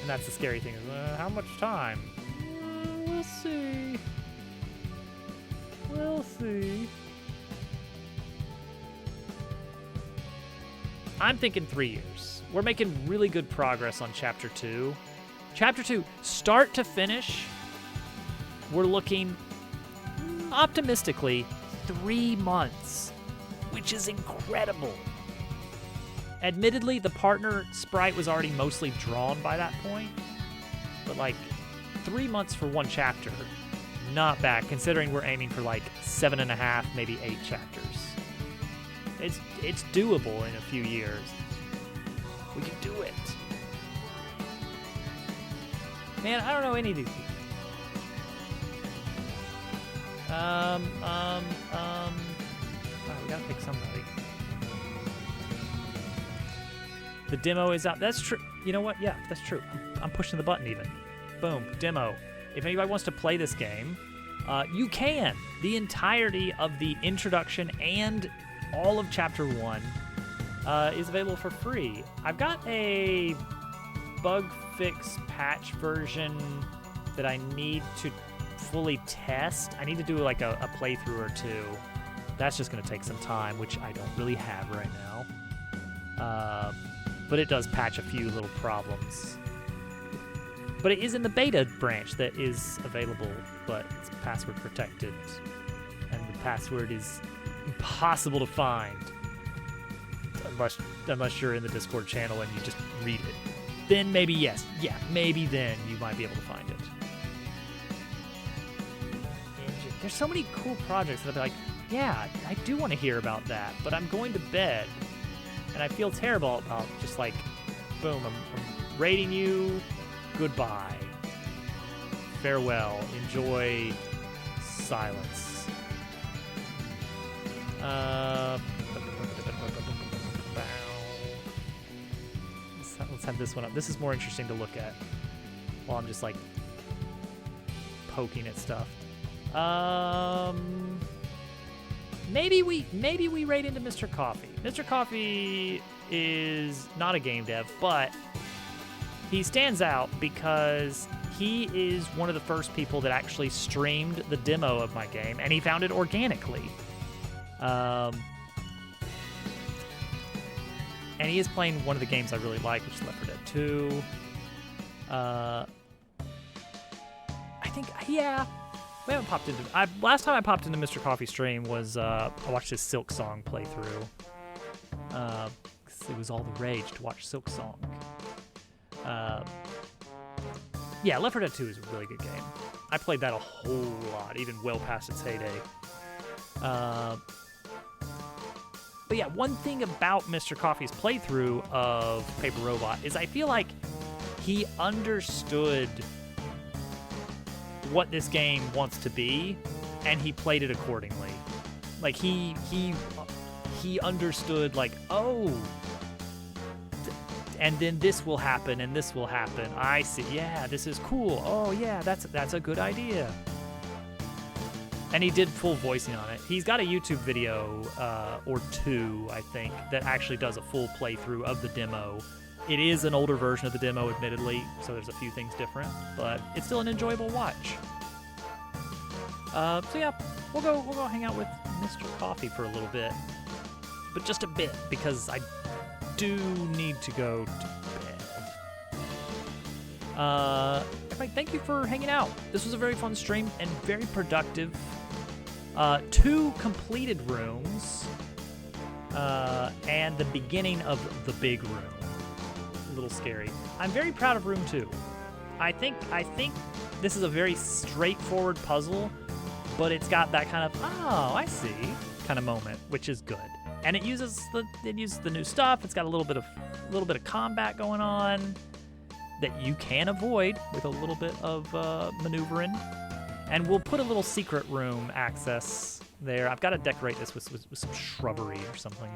And that's the scary thing, is how much time? We'll see. We'll see. I'm thinking 3 years. We're making really good progress on Chapter 2. Chapter 2, start to finish, we're looking, optimistically, 3 months, which is incredible. Admittedly, the partner sprite was already mostly drawn by that point, but like 3 months for one chapter, not bad, considering we're aiming for like 7.5, maybe 8 chapters. It's doable in a few years. We can do it. Man, I don't know any of these people. Wow, we gotta pick somebody. The demo is out. That's true. You know what? Yeah, that's true. I'm pushing the button even. Boom, demo. If anybody wants to play this game, you can. The entirety of the introduction and all of Chapter 1 is available for free. I've got a bug fix patch version that I need to fully test. I need to do like a playthrough or two. That's just going to take some time, which I don't really have right now. But it does patch a few little problems. But it is in the beta branch that is available, but it's password protected. And the password is impossible to find unless you're in the Discord channel and you just read it. Then maybe yes. Yeah, maybe then you might be able to find it. There's so many cool projects that I'll be like, yeah, I do want to hear about that, but I'm going to bed. And I feel terrible about just like, boom, I'm rating you, goodbye. Farewell. Enjoy silence. Let's have this one up. This is more interesting to look at while I'm just like poking at stuff. Maybe we raid into Mr. Coffee. Mr. Coffee is not a game dev, but he stands out because he is one of the first people that actually streamed the demo of my game, and he found it organically. And he is playing one of the games I really like, which is Left 4 Dead 2. I think, yeah. We haven't popped into... last time I popped into Mr. Coffee stream was... I watched his Silk Song playthrough. It was all the rage to watch Silk Song. Yeah, Left 4 Dead 2 is a really good game. I played that a whole lot, even well past its heyday. But yeah, one thing about Mr. Coffee's playthrough of Paper Robot is I feel like he understood what this game wants to be, and he played it accordingly. Like he understood, like, oh, and then this will happen, and this will happen. I see. Yeah, this is cool. Oh yeah, that's a good idea. And he did full voicing on it. He's got a YouTube video or two, I think, that actually does a full playthrough of the demo. It is an older version of the demo, admittedly, so there's a few things different, but it's still an enjoyable watch. So yeah, we'll go hang out with Mr. Coffee for a little bit, but just a bit, because I do need to go to bed. Everybody, thank you for hanging out. This was a very fun stream and very productive. 2 completed rooms, and the beginning of the big room. little scary. I'm very proud of room 2. I think this is a very straightforward puzzle, but it's got that kind of, oh, I see, kind of moment, which is good. And it uses the new stuff. It's got a little bit of combat going on that you can avoid with a little bit of maneuvering. And we'll put a little secret room access there. I've got to decorate this with some shrubbery or something.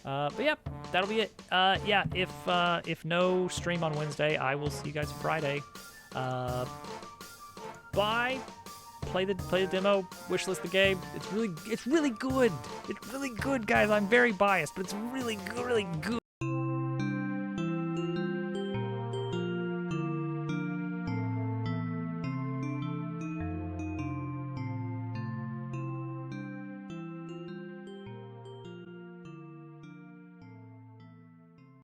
But yeah, that'll be it. Yeah, if no stream on Wednesday, I will see you guys Friday. Bye. Play the demo. Wishlist the game. It's really good. It's really good, guys. I'm very biased, but it's really good.